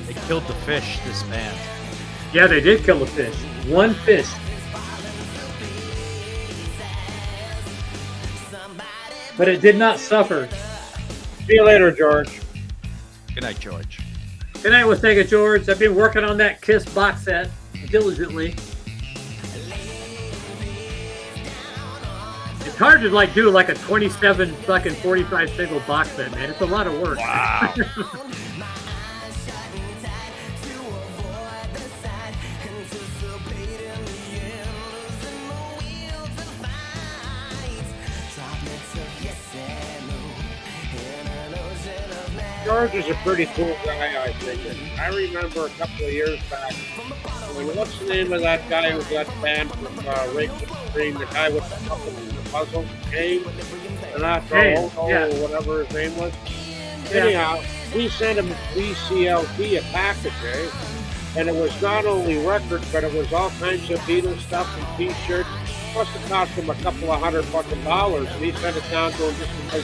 They killed the fish, this band. Yeah, they did kill a fish. One fish. But it did not suffer. See you later, George. Good night, George. Good night, Wasega George. I've been working on that Kiss box set diligently. It's hard to do a 27 fucking 45 single box set, man. It's a lot of work. Wow. George is a pretty cool guy, I think. And I remember a couple of years back, what's the name of that guy who got banned from Rake Stream, the guy with the puzzle game? And after whatever his name was. Yeah. Anyhow, he sent him VCLT, a package, and it was not only records, but it was all kinds of Beatles stuff and T-shirts. Must have cost him a couple of $100, and he sent it down to him just because.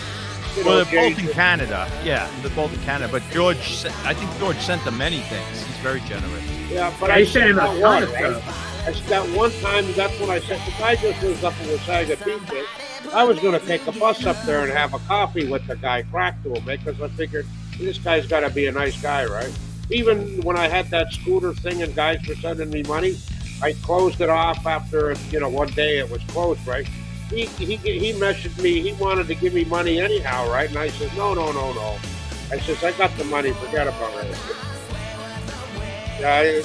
Well, they're both in Canada. Yeah, they're both in Canada. But I think George sent them many things. He's very generous. Yeah, but I sent him a lot of stuff. That one time, that's when I said, the guy just lives up in Wasaga Beach. I was going to take a bus up there and have a coffee with the guy, crack to him, because I figured this guy's got to be a nice guy, right? Even when I had that scooter thing and guys were sending me money, I closed it off after, one day it was closed, right? He messaged me. He wanted to give me money anyhow, right? And I said, no. I says, I got the money. Forget about it. Yeah.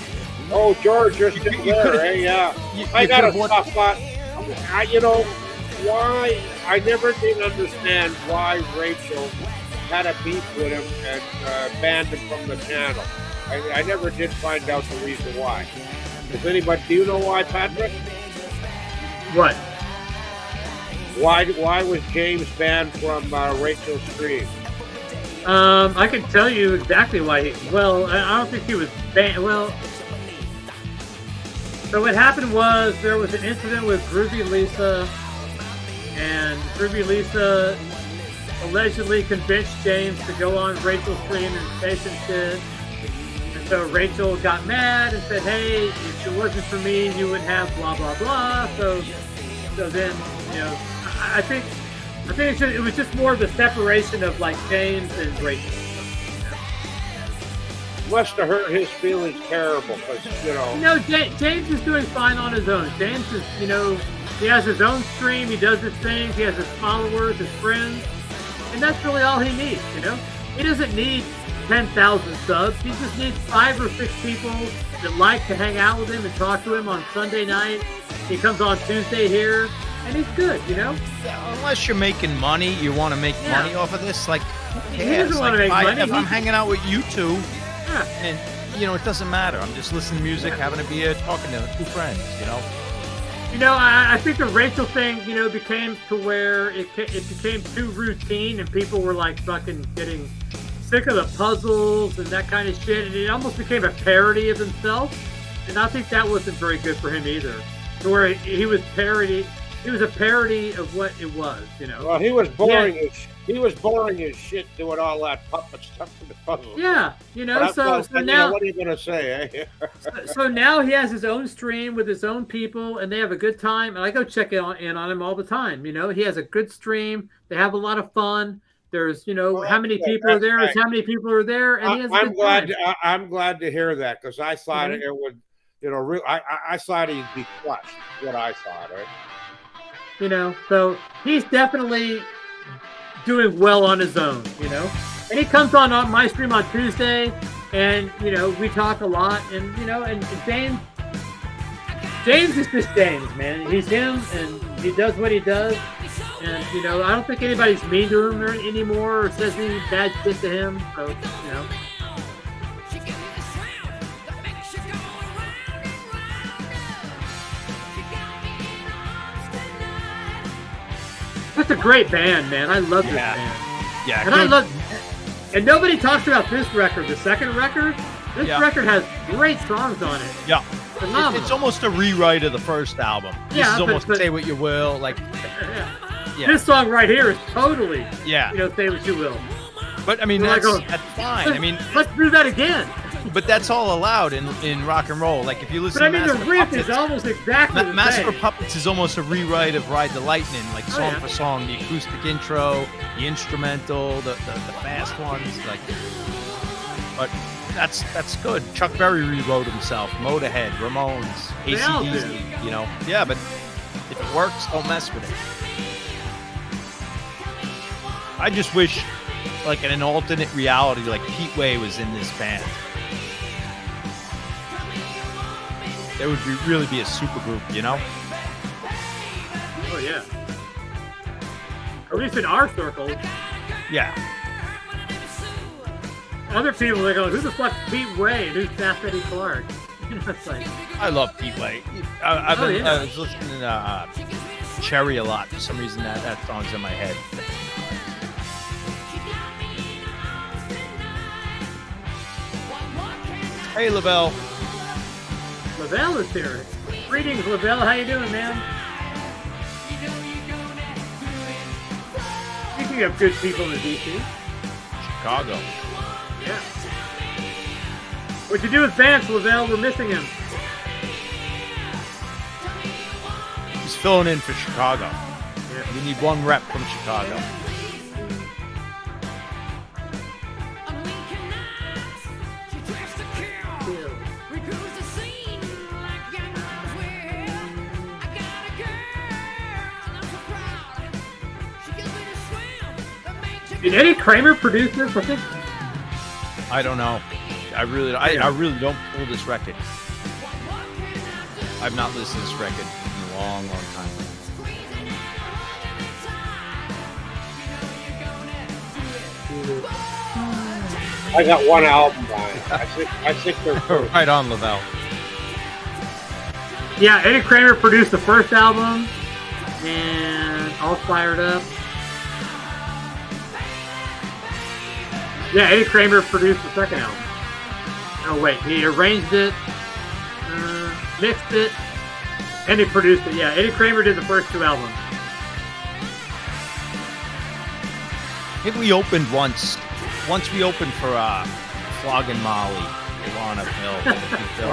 Oh, George, you're still there, eh? Yeah. I got a tough spot. Why? I never did understand why Rachel had a beef with him and banned him from the channel. I never did find out the reason why. Does anybody? Do you know why, Patrick? What? Why was James banned from Rachel's stream? I can tell you exactly why. I don't think he was banned. Well, so what happened was there was an incident with Groovy Lisa, and Groovy Lisa allegedly convinced James to go on Rachel's stream and say some shit. And so Rachel got mad and said, "Hey, if it wasn't for me, you would have blah blah blah." So then, I think it was just more of the separation of like James and Rachel. Must have hurt his feelings terrible, because James is doing fine on his own. James is, he has his own stream. He does his things. He has his followers, his friends, and that's really all he needs. He doesn't need 10,000 subs. He just needs 5 or 6 people that like to hang out with him and talk to him on Sunday night. He comes on Tuesday here, and he's good. Unless you're making money, you want to make money off of this. Like, who He cares? doesn't want to Like, make money. if I'm hanging out with you two, Yeah. and it doesn't matter. I'm just listening to music, having a beer, talking to 2 friends. I think the Rachel thing, became to where it became too routine, and people were like fucking getting sick of the puzzles and that kind of shit, and it almost became a parody of himself, and I think that wasn't very good for him either. To where he was a parody of what it was, Well, he was boring. He was boring as shit doing all that puppet stuff in the puzzle. Yeah, so now what are you gonna say? Eh? so now he has his own stream with his own people, and they have a good time. And I go check in on him all the time. He has a good stream. They have a lot of fun. There's, how many people are there? Is how many people are there? And he has a good time. I'm glad to hear that, because I thought it would, I thought he'd be crushed. What I thought, right? So he's definitely doing well on his own, and he comes on my stream on Tuesday, and we talk a lot, and and James is just James, man. He's him, and he does what he does, and I don't think anybody's mean to him anymore or says any bad shit to him, so That's a great band, man. I love this band. Yeah. And nobody talks about this record, the second record. This record has great songs on it. Yeah. Phenomenal. It's almost a rewrite of the first album. This is almost Say What You Will. Like, This song right here is totally, Say What You Will. But I mean, that's fine. I mean, let's do that again. But that's all allowed in rock and roll. Like, if you listen to the riff is almost exactly the same. Master of Puppets is almost a rewrite of Ride the Lightning, like song for song. The acoustic intro, the instrumental, the fast ones. Like, but that's good. Chuck Berry rewrote himself. Motorhead, Ramones, AC/DC. Yeah, but if it works, don't mess with it. I just wish, like, in an alternate reality, like Pete Way was in this band. There would really be a super group, Oh, yeah. At least in our circle. Yeah. Other people, they go, who the fuck's Pete Way and who's Fast Eddie Clark? It's like, I love Pete Way. I was listening to Cherry a lot. For some reason, that song's in my head. Hey, Lavelle. Lavelle is here. Greetings, Lavelle. How you doing, man? Speaking of good people in DC. Chicago. Yeah. What'd you do with Vance, Lavelle? We're missing him. He's filling in for Chicago. Yeah. We need one rep from Chicago. Did Eddie Kramer produce this? I think. I don't know. I really don't pull this record. I've not listened to this record in a long, long time. I got one album by it. I think they're Right on, Lavelle. Yeah, Eddie Kramer produced the first album, and All Fired Up. Yeah, Eddie Kramer produced the second album. Oh wait, he arranged it, mixed it, and he produced it. Yeah, Eddie Kramer did the first two albums. I think we opened once. Once we opened for Flogging Molly, Ilana Hill.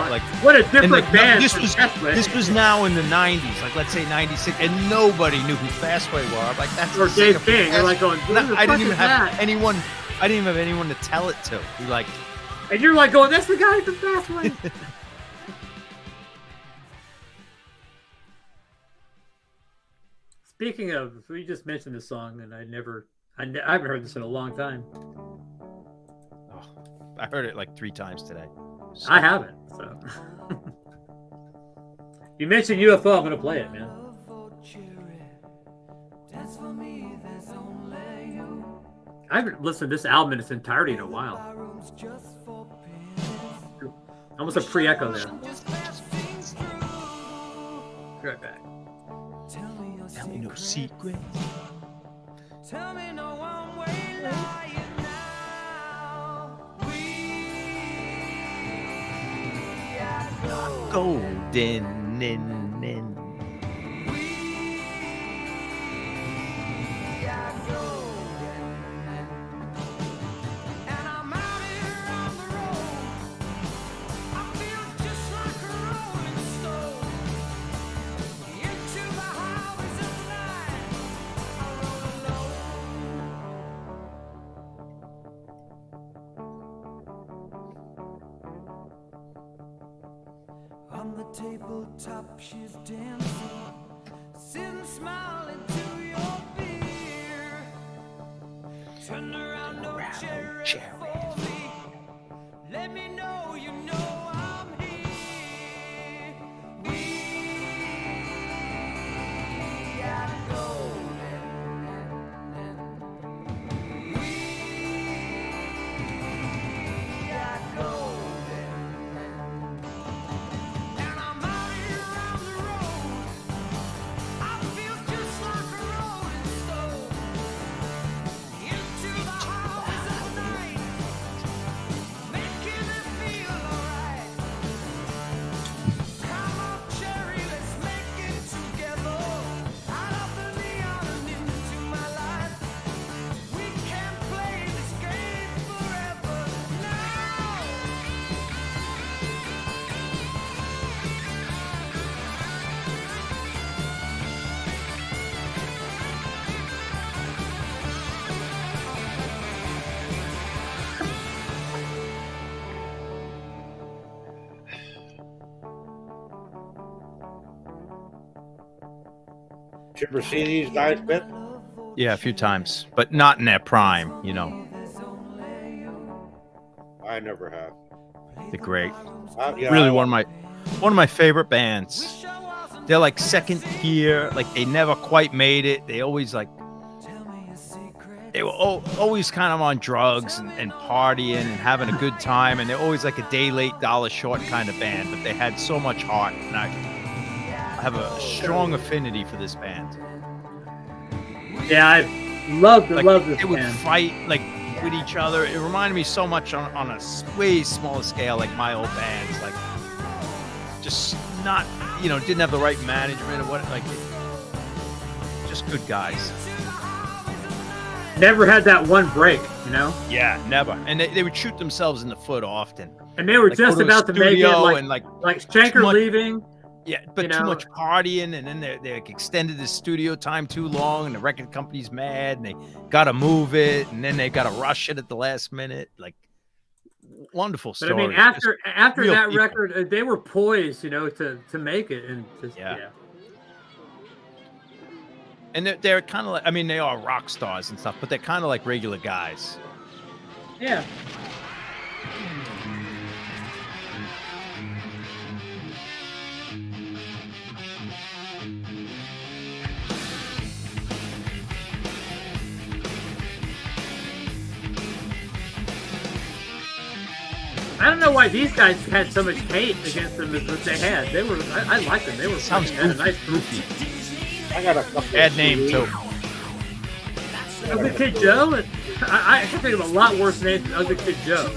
Like, what a different band. This was now in the 90s, like let's say 96, and nobody knew who Fastway were. Like that's or Dave King. You're like going, I didn't even have anyone. I didn't even have anyone to tell it to. And you're like going, that's the guy from Fastway. Speaking of, we just mentioned this song, and I haven't heard this in a long time. Oh, I heard it like 3 times today. So. I haven't. So you mentioned UFO, I'm gonna play it, man. I haven't listened to this album in its entirety in a while. Almost a pre-echo there. Be right back. Tell me no secrets. Tell me no one way lying now. We are golden in. Tabletop, she's dancing, sitting smiling to your beer. Turn around, no cherry for me. Let me know you know I'm here. We are golden. We are golden. Did you ever see these guys, Ben? Yeah, a few times, but not in their prime, you know. I never have. They're great. Yeah, really one of my favorite bands. They're like second tier, like they never quite made it. They always like they were always kind of on drugs and partying and having a good time, and they're always like a day late, dollar short kind of band, but they had so much heart, and I have a strong affinity for this band. Yeah, I love this They would band. fight like with each other. It reminded me so much on a way smaller scale, like my old bands, like just not, didn't have the right management or what, like just good guys. Never had that one break, Yeah, never. And they would shoot themselves in the foot often. And they were Like, just go to a about to make it, studio like and, like Schenker much- leaving. Yeah, but too much partying, and then they extended the studio time too long, and the record company's mad, and they got to move it, and then they got to rush it at the last minute. Like, wonderful story. But I mean, after real that people. record, they were poised, to make it, and just, yeah. And they're kind of like, I mean, they are rock stars and stuff, but they're kind of like regular guys. Yeah. I don't know why these guys had so much hate against them as what they had. They were, I liked them. They were Sounds had a nice goofy. I got a couple. Bad name too. Ugly Kid Joe. I can think of a lot worse names than Ugly Kid Joe.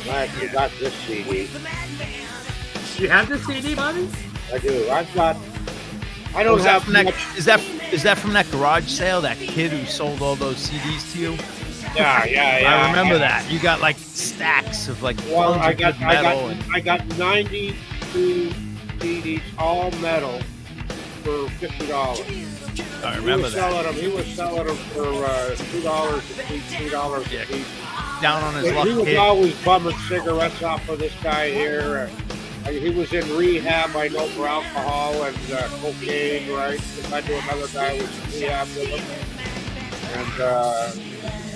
I actually got this CD. Do you have this CD, Bobby? I do. I've got. I don't Is that have from that? much. Is that from that garage sale? That kid who sold all those CDs to you? Yeah. I remember that. You got like stacks of like Well, tons of good metal. I got 92 CDs, all metal, for $50. I remember that. He was selling them for $2 a piece, $3 a piece. Down on his luck, He was kid. always bumming cigarettes off of this guy here. He was in rehab, I know, for alcohol and cocaine, right? I knew another guy was in rehab with him. And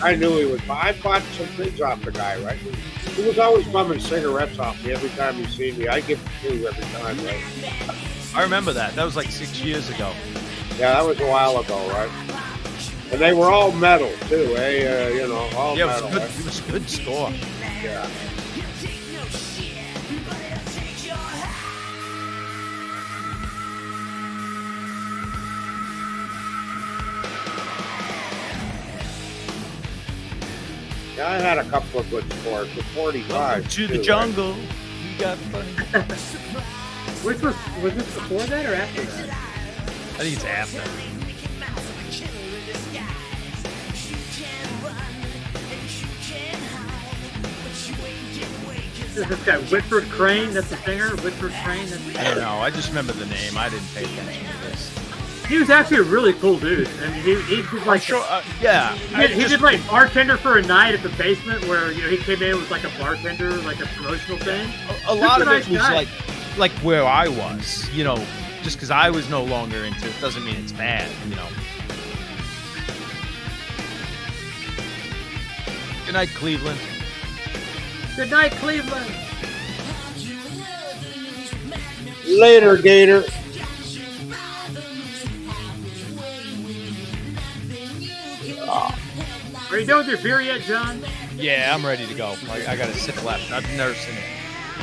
I knew he was. I bought some things off the guy, right? He was always bumming cigarettes off me every time he seen me. I give him 2 every time, right? I remember that. That was like 6 years ago. Yeah, that was a while ago, right? And they were all metal too, eh? All Yeah, metal. it was a good store. Yeah. Yeah, I had a couple of good scores for 45. Welcome to the too, jungle. You got funny. Which was this before that or after that? I think it's after. This guy Whitford Crane, that's the singer. Whitford Crane. I don't know. I just remember the name. I didn't pay attention to this. He was actually a really cool dude. I mean, he did like Sure. Yeah. he did like bartender for a night at the basement where he came in with like a bartender, like a promotional thing. A lot of Super it was nice guy. like where I was. Just because I was no longer into it doesn't mean it's bad. Good night, Cleveland. Good night, Cleveland. Later, Gator. Are you done with your beer yet, John? Yeah, I'm ready to go. I got a sip left. I've never seen it.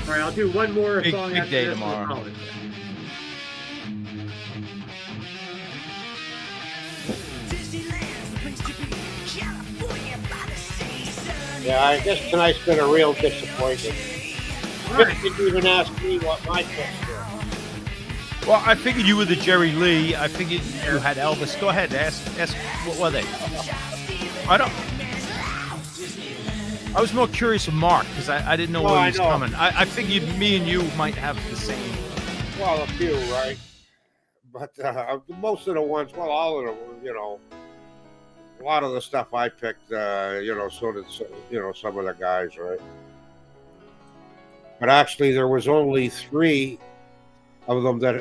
All right, I'll do one more Big- song big after day this tomorrow. and call it. Yeah, I guess tonight's been a real disappointment. All right. You didn't even ask me what my picks were. Well, I figured you were the Jerry Lee. I figured you had Elvis. Go ahead, ask. What were they? I don't. I was more curious of Mark because I didn't know Well, where I he was know. coming. I figured me and you might have the same. Well, a few, right? But most of the ones, well, all of them, a lot of the stuff I picked, so did, some of the guys, right? But actually, there was only 3 of them that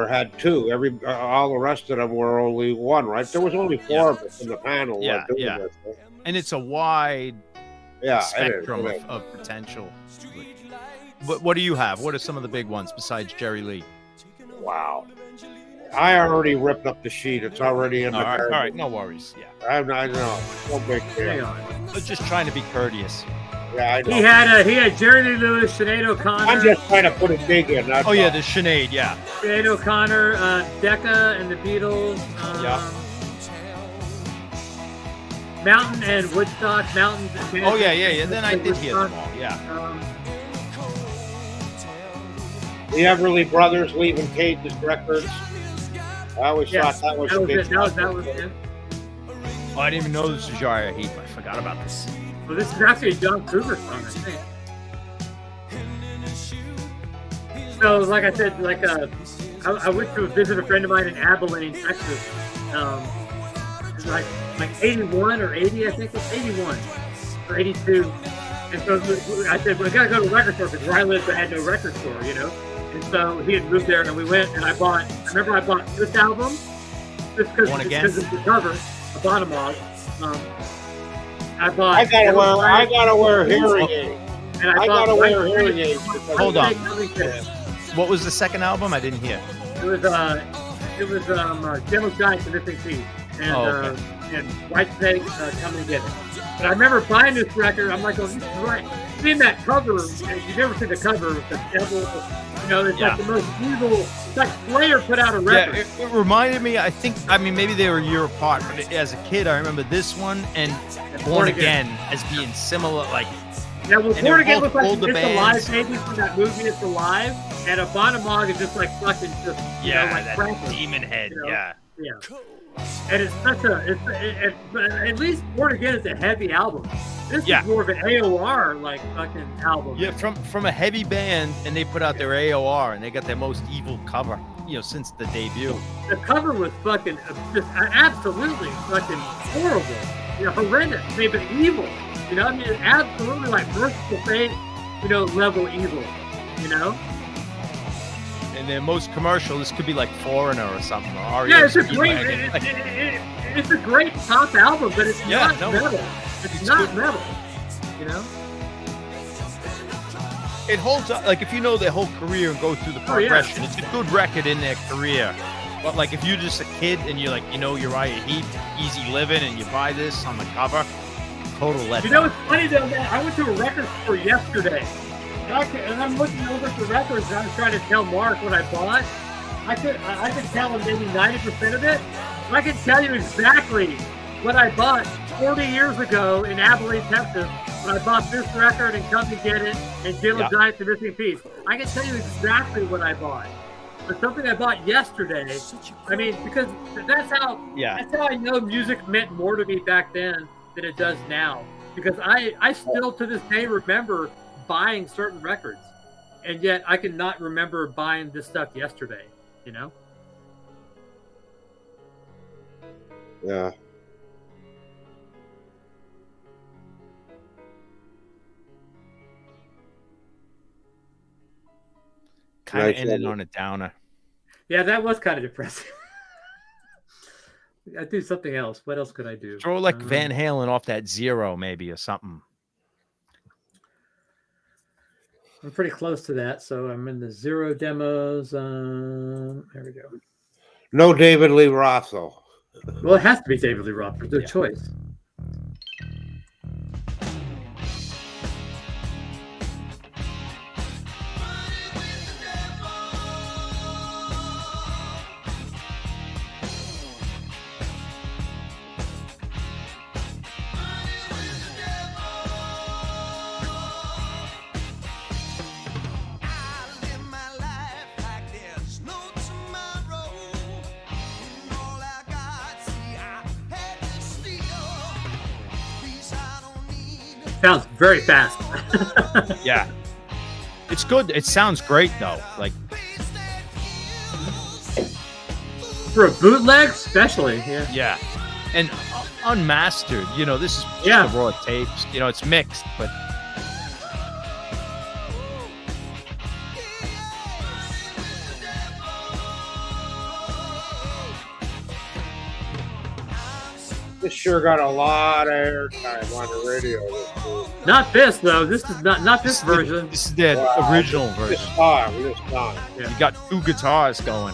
had 2. All the rest of them were only 1, right? There was only 4 of us in the panel. Yeah, doing yeah. this, right? And it's a wide Yeah, spectrum it is. of potential. What do you have? What are some of the big ones besides Jerry Lee? Wow. I already ripped up the sheet. It's already in the All garbage. right, no worries. Yeah, I know. No big Hang deal. on. I was just trying to be courteous. Yeah, I know. He had Jerry Lee Lewis, Sinead O'Connor. I'm just trying to put a dig in. That's Oh yeah, all. the Sinead. Yeah, Sinead O'Connor, Decca and the Beatles. Mountain and Woodstock. Mountain. Oh yeah. Then I did hear them all. Yeah. The Everly Brothers leaving Cage's records. I always thought that was a big it. That was it. Oh, I didn't even know this was Uriah Heep. I forgot about this. Well, this is actually a John Cougar song, I think. So, like I said, I went to visit a friend of mine in Abilene, Texas. It was like 81 or 80, I think. It's 81 or 82. And so I said, we got to go to a record store because where I lived, I had no record store, And so he had moved there, and we went, and I remember I bought this album, just because it's the cover, a Bonamog. I gotta wear hearing aids. And I gotta wear hearing aids. Hold on. What was the second album? I didn't hear. It was Devil's Giant and Missing Piece, and and White Snake, Come and Get It. And I remember buying this record. I'm like, oh, this is right. Seeing that cover, you never see the cover with the devil. You know, it's like the most evil. It's like Slayer put out a record. Yeah, it reminded me. I mean, maybe they were a year apart, but as a kid, I remember this one and Born Again as being similar. Like, yeah, well, Born Again looks like It's Alive, maybe from that movie It's Alive, and a Bonamog is just like fucking just that crackers, demon head. Yeah. And it's such at least Born Again is a heavy album. This is more of an AOR like fucking album. Yeah, from a heavy band, and they put out their AOR, and they got their most evil cover, since the debut. The cover was fucking just absolutely fucking horrible, horrendous, maybe evil. I mean, it's absolutely like Merciful Fate, level evil, And their most commercial, this could be like Foreigner or something. Or yeah, it's a great pop album, but it's not metal. It's not metal, It holds up. Like, if you know their whole career and go through the progression, it's a good record in their career. But like, if you're just a kid and you're like, Uriah Heep, Easy Living, and you buy this on the cover, total letdown. It's funny though, man. I went to a record store yesterday, and I'm looking over at the records, and I was trying to tell Mark what I bought. I could tell him maybe 90% of it. And I can tell you exactly what I bought 40 years ago in Abilene, Texas, when I bought this record and Come to Get It and Devil's Giant and Missing Piece. I can tell you exactly what I bought. But something I bought yesterday, I mean, because that's how I know music meant more to me back then than it does now. Because I still to this day remember buying certain records, and yet I can not remember buying this stuff yesterday, Yeah. Kind of ended on a downer. Yeah, that was kind of depressing. I'd do something else. What else could I do? Throw like Van Halen off that Zero, maybe, or something. I'm pretty close to that, so I'm in the Zero demos. There we go. No David Lee Roth, though. Well, it has to be David Lee Roth. There's no choice. Sounds very fast. Yeah. It's good. It sounds great, though. Like, for a bootleg, especially. Yeah. And unmastered. This is just the raw tapes. It's mixed, but. This sure got a lot of airtime on the radio. Not this though. This is not this version. This is the original version. This song. Yeah. You got two guitars going.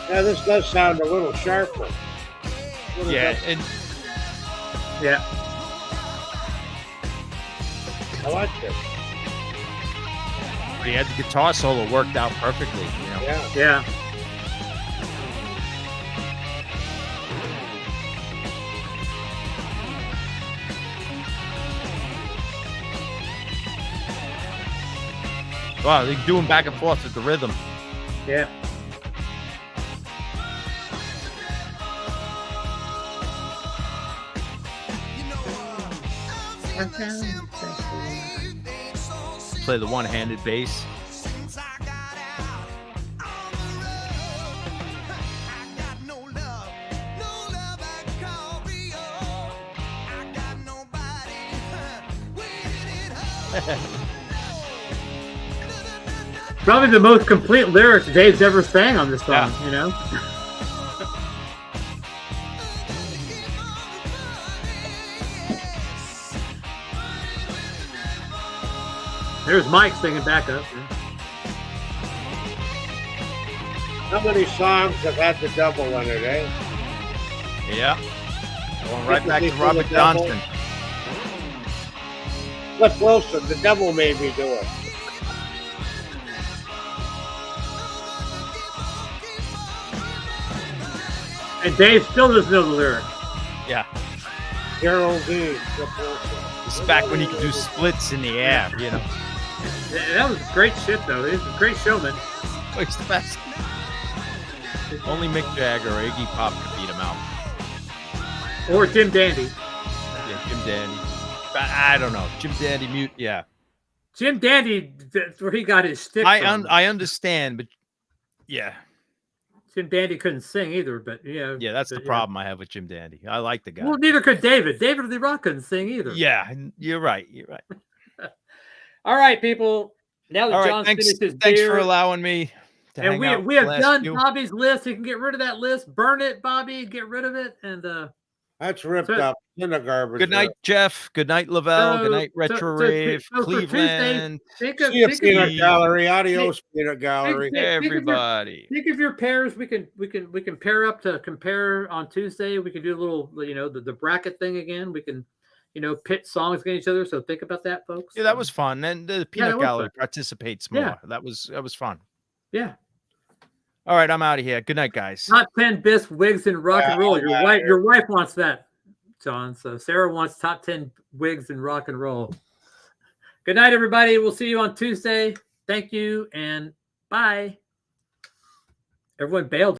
Yeah, this does sound a little sharper. And I like this. He had the guitar solo worked out perfectly, Yeah. Wow, they're doing back and forth with the rhythm. Yeah. Play the one-handed bass. Probably the most complete lyrics Dave's ever sang on this song, you know? There's Mike singing backup. How many songs have had the double in it, eh? Yeah. Going right back to Robert Johnson. Cliff Wilson, the devil made me do it. And Dave still doesn't know the lyrics. Yeah. Geraldine, Cliff Wilson. This is back when he could do splits in the air, you know. Yeah, that was great shit, though. He was a great showman. Oh, he's the best. Only Mick Jagger or Iggy Pop could beat him out. Or Jim Dandy. Yeah, Jim Dandy. I don't know. Jim Dandy mute. Yeah. Jim Dandy, that's where he got his stick from. I understand, but yeah. Jim Dandy couldn't sing either, but yeah. Yeah, that's the problem I have with Jim Dandy. I like the guy. Well, neither could David. David Lee Roth couldn't sing either. Yeah, you're right. You're right. All right, people. Now that All right, John's thanks finished his for beer, allowing me to and hang out we for have the last done few. Bobby's list. You can get rid of that list. Burn it, Bobby. Get rid of it. And That's ripped So- up in the garbage. Good night, Jeff. Good night, Lavelle. Good night, so- Retro so- Rave, so for Tuesday, Cleveland. think of See you, think peanut of, gallery. Adios, peanut gallery. think of your- Everybody. think of your pairs. We can pair up to compare on Tuesday. We can do a little, the bracket thing again. We can, pit songs against each other. So think about that, folks. Yeah, that was fun. And the that Peanut was Gallery fun. participates more. Yeah. That was fun. Yeah. All right, I'm out of here. Good night, guys. Top 10 best wigs in rock and roll. Yeah, Your wife wants that, John. So Sarah wants top 10 wigs in rock and roll. Good night, everybody. We'll see you on Tuesday. Thank you and bye. Everyone bailed.